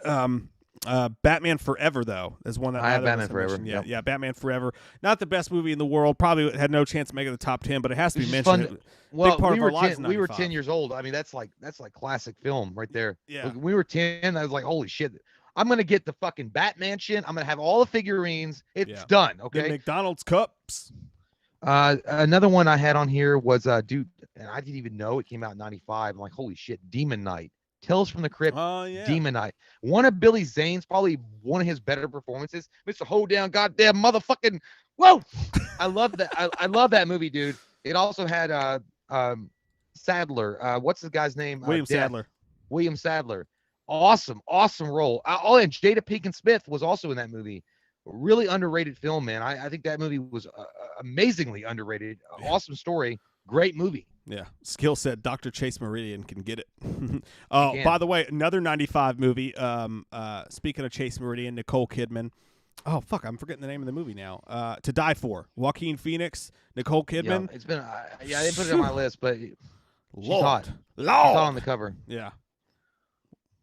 Batman Forever though is one that I have neither of us Batman Forever, mentioned. yep. Yeah, Batman Forever. Not the best movie in the world. Probably had no chance of making the top 10, but it has to be It's just mentioned. fun. It- Well, big part we of were our lives 10, in we were 95. 10 years old. I mean, that's like classic film right there. Yeah. Like, when we were 10, I was like, holy shit. I'm gonna get the fucking Batmansion. I'm gonna have all the figurines. It's Yeah. done. The Okay. McDonald's cups. Another one I had on here was dude, and I didn't even know it came out in 95. I'm like, holy shit, Demon Knight. Tales from the Crypt. Oh yeah. Demon Knight. One of Billy Zane's, probably one of his better performances. Mr. Hold Down, goddamn motherfucking. Whoa! I love that. I love that movie, dude. It also had Sadler. What's the guy's name? William Death. Sadler. William Sadler. Awesome role. Oh, and Jada Pinkett Smith was also in that movie. Really underrated film, man. I think that movie was amazingly underrated. Awesome story. Great movie. Yeah. Skill set. Dr. Chase Meridian can get it. Oh, can. by the way, another 95 movie. Speaking of Chase Meridian, Nicole Kidman. Oh, fuck. I'm forgetting the name of the movie now. To Die For. Joaquin Phoenix, Nicole Kidman. Yeah, it's been. I didn't put it on my list, but she's Lord. hot. Lord. She's hot on the cover. Yeah.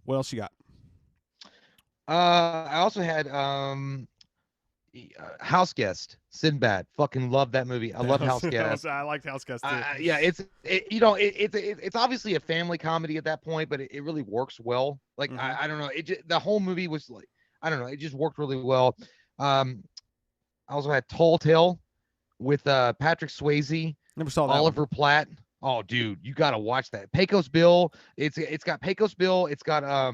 What else you got? I also had House Guest, Sinbad. Fucking love that movie. I love House Guest. I liked House Guest too. Yeah, it's obviously a family comedy at that point, but it really works well. Like I don't know, the whole movie was like, I don't know, it just worked really well. I also had Tall Tale with Patrick Swayze, Never saw that. Oliver Platt. Oh, dude, you gotta watch that. Pecos Bill. It's got Pecos Bill. It's got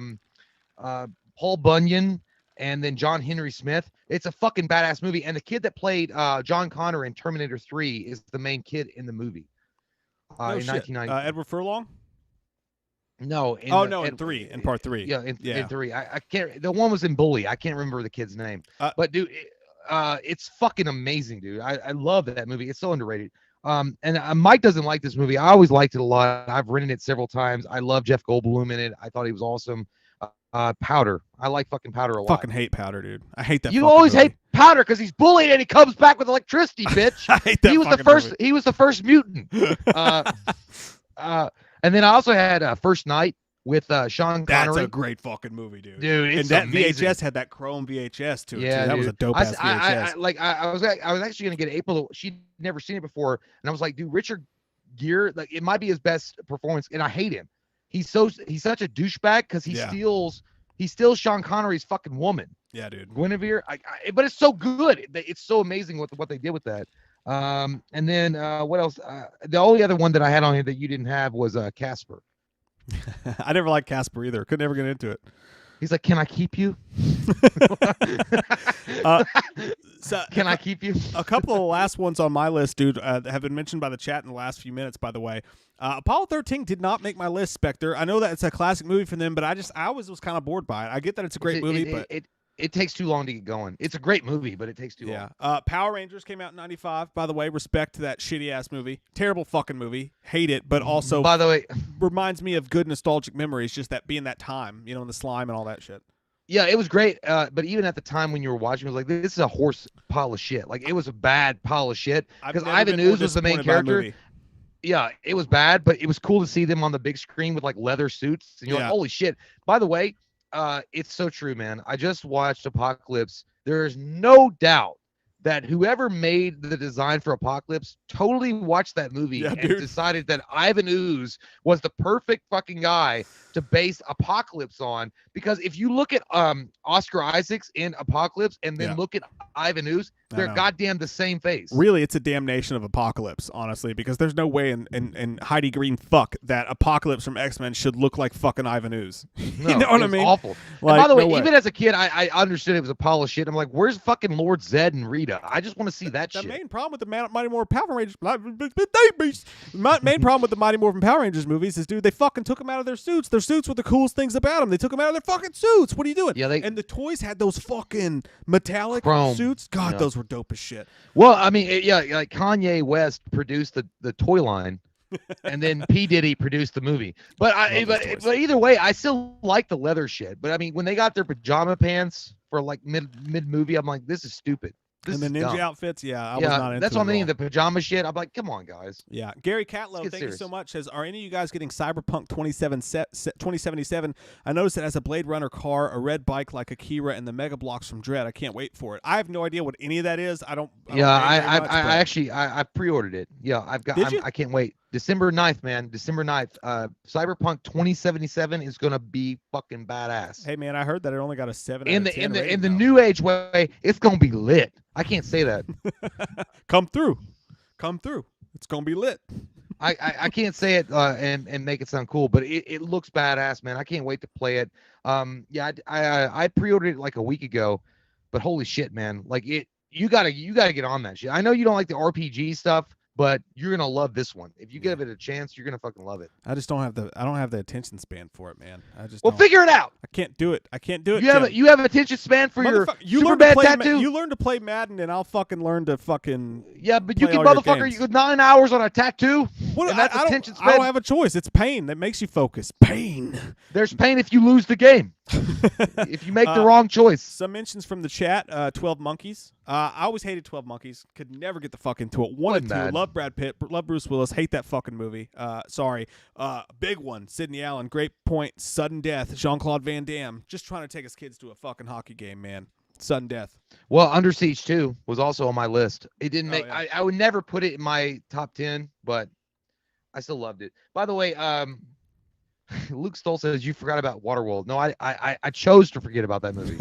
Paul Bunyan and then John Henry Smith. It's a fucking badass movie. And the kid that played John Connor in Terminator 3 is the main kid in the movie. No In shit. 1990. Edward Furlong? No. In 3. In part 3. Yeah, in 3. I can't. The one was in Bully. I can't remember the kid's name. But dude, it's fucking amazing, dude. I love that movie. It's so underrated. And Mike doesn't like this movie. I always liked it a lot. I've rented it several times. I love Jeff Goldblum in it. I thought he was awesome. Powder. I like fucking Powder a lot. Fucking hate Powder, dude. I hate that. You fucking always movie. hate Powder because he's bullied and he comes back with electricity, bitch. I hate that. He was the fucking first. movie. He was the first mutant. And then I also had First Night with Sean That's Connery. a great fucking movie, dude. Dude, it's and that amazing. VHS had that chrome VHS too. Yeah, that was a dude. dope ass VHS. I was actually gonna get April. She'd never seen it before, and I was like, dude, Richard Gere, like it might be his best performance, and I hate him. He's such a douchebag because he steals Sean Connery's fucking woman, Yeah, dude. Guinevere. But it's so good. It's so amazing what they did with that. And then what else? The only other one that I had on here that you didn't have was Casper. I never liked Casper either. Could never get into it. He's like, can I keep you? So Can I keep you? a couple of the last ones on my list, dude, have been mentioned by the chat in the last few minutes, by the way. Apollo 13 did not make my list, Spectre. I know that it's a classic movie for them, but I always was kind of bored by it. I get that it's a great movie, but it takes too long to get going. It's a great movie, but it takes too long. Power Rangers came out in '95. By the way, respect to that shitty ass movie. Terrible fucking movie. Hate it, but also By the way, reminds me of good nostalgic memories. Just that being that time, you know, and the slime and all that shit. yeah, it was great. But even at the time when you were watching, it was like, this is a horse pile of shit. Like, it was a bad pile of shit. Because Ivan Ooze was the main character. Yeah, it was bad, but it was cool to see them on the big screen with like leather suits. And you're like, holy shit. By the way, it's so true, man. I just watched Apocalypse. There is no doubt that whoever made the design for Apocalypse totally watched that movie and decided that Ivan Ooze was the perfect fucking guy to base Apocalypse on. Because if you look at Oscar Isaacs in Apocalypse and then look at Ivan Ooze, they're goddamn the same face. Really, it's a damnation of Apocalypse, honestly, because there's no way in Heidi Green fuck that Apocalypse from X-Men should look like fucking Ivan Ooze. No, you know what I mean? Awful. Like, and by the way, no even as a kid, I understood it was a pile of shit. I'm like, where's fucking Lord Zed and Rita? I just want to see that shit. The main problem with the Mighty Morphin Power Rangers, main problem with the Mighty Morphin Power Rangers movies is, dude, they fucking took them out of their suits. Their suits were the coolest things about them. They took them out of their fucking suits. What are you doing? Yeah, and the toys had those fucking metallic chrome suits. God, those were dope as shit. Well, I mean, like Kanye West produced the toy line, and then P. Diddy produced the movie. But but either way, I still like the leather shit. But I mean, when they got their pajama pants for like mid movie, I'm like, this is stupid. And the ninja outfits, I was not into that's what I mean. all. The pajama shit, I'm like, come on, guys. Yeah, Gary Catlow, thank you so much. Says, are any of you guys getting Cyberpunk 2077? I noticed it has a Blade Runner car, a red bike like Akira, and the Mega Blocks from Dread. I can't wait for it. I have no idea what any of that is. I actually pre-ordered it. Yeah, I can't wait. December 9th, man. December 9th. Cyberpunk 2077 is gonna be fucking badass. Hey man, I heard that it only got a 7 in the new age way. It's gonna be lit. I can't say that. Come through. It's gonna be lit. I can't say it and make it sound cool, but it looks badass, man. I can't wait to play it. I pre-ordered it like a week ago, but holy shit, man! Like you gotta get on that shit. I know you don't like the RPG stuff, but you're gonna love this one. If you give it a chance, you're gonna fucking love it. I just don't have the attention span for it, man. Figure it out. I can't do it. You have attention span for your Superman tattoo. You learn to play Madden, and I'll fucking learn to fucking. Yeah, but you can motherfucker. You 9 hours on a tattoo. And that's attention span. I don't have a choice. It's pain that makes you focus. Pain. There's pain if you lose the game. If you make the wrong choice. Some mentions from the chat. 12 Monkeys. I always hated 12 Monkeys. Could never get the fuck into it. Wanted to. Love Brad Pitt. Love Bruce Willis. Hate that fucking movie. Sorry. Big one. Sidney Allen. Great point. Sudden Death. Jean-Claude Van Damme. Just trying to take his kids to a fucking hockey game, man. Sudden Death. Well, Under Siege 2 was also on my list. It didn't make. I would never put it in my top 10, but I still loved it. By the way, Luke Stoll says you forgot about Waterworld. No, I chose to forget about that movie.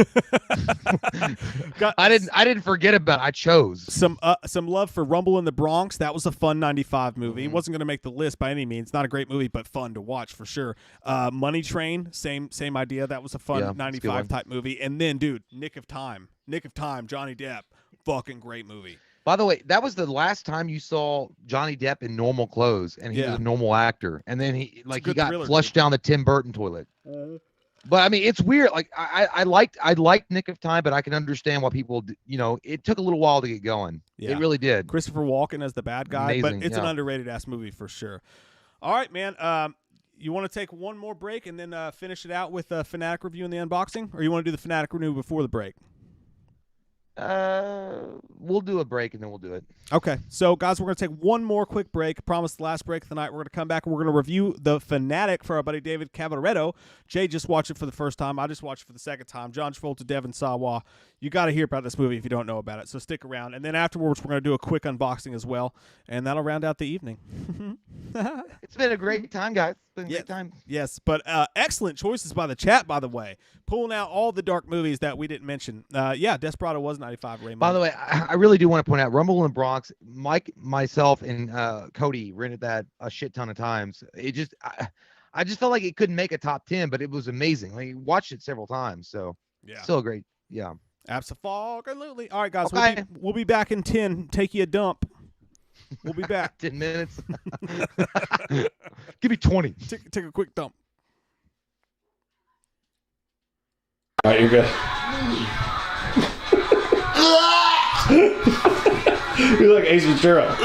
I didn't forget about it. I chose. Some love for Rumble in the Bronx. That was a fun 95 movie. It wasn't going to make the list by any means. Not a great movie, but fun to watch for sure. Money Train, same idea. That was a fun 95 type movie. And then, dude, Nick of Time, Johnny Depp, fucking great movie. By the way, that was the last time you saw Johnny Depp in normal clothes, and he was a normal actor. And then he got flushed down the Tim Burton toilet. But I mean, it's weird. Like I liked Nick of Time, but I can understand why people, it took a little while to get going. Yeah. It really did. Christopher Walken as the bad guy, amazing, but it's an underrated ass movie for sure. All right, man. You want to take one more break and then finish it out with a Fanatic review and the unboxing, or you want to do the Fanatic review before the break? We'll do a break and then we'll do it. Okay, so guys, we're going to take one more quick break. I promise the last break of the night. We're going to come back and we're going to review The Fanatic for our buddy David Cavaretto. Jay just watched it for the first time. I just watched it for the second time. John Travolta, Devin Sawa. You got to hear about this movie if you don't know about it, so stick around. And then afterwards, we're going to do a quick unboxing as well, and that'll round out the evening. It's been a great time, guys. It's been a great time. Yes, but excellent choices by the chat, by the way. Pulling out all the dark movies that we didn't mention. Desperado was 95. Raymond. By the way, I really do want to point out Rumble in the Bronx. Mike, myself, and Cody rented that a shit ton of times. It just, I just felt like it couldn't make a top 10, but it was amazing. Like, watched it several times, so still great. Yeah, absolutely. All right, guys, okay. we'll be back in 10. Take you a dump. We'll be back. 10 minutes. Give me 20. Take a quick dump. All right, you're good. You're like Ace Ventura.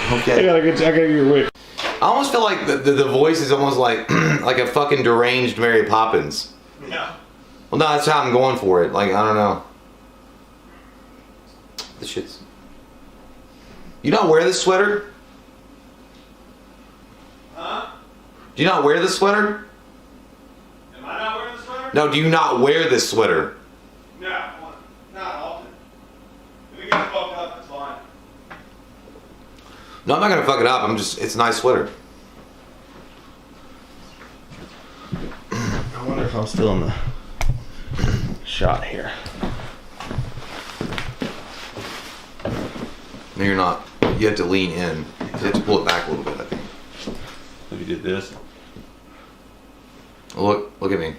Okay. I gotta get your whip. I almost feel like the voice is almost like like a fucking deranged Mary Poppins. Yeah. Well, no, that's how I'm going for it. Like, I don't know. This shit's... You not wear this sweater? Huh? Do you not wear this sweater? Am I not wearing the sweater? No, do you not wear this sweater? No, not often. If we get fucked up, it's fine. No, I'm not gonna fuck it up. I'm just... It's a nice sweater. I wonder if I'm still in the shot here. No, you're not. You have to lean in. You have to pull it back a little bit, I think. If you did this. Look at me.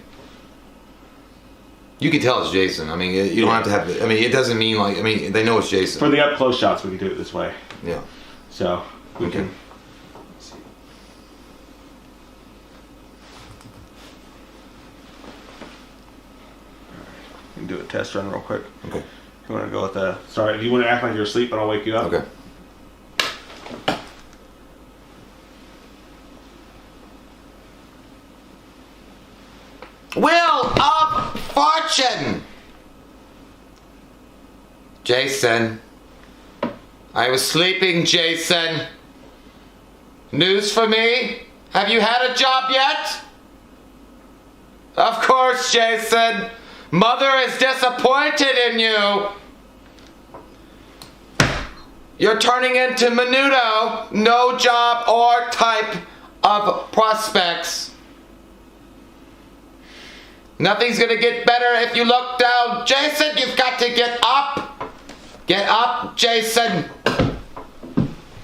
You can tell it's Jason. I mean, you don't have to have... I mean, it doesn't mean like... I mean, they know it's Jason. For the up close shots, we can do it this way. Yeah. So we Okay. can. We can do a test run real quick. Okay. You want to go with the? Sorry, do you want to act like you're asleep, but I'll wake you up? Okay. Wheel of Fortune! Jason. I was sleeping, Jason. News for me? Have you had a job yet? Of course, Jason. Mother is disappointed in you. You're turning into Menudo. No job or type of prospects. Nothing's gonna get better if you look down. Jason, you've got to get up. Get up, Jason.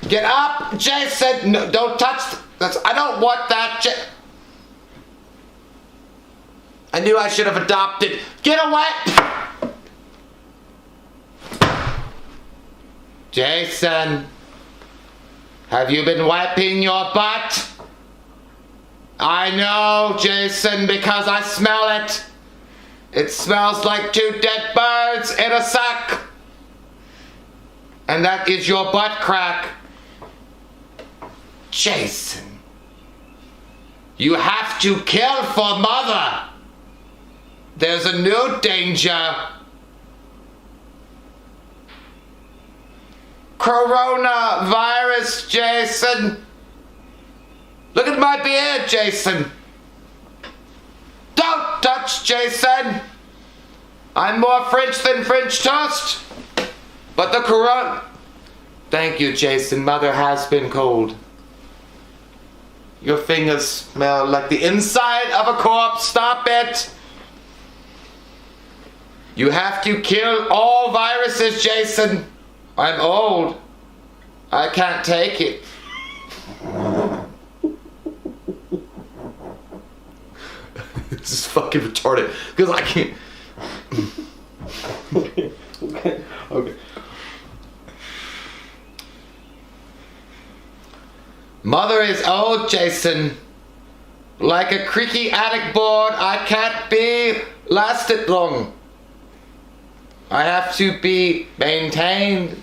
Get up, Jason. No, don't touch. I don't want that. I knew I should have adopted. Get away! Jason, have you been wiping your butt? I know, Jason, because I smell it. It smells like 2 dead birds in a sack. And that is your butt crack. Jason, you have to kill for Mother. There's a new danger. Coronavirus, Jason. Look at my beard, Jason. Don't touch, Jason. I'm more French than French toast. But the corona... Thank you, Jason. Mother has been cold. Your fingers smell like the inside of a corpse. Stop it. You have to kill all viruses, Jason. I'm old. I can't take it. This is fucking retarded. Because I can't... Okay. Mother is old, Jason. Like a creaky attic board, I can't be lasted long. I have to be maintained.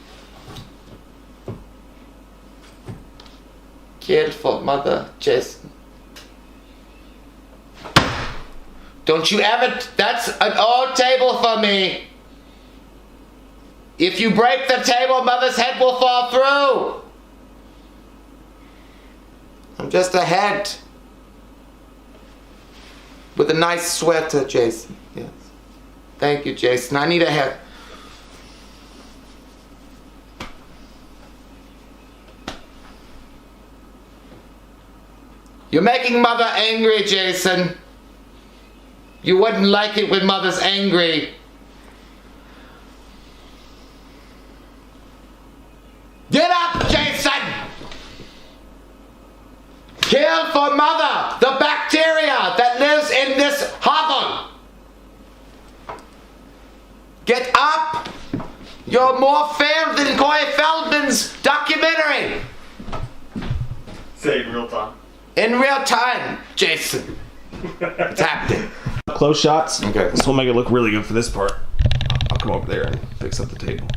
Killed for Mother, Jason. Don't you ever... That's an old table for me. If you break the table, Mother's head will fall through. I'm just a head. With a nice sweater, Jason. Yes. Thank you, Jason. I need a head. You're making Mother angry, Jason. You wouldn't like it when Mother's angry. Get up, Jason! Kill for Mother, the bacteria that lives in this hovel. Get up! You're more fair than Corey Feldman's documentary. Say in real time. In real time, Jason. It's happening. Close shots. Okay. This will make it look really good for this part. I'll come over there and fix up the table.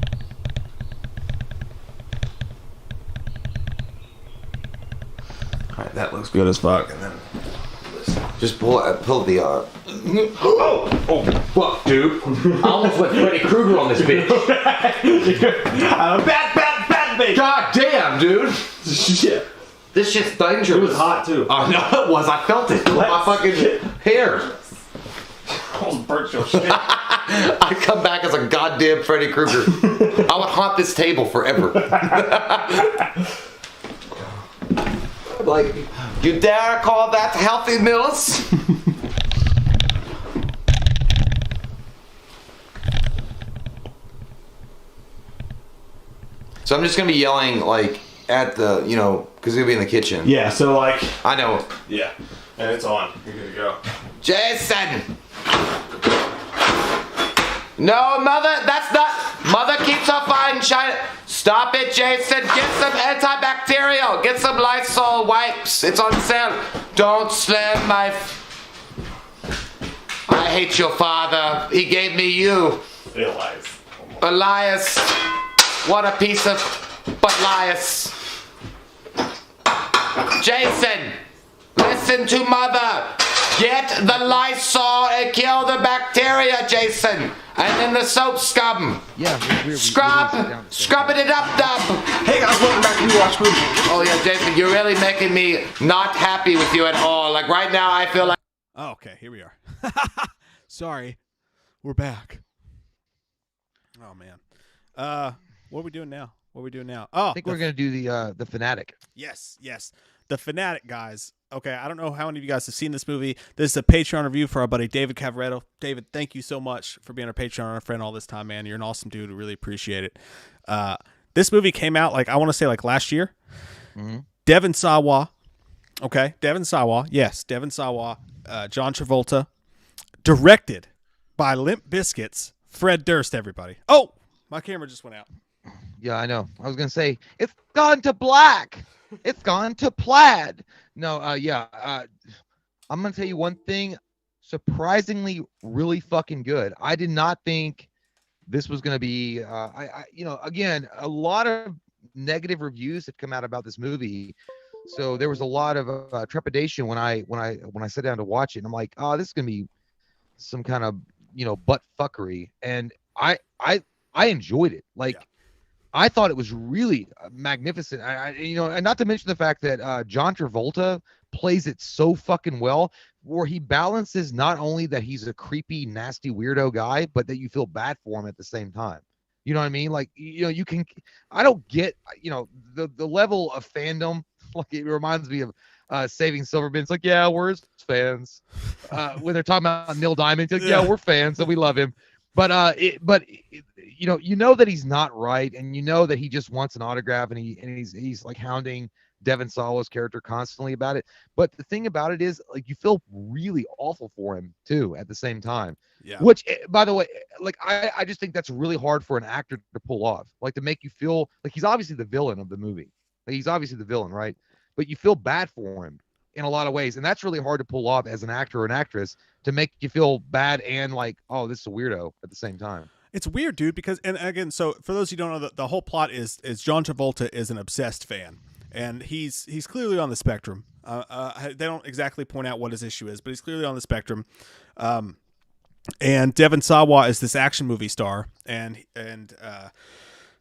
Alright, that looks good as fuck. And then Just pull the oh fuck, dude. I almost went Freddy Krueger on this bitch. Bad bitch. God damn, dude. Shit. This shit's dangerous. It was hot too. Oh no, it was. I felt it. My fucking hair. Almost burnt your shit. I come back as a goddamn Freddy Krueger. I would haunt this table forever. Like, you dare call that healthy meals? So I'm just gonna be yelling like at the, you know, because he'll be in the kitchen. Yeah, so like, I know. yeah, and it's on. You're good to go. Jason! No, mother, that's not. Mother keeps her fine shine. Stop it, Jason. Get some antibacterial. Get some Lysol wipes. It's on sale. Don't slam my. I hate your father. He gave me you. Elias. Elias. What a piece of Elias. Jason, listen to mother. Get the Lysol and kill the bacteria, Jason. And then the soap scum. Yeah. Scrubbing it up, dub. Hey guys, welcome back to Watch Movie. Oh yeah, Jason, you're really making me not happy with you at all. Like right now, I feel like. Oh, okay, here we are. Sorry, we're back. Oh man, what are we doing now? Oh, I think we're gonna do the Fanatic. Yes, the Fanatic, guys. Okay, I don't know how many of you guys have seen this movie. This is a Patreon review for our buddy David Cavaretto. David, thank you so much for being our Patreon and our friend all this time, man. You're an awesome dude. We really appreciate it. This movie came out I want to say last year. Mm-hmm. Devon Sawa. Okay, Devon Sawa. Yes, Devon Sawa. John Travolta. Directed by Limp Bizkit's Fred Durst, everybody. Oh, my camera just went out. Yeah, I know. I was gonna say it's gone to black. It's gone to plaid. No, I'm gonna tell you one thing. Surprisingly, really fucking good. I did not think this was gonna be. Again, a lot of negative reviews have come out about this movie, so there was a lot of trepidation when I sat down to watch it. And I'm like, oh, this is gonna be some kind of butt fuckery, and I enjoyed it. Like. Yeah. I thought it was really magnificent. And not to mention the fact that John Travolta plays it so fucking well, where he balances not only that he's a creepy, nasty, weirdo guy, but that you feel bad for him at the same time. You know what I mean? Like, you can. I don't get, the level of fandom. Like, it reminds me of Saving Silverman. It's like, yeah, we're his fans. When they're talking about Neil Diamond, it's like, yeah, we're fans, so we love him. But you know that he's not right, and you know that he just wants an autograph, and he's like hounding Devon Sawa's character constantly about it. But the thing about it is, like, you feel really awful for him too at the same time. Yeah. Which, by the way, like I just think that's really hard for an actor to pull off, like to make you feel like he's obviously the villain of the movie. Like, he's obviously the villain, right? But you feel bad for him in a lot of ways, and that's really hard to pull off as an actor or an actress, to make you feel bad and like, oh, this is a weirdo at the same time. It's weird, dude, because, and again, so for those who don't know, the whole plot is John Travolta is an obsessed fan, and he's clearly on the spectrum. They don't exactly point out what his issue is, but he's clearly on the spectrum. And Devon Sawa is this action movie star, and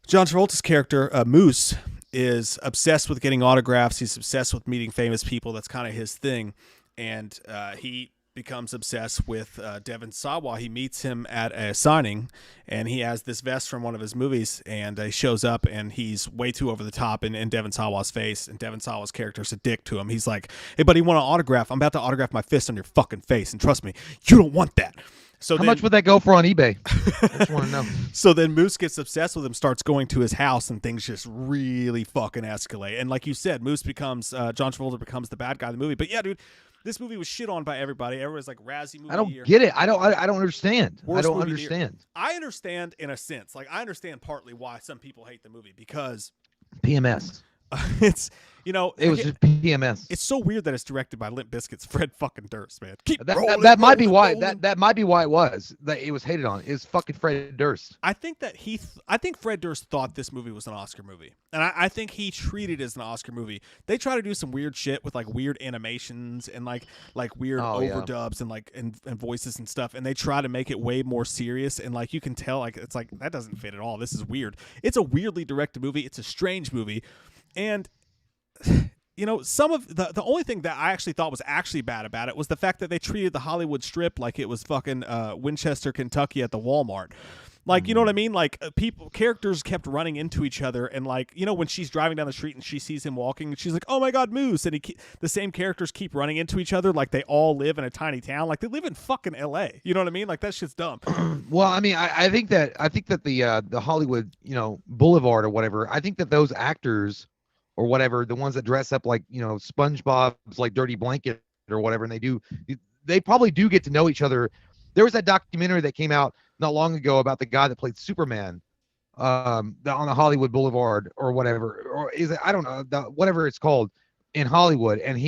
John Travolta's character, Moose, is obsessed with getting autographs. He's obsessed with meeting famous people. That's kind of his thing. And he becomes obsessed with Devon Sawa. He meets him at a signing, and he has this vest from one of his movies, and he shows up, and he's way too over the top in Devon Sawa's face, and Devon Sawa's character's a dick to him. He's like, hey, buddy, you want an autograph? I'm about to autograph my fist on your fucking face, and trust me, you don't want that. So how much would that go for on eBay? I just want to know. So then Moose gets obsessed with him, starts going to his house, and things just really fucking escalate. And like you said, Moose becomes John Travolta becomes the bad guy of the movie. But yeah, dude, this movie was shit on by everybody. Everyone's like, Razzie movie. I don't get it. I don't understand. I don't understand. I understand in a sense. Like, I understand partly why some people hate the movie, because PMS. It was just PMS. It's so weird that it's directed by Limp Bizkit's Fred fucking Durst, man. Keep That, rolling, that might be rolling, why rolling. that might be why it was hated on. Is fucking Fred Durst. I think that I think Fred Durst thought this movie was an Oscar movie, and I think he treated it as an Oscar movie. They try to do some weird shit with like weird animations and like weird overdubs and like and voices and stuff, and they try to make it way more serious. And like you can tell, like it's like that doesn't fit at all. This is weird. It's a weirdly directed movie. It's a strange movie, and. Some of the only thing that I actually thought was actually bad about it was the fact that they treated the Hollywood Strip like it was fucking Winchester, Kentucky at the Walmart. Like, you know what I mean? Like characters kept running into each other, and like, when she's driving down the street and she sees him walking, she's like, "Oh my God, Moose!" And the same characters keep running into each other, like they all live in a tiny town, like they live in fucking L.A. You know what I mean? Like that shit's dumb. Well, I mean, I think that the Hollywood, Boulevard or whatever. I think that those actors or whatever, the ones that dress up like SpongeBob's like dirty blanket or whatever, and they probably do get to know each other. There was that documentary that came out not long ago about the guy that played Superman on the Hollywood Boulevard or whatever, or is it, I don't know, whatever it's called in Hollywood, and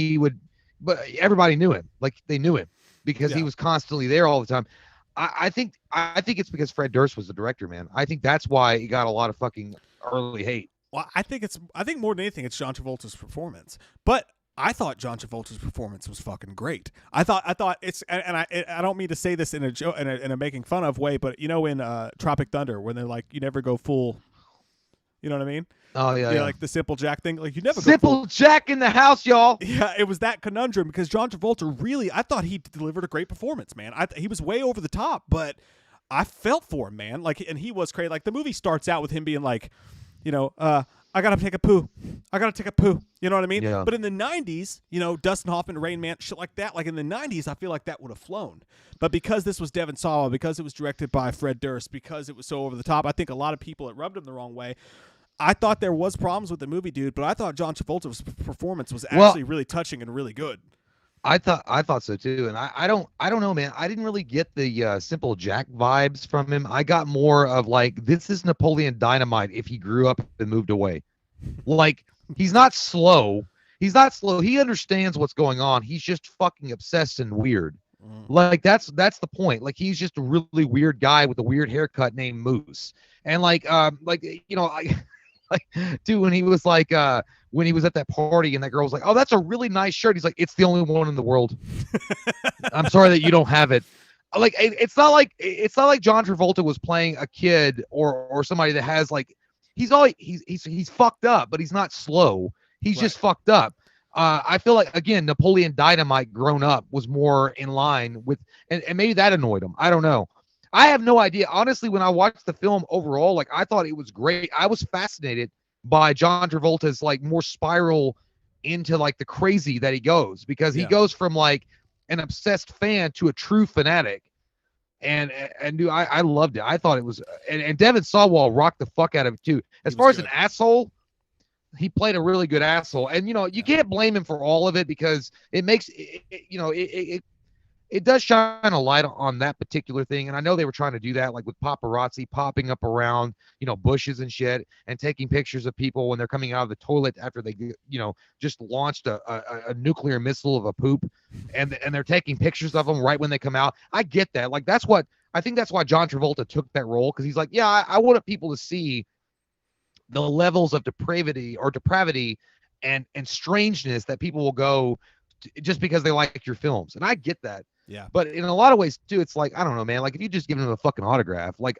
but everybody knew him, like they knew him because he was constantly there all the time. I think it's because Fred Durst was the director, man. I think that's why he got a lot of fucking early hate. Well, I think more than anything, it's John Travolta's performance. But I thought John Travolta's performance was fucking great. I thought it's, and I don't mean to say this in a joke, in a making fun of way, but in Tropic Thunder, when they're like, you never go full, you know what I mean? Oh yeah, like the Simple Jack thing, like you never Simple go full. Jack in the house, y'all. Yeah, it was that conundrum because John Travolta really, I thought he delivered a great performance, man. He was way over the top, but I felt for him, man. Like, and he was crazy. Like the movie starts out with him being like, I gotta take a poo. I gotta take a poo. You know what I mean? Yeah. But in the 90s, Dustin Hoffman, Rain Man, shit like that, like in the 90s, I feel like that would have flown. But because this was Devon Sawa, because it was directed by Fred Durst, because it was so over the top, I think a lot of people, it rubbed him the wrong way. I thought there was problems with the movie, dude, but I thought John Travolta's performance was actually really touching and really good. I thought so too, and I don't know, man. I didn't really get the Simple Jack vibes from him. I got more of like, this is Napoleon Dynamite if he grew up and moved away. Like, he's not slow. He understands what's going on. He's just fucking obsessed and weird. Like that's the point. Like he's just a really weird guy with a weird haircut named Moose. And dude, when he was like when he was at that party and that girl was like, "Oh, that's a really nice shirt." He's like, "It's the only one in the world. I'm sorry that you don't have it." Like it's not like John Travolta was playing a kid or somebody that has like he's fucked up, but he's not slow. He's just fucked up. I feel like, again, Napoleon Dynamite grown up was more in line with, and maybe that annoyed him. I don't know. I have no idea. Honestly, when I watched the film overall, like I thought it was great. I was fascinated by John Travolta's like more spiral into like the crazy that he goes, because he goes from like an obsessed fan to a true fanatic. And dude, I loved it. I thought it was, and Devon Sawa rocked the fuck out of it too. As far as an asshole, he played a really good asshole. And you can't blame him for all of it, because it makes it does shine a light on that particular thing. And I know they were trying to do that, like with paparazzi popping up around, bushes and shit, and taking pictures of people when they're coming out of the toilet after they, just launched a nuclear missile of a poop, and they're taking pictures of them right when they come out. I get that. Like, I think that's why John Travolta took that role, because he's like, yeah, I wanted people to see the levels of depravity and strangeness that people will go to just because they like your films. And I get that. Yeah. But in a lot of ways too, it's like, I don't know, man. Like if you just give him a fucking autograph, like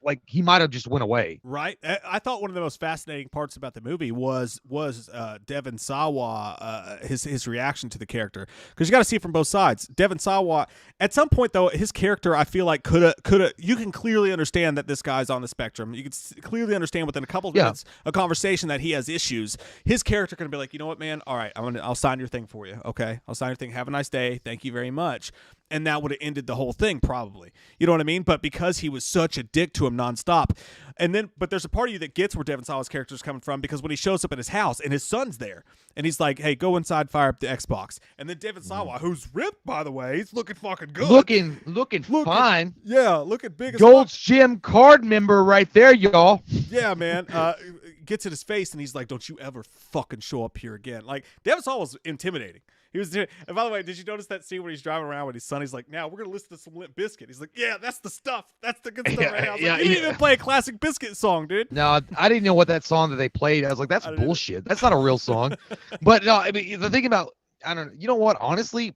like he might have just went away. Right. I thought one of the most fascinating parts about the movie was Devon Sawa, his reaction to the character, because you got to see it from both sides. Devon Sawa, at some point though, his character, I feel like could have. You can clearly understand that this guy's on the spectrum. You can clearly understand within a couple of minutes of conversation that he has issues. His character can be like, you know what, man? All right, I'll sign your thing for you. Okay, I'll sign your thing. Have a nice day. Thank you very much. and that would have ended the whole thing probably. You know what I mean? But because he was such a dick to him nonstop, but there's a part of you that gets where Devon Sawa's character is coming from, because when he shows up at his house and his son's there, and he's like, "Hey, go inside, fire up the Xbox," and then Devon Sawa, who's ripped by the way, he's looking fucking good, looking fine. Yeah, looking big as Gold's Gym card member right there, y'all. Yeah, man. Gets in his face and he's like, "Don't you ever fucking show up here again." Like, Devon Sawa was intimidating. He was, and by the way, did you notice that scene when he's driving around with his son? He's like, "Now we're gonna listen to some Limp Bizkit." He's like, "Yeah, that's the stuff. That's the good stuff right now." I was like, you didn't even play a classic Bizkit song, dude. No, I didn't know what that song that they played. I was like, that's bullshit. That's not a real song. But no, I mean, the thing about, I don't know. You know what? Honestly,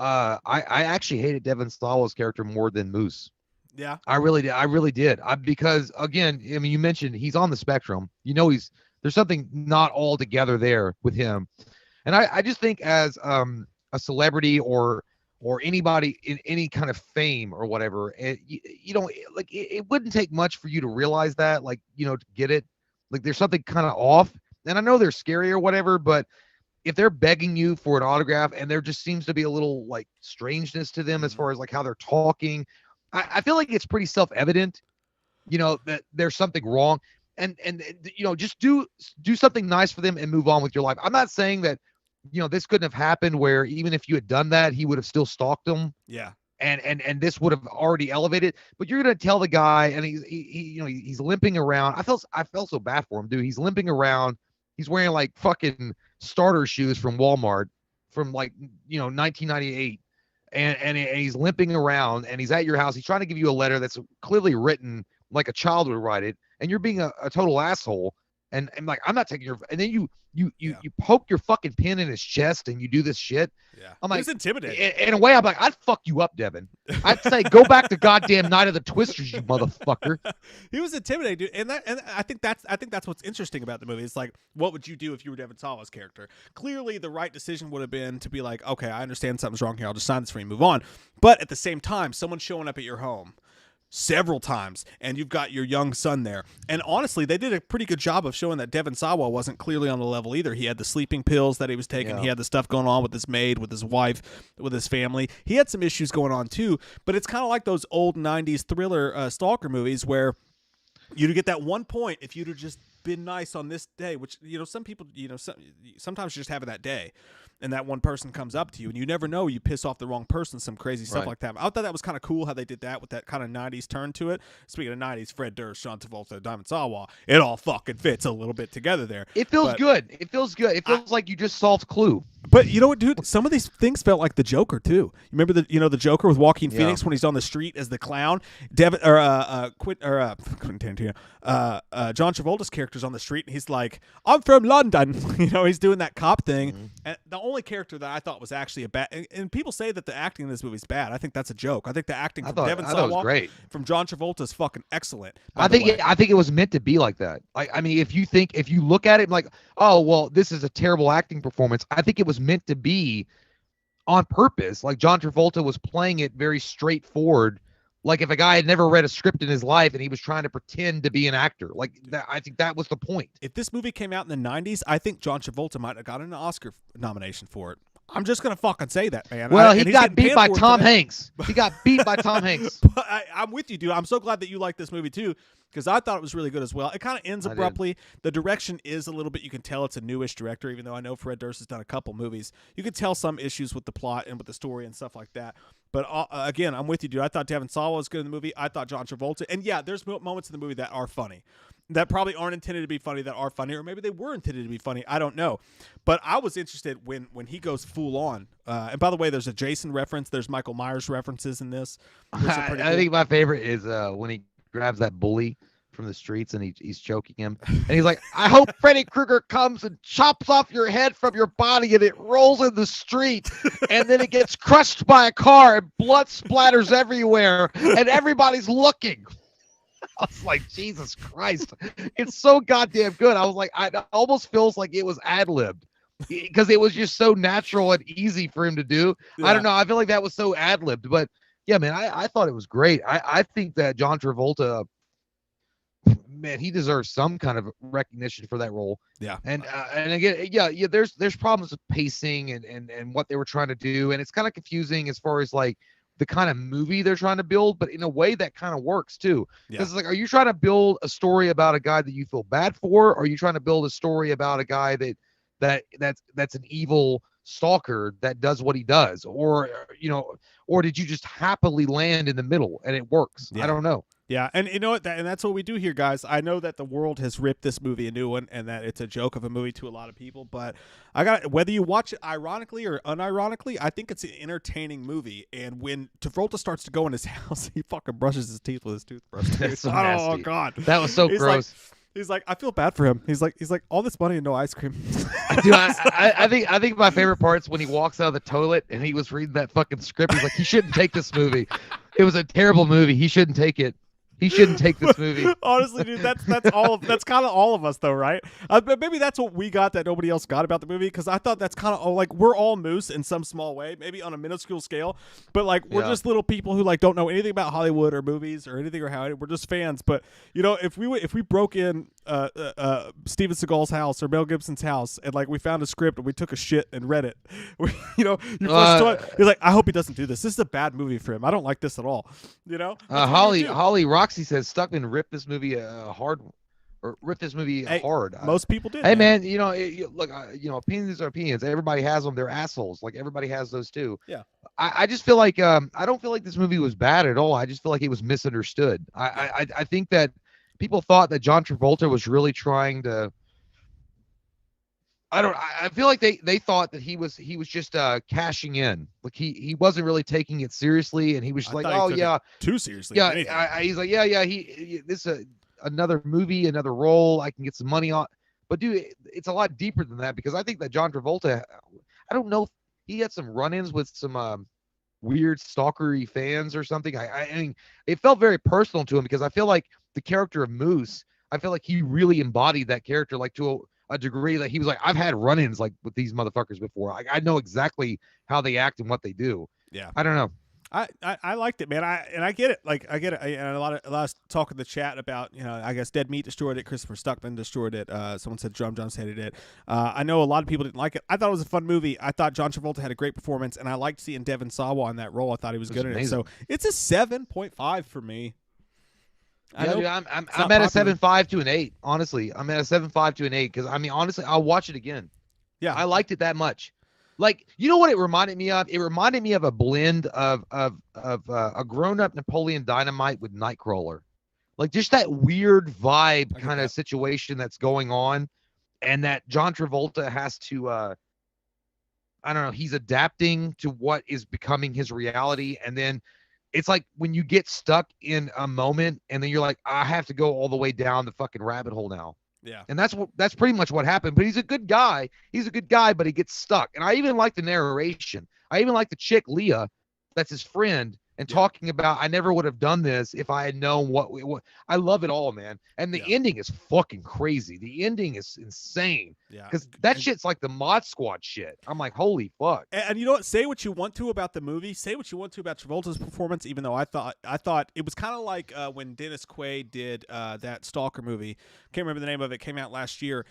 I actually hated Devon Sawa's character more than Moose. Yeah, I really did. Because again, I mean, you mentioned he's on the spectrum. You know, there's something not all together there with him. And I just think as a celebrity or anybody in any kind of fame or whatever, you know, like it wouldn't take much for you to realize that, like, you know, to get it, like there's something kind of off. And I know they're scary or whatever, but if they're begging you for an autograph and there just seems to be a little like strangeness to them as far as like how they're talking, I feel like it's pretty self-evident, you know, that there's something wrong. And you know, just do something nice for them and move on with your life. I'm not saying that, you know, this couldn't have happened where even if you had done that, he would have still stalked them. Yeah. And this would have already elevated. But you're gonna tell the guy, and he's limping around. I felt so bad for him, dude. He's limping around. He's wearing like fucking starter shoes from Walmart from like, you know, 1998. And he's limping around, and he's at your house. He's trying to give you a letter that's clearly written like a child would write it, and you're being a total asshole. And like, I'm not taking your. And then you poke your fucking pin in his chest, and you do this shit. Yeah, I'm like, he's intimidating. In a way, I'm like, I'd fuck you up, Devin. I'd say, go back to goddamn Night of the Twisters, you motherfucker. He was intimidating, dude. And I think that's what's interesting about the movie. It's like, what would you do if you were Devon Sawa's character? Clearly, the right decision would have been to be like, okay, I understand something's wrong here. I'll just sign this for you, move on. But at the same time, someone's showing up at your home several times, and you've got your young son there. And honestly, they did a pretty good job of showing that Devon Sawa wasn't clearly on the level either. He had the sleeping pills that he was taking. Yeah. He had the stuff going on with his maid, with his wife, with his family. He had some issues going on too, but it's kind of like those old 90s thriller stalker movies where you'd get that one point if you'd have just been nice on this day, which, you know, some people, you know, sometimes you just have it that day. And that one person comes up to you, and you never know, you piss off the wrong person, some crazy stuff like that. I thought that was kind of cool how they did that with that kind of 90s turn to it. Speaking of 90s, Fred Durst, John Travolta, Diamond Sawa, it all fucking fits a little bit together there. It feels good. It feels good. It feels like you just solved Clue. But you know what, dude? Some of these things felt like the Joker too. You remember the Joker with Joaquin Phoenix when he's on the street as the clown? Quentin Tarantino. John Travolta's character's on the street, and he's like, "I'm from London." You know, he's doing that cop thing. Mm-hmm. And the only character that I thought was actually a bad, and people say that the acting in this movie is bad. I think that's a joke. I think the acting from Devon Sawa, from John Travolta, is fucking excellent. I think it was meant to be like that. Like, I mean, if you look at it like, oh well, this is a terrible acting performance. I think it was meant to be on purpose. Like, John Travolta was playing it very straightforward. Like, if a guy had never read a script in his life and he was trying to pretend to be an actor, like that, I think that was the point. If this movie came out in the 90s, I think John Travolta might have gotten an Oscar nomination for it. I'm just gonna fucking say that, man. Well, he got beat by Tom Hanks. He got beat by Tom Hanks. But I'm with you, dude. I'm so glad that you like this movie too, because I thought it was really good as well. It kind of ends abruptly. The direction is a little bit, you can tell it's a newish director, even though I know Fred Durst has done a couple movies. You can tell some issues with the plot and with the story and stuff like that. But again, I'm with you, dude. I thought Devon Sawa was good in the movie. I thought John Travolta. And yeah, there's moments in the movie that are funny, that probably aren't intended to be funny, that are funny, or maybe they were intended to be funny. I don't know. But I was interested when he goes full on. And by the way, there's a Jason reference. There's Michael Myers references in this. I think my favorite is when he grabs that bully from the streets and he's choking him. And he's like, I hope Freddy Krueger comes and chops off your head from your body and it rolls in the street. And then it gets crushed by a car and blood splatters everywhere. And everybody's looking. I was like, Jesus Christ. It's so goddamn good. I was like, it almost feels like it was ad-libbed because it was just so natural and easy for him to do. Yeah. I don't know. I feel like that was so ad-libbed. But yeah, man, I thought it was great. I think that John Travolta, man, he deserves some kind of recognition for that role. Yeah. And again, yeah, there's problems with pacing and what they were trying to do, and it's kind of confusing as far as like the kind of movie they're trying to build, but in a way that kind of works too. Because it's like, are you trying to build a story about a guy that you feel bad for, or are you trying to build a story about a guy that's an evil stalker that does what he does, or or did you just happily land in the middle and it works? Yeah. I don't know. Yeah, and you know what? And that's what we do here, guys. I know that the world has ripped this movie a new one, and that it's a joke of a movie to a lot of people. But whether you watch it ironically or unironically, I think it's an entertaining movie. And when Travolta starts to go in his house, he fucking brushes his teeth with his toothbrush. That's so Oh nasty. God, That was so gross. He's like, I feel bad for him. He's like, all this money and no ice cream. Dude, I think my favorite part's when he walks out of the toilet and he was reading that fucking script. He's like, he shouldn't take this movie. It was a terrible movie. He shouldn't take it. He shouldn't take this movie. Honestly, dude, that's kind of all of us, though, right? But maybe that's what we got that nobody else got about the movie, because I thought that's kind of like we're all moose in some small way, maybe on a minuscule scale, but like we're just little people who like don't know anything about Hollywood or movies or anything, or how we're just fans. But if we broke in Steven Seagal's house or Mel Gibson's house and like we found a script and we took a shit and read it, your first thought, you're like, I hope he doesn't do this. This is a bad movie for him. I don't like this at all. Holly Roxy says Stuckman ripped this movie hard. Most people did. Hey man, look, opinions are opinions. Everybody has them. They're assholes. Like everybody has those too. Yeah. I just feel like I don't feel like this movie was bad at all. I just feel like it was misunderstood. I think that people thought that John Travolta was really trying to. I feel like they thought that he was just cashing in. Like he wasn't really taking it seriously, and he was just like, oh yeah, too seriously. Yeah, he's like, yeah, this is another movie, another role. I can get some money on. But dude, it's a lot deeper than that, because I think that John Travolta, I don't know, he had some run-ins with some weird stalkery fans or something. I mean, it felt very personal to him, because I feel like the character of Moose, I feel like he really embodied that character, like to a degree that he was like, I've had run-ins like with these motherfuckers before. I know exactly how they act and what they do. Yeah. I don't know. I liked it, man. I get it. Like I get it. And a lot of talk in the chat about, I guess Dead Meat destroyed it. Christopher Stuckman destroyed it. Someone said Drum Jones hated it. I know a lot of people didn't like it. I thought it was a fun movie. I thought John Travolta had a great performance, and I liked seeing Devin Sawa in that role. I thought he was good in it. So it's a 7.5 for me. I'm at a 7.5 to an 8. Honestly, I'm at a 7.5 to an 8, because I mean, honestly, I'll watch it again. Yeah, I liked it that much. Like, you know what it reminded me of? It reminded me of a blend of a grown-up Napoleon Dynamite with Nightcrawler. Like, just that weird vibe kind of situation that's going on, and that John Travolta has to I don't know, he's adapting to what is becoming his reality. And then it's like when you get stuck in a moment and then you're like, I have to go all the way down the fucking rabbit hole now. Yeah. And that's pretty much what happened. But he's a good guy. He's a good guy, but he gets stuck. And I even like the narration. I even like the chick, Leah, that's his friend, and talking about, I never would have done this if I had known what I love it all, man. And the ending is fucking crazy. The ending is insane. Yeah. Because that shit's like the Mod Squad shit. I'm like, holy fuck. And you know what? Say what you want to about the movie. Say what you want to about Travolta's performance, even though I thought it was kind of like when Dennis Quaid did that Stalker movie. Can't remember the name of it. Came out last year.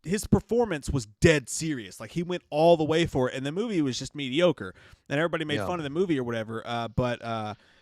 His performance was dead serious. Like, he went all the way for it, and the movie was just mediocre. And everybody made fun of the movie or whatever. But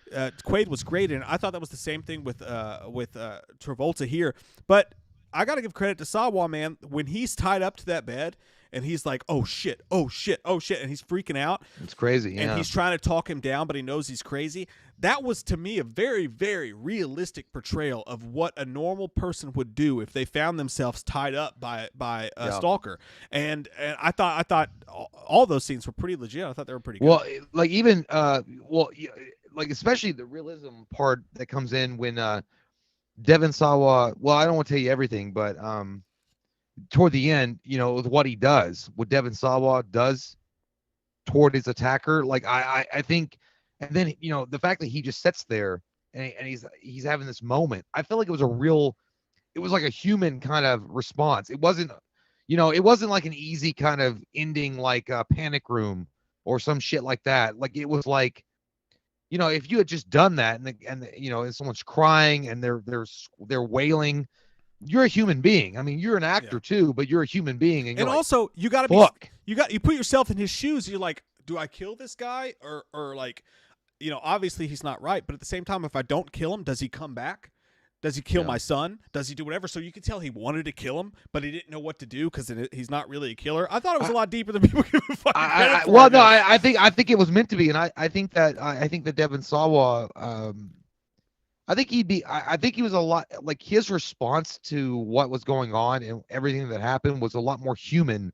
Quaid was great, and I thought that was the same thing with Travolta here. But I got to give credit to Sawa, man. When he's tied up to that bed and he's like, oh shit, oh shit, oh shit, and he's freaking out. It's crazy, yeah. And he's trying to talk him down, but he knows he's crazy. That was, to me, a very, very realistic portrayal of what a normal person would do if they found themselves tied up by a stalker. And I thought all those scenes were pretty legit. I thought they were pretty good. Well, like even like especially the realism part that comes in when Devin Sawa. Well, I don't want to tell you everything, but toward the end, with what he does, what Devin Sawa does toward his attacker, like I think. And then, the fact that he just sits there and he's having this moment, I feel like it was like a human kind of response. It wasn't, it wasn't like an easy kind of ending, like a Panic Room or some shit like that. Like, it was like, You know, if you had just done that you know, and someone's crying and they're wailing, you're a human being. I mean, you're an actor too, but you're a human being, and And you're also, you got to fuck. you put yourself in his shoes. You're like, do I kill this guy or like, you know, obviously he's not right, but at the same time, if I don't kill him, does he come back? Does he kill my son? Does he do whatever? So you could tell he wanted to kill him, but he didn't know what to do because he's not really a killer. I thought it was a lot deeper than people give a fucking credit for. Well, no, I think it was meant to be, and I think that Devon Sawa, I think he was a lot like his response to what was going on and everything that happened was a lot more human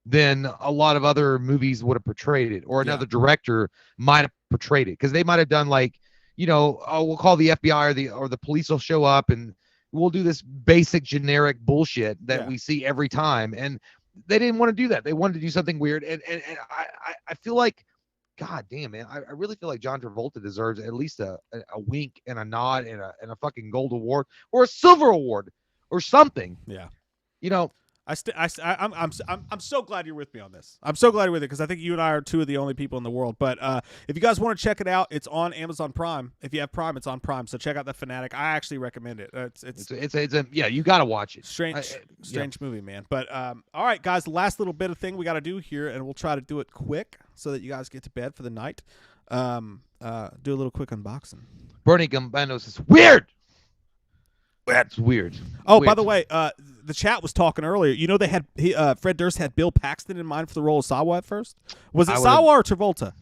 than a lot of other movies would have portrayed it, or another director might have portrayed it, because they might have done like, you know, oh, we'll call the FBI or the police will show up and we'll do this basic generic bullshit that we see every time. And they didn't want to do that. They wanted to do something weird. And I feel like, God damn, man, I really feel like John Travolta deserves at least a wink and a nod and a fucking gold award or a silver award or something. Yeah. You know, I'm so glad you're with me on this. I'm so glad you're with it because I think you and I are two of the only people in the world. But if you guys want to check it out, it's on Amazon Prime. If you have Prime, it's on Prime. So check out the Fanatic. I actually recommend it. It's yeah, you got to watch it. Strange movie, man. But all right, guys, the last little bit of thing we got to do here, and we'll try to do it quick so that you guys get to bed for the night. Do a little quick unboxing. Bernie Gambano's is weird. That's weird. Oh, weird. by the way, the chat was talking earlier. You know, they had Fred Durst had Bill Paxton in mind for the role of Sawa at first. Was it Sawa or Travolta?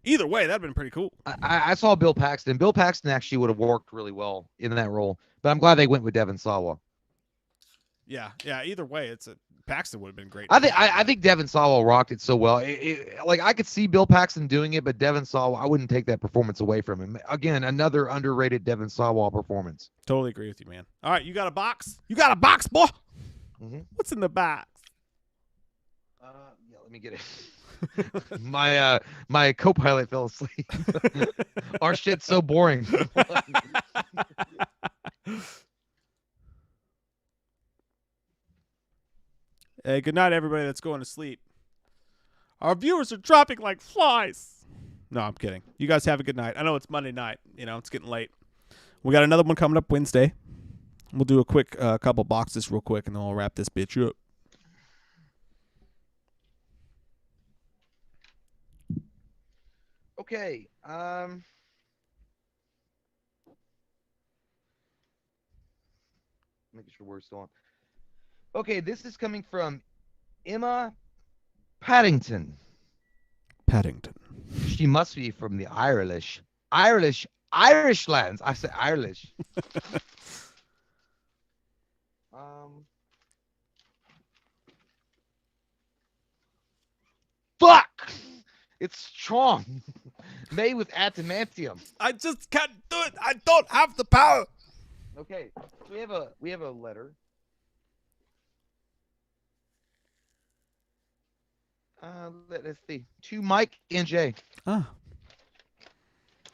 Either way, that'd been pretty cool. I saw Bill Paxton. Bill Paxton actually would have worked really well in that role, but I'm glad they went with Devon Sawa. Yeah. Either way, Paxton would have been great. I think Devon Sawa rocked it so well. Like I could see Bill Paxton doing it, but Devon Sawa, I wouldn't take that performance away from him. Again, another underrated Devon Sawa performance. Totally agree with you, man. All right, you got a box? You got a box, boy? Mm-hmm. What's in the box? Yeah, let me get it. My co-pilot fell asleep. Our shit's so boring. Hey, good night, everybody that's going to sleep. Our viewers are dropping like flies. No, I'm kidding. You guys have a good night. I know it's Monday night. You know, it's getting late. We got another one coming up Wednesday. We'll do a quick couple boxes real quick, and then we'll wrap this bitch up. Okay. Making sure we're still on. Okay, this is coming from Emma Paddington. She must be from the Irish lands. I said Irish. Fuck! It's strong. Made with adamantium. I just can't do it. I don't have the power. Okay, so we have a letter. Let's see. To Mike and Jay. Oh.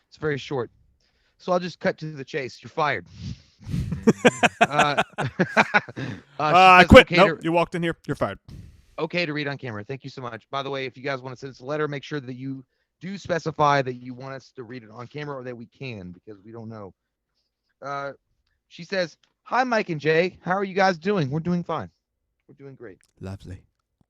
It's very short. So I'll just cut to the chase. You're fired. I quit. Nope, you walked in here. You're fired. Okay to read on camera. Thank you so much. By the way, if you guys want to send us a letter, make sure that you do specify that you want us to read it on camera or that we can, because we don't know. She says, "Hi, Mike and Jay. How are you guys doing? We're doing fine. We're doing great. Lovely.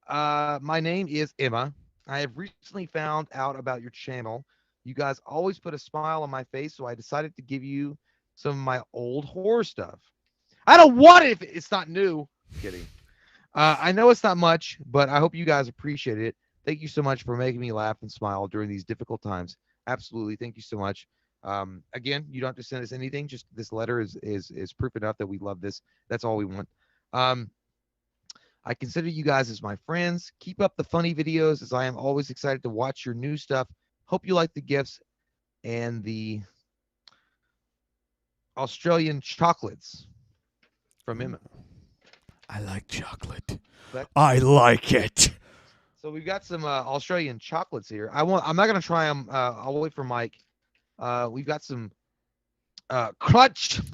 My name is Emma. I have recently found out about your channel. You guys always put a smile on my face, so I decided to give you some of my old horror stuff. I don't want it if it's not new." Kidding. I know it's not much, but I hope you guys appreciate it. Thank you so much for making me laugh and smile during these difficult times. Absolutely. Thank you so much. Again, you don't have to send us anything. Just this letter is proof enough that we love this. That's all we want. I consider you guys as my friends. Keep up the funny videos, as I am always excited to watch your new stuff. Hope you like the gifts and the Australian chocolates from Emma. I like chocolate. I like it. So we've got some Australian chocolates here. I'm not gonna try them. I'll wait for Mike. We've got some crunchy.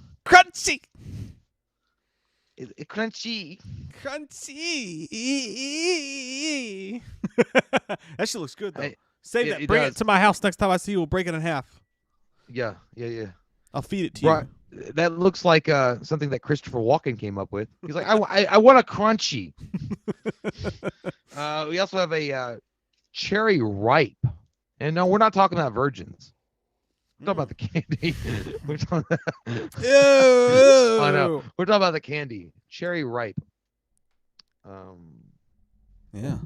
That shit looks good though. Hey, Save that. it Bring does. it to my house next time I see you. We'll break it in half. Yeah. I'll feed it to you. Right. That looks like something that Christopher Walken came up with. He's like, I want a crunchy. We also have a cherry ripe. And no, we're not talking about virgins. We're talking about the candy. We're talking oh, no. We're talking about the candy. Cherry ripe. Yeah.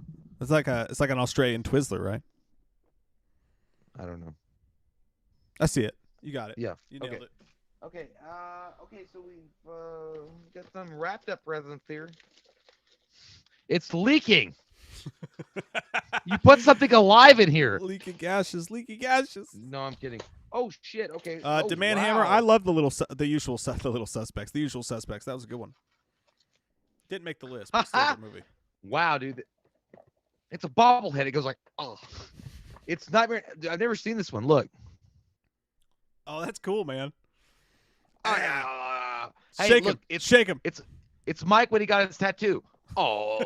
It's like an Australian Twizzler, right? I don't know. I see it. You got it. Yeah. You nailed it. Okay. So we've got some wrapped up presents here. It's leaking. You put something alive in here. Leaking gases. No, I'm kidding. Oh shit. Okay. Demand wow. Hammer. I love the little suspects. The usual suspects. That was a good one. Didn't make the list, but still a good movie. Wow, dude. It's a bobblehead. It goes like, oh. It's Nightmare. I've never seen this one. Look. Oh, that's cool, man. Hey, Shake look, him. Shake him. It's Mike when he got his tattoo. Oh.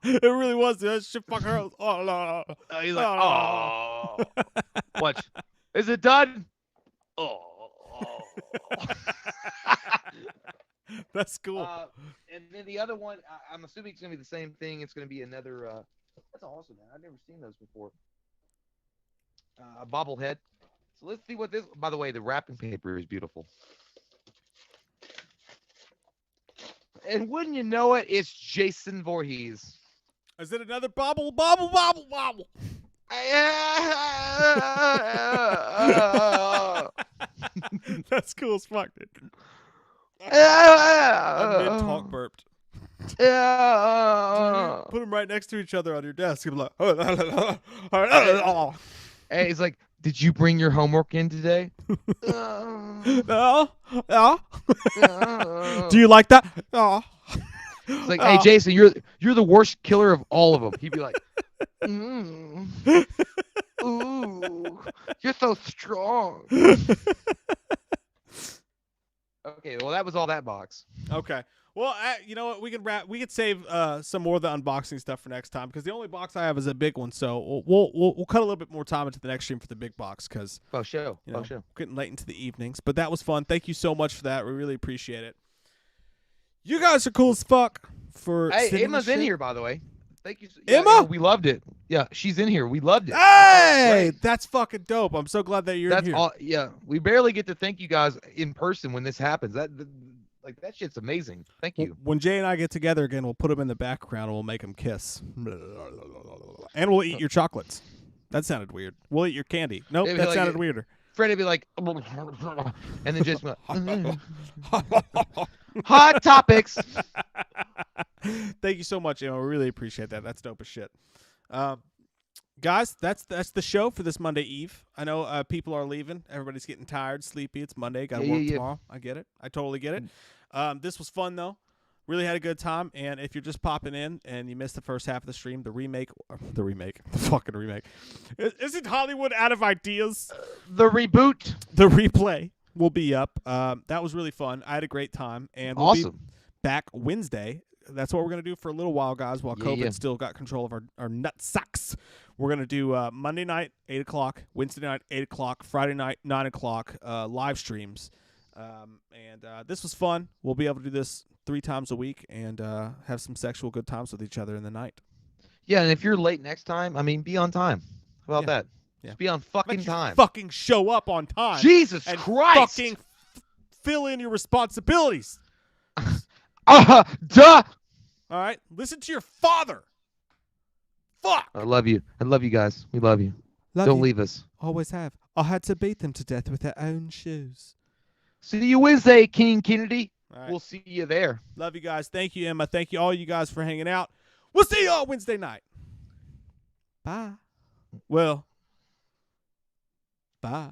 It really was. That shit fucking hurts. Oh, no. He's like, oh. Watch. Is it done? Oh. That's cool. And then the other one, I'm assuming it's going to be the same thing. It's going to be another. That's awesome, man. I've never seen those before. A bobblehead. So let's see what this. By the way, the wrapping paper is beautiful. And wouldn't you know it, it's Jason Voorhees. Is it another bobble? That's cool as fuck, dude. I mid-talk burped. Put them right next to each other on your desk. You'll be like, Hey, he's like, did you bring your homework in today? No. Do you like that? Oh. It's like, hey, Jason, you're the worst killer of all of them. He'd be like, ooh, you're so strong. Okay, well, that was all that box. Okay. Well, you know what? We could save some more of the unboxing stuff for next time because the only box I have is a big one. So we'll cut a little bit more time into the next stream for the big box because show. Getting late into the evenings. But that was fun. Thank you so much for that. We really appreciate it. You guys are cool as fuck. Hey, Emma's in here, by the way. Thank you. Emma? We loved it. Yeah, she's in here. We loved it. Hey, that's fucking dope. I'm so glad that you're in here. Yeah, we barely get to thank you guys in person when this happens. That shit's amazing. Thank you. When Jay and I get together again, we'll put them in the background and we'll make them kiss. And we'll eat your chocolates. That sounded weird. We'll eat your candy. Nope, that sounded weirder. Freddie be like, and then just hot topics. Thank you so much, Emma. We really appreciate that. That's dope as shit. Guys, that's the show for this Monday Eve. I know people are leaving. Everybody's getting tired, sleepy. It's Monday. Got to work tomorrow. I get it. I totally get it. This was fun, though. Really had a good time. And if you're just popping in and you missed the first half of the stream, the fucking remake. Isn't Hollywood out of ideas? The reboot. The replay will be up. That was really fun. I had a great time. And we'll be back Wednesday. That's what we're going to do for a little while, guys, while COVID still got control of our nut sacks. We're going to do Monday night, 8 o'clock, Wednesday night, 8 o'clock, Friday night, 9 o'clock, live streams. And this was fun. We'll be able to do this 3 times a week and have some sexual good times with each other in the night. Yeah, and if you're late next time, be on time. How about that? Yeah. Just be on fucking time. Fucking show up on time. Jesus and Christ! Fucking fill in your responsibilities. Duh! All right? Listen to your father. Fuck! I love you. I love you guys. We love you. Don't leave us. Always have. I had to beat them to death with their own shoes. See you Wednesday, King Kennedy. Right. We'll see you there. Love you guys. Thank you, Emma. Thank you all you guys for hanging out. We'll see you all Wednesday night. Bye. Well, bye.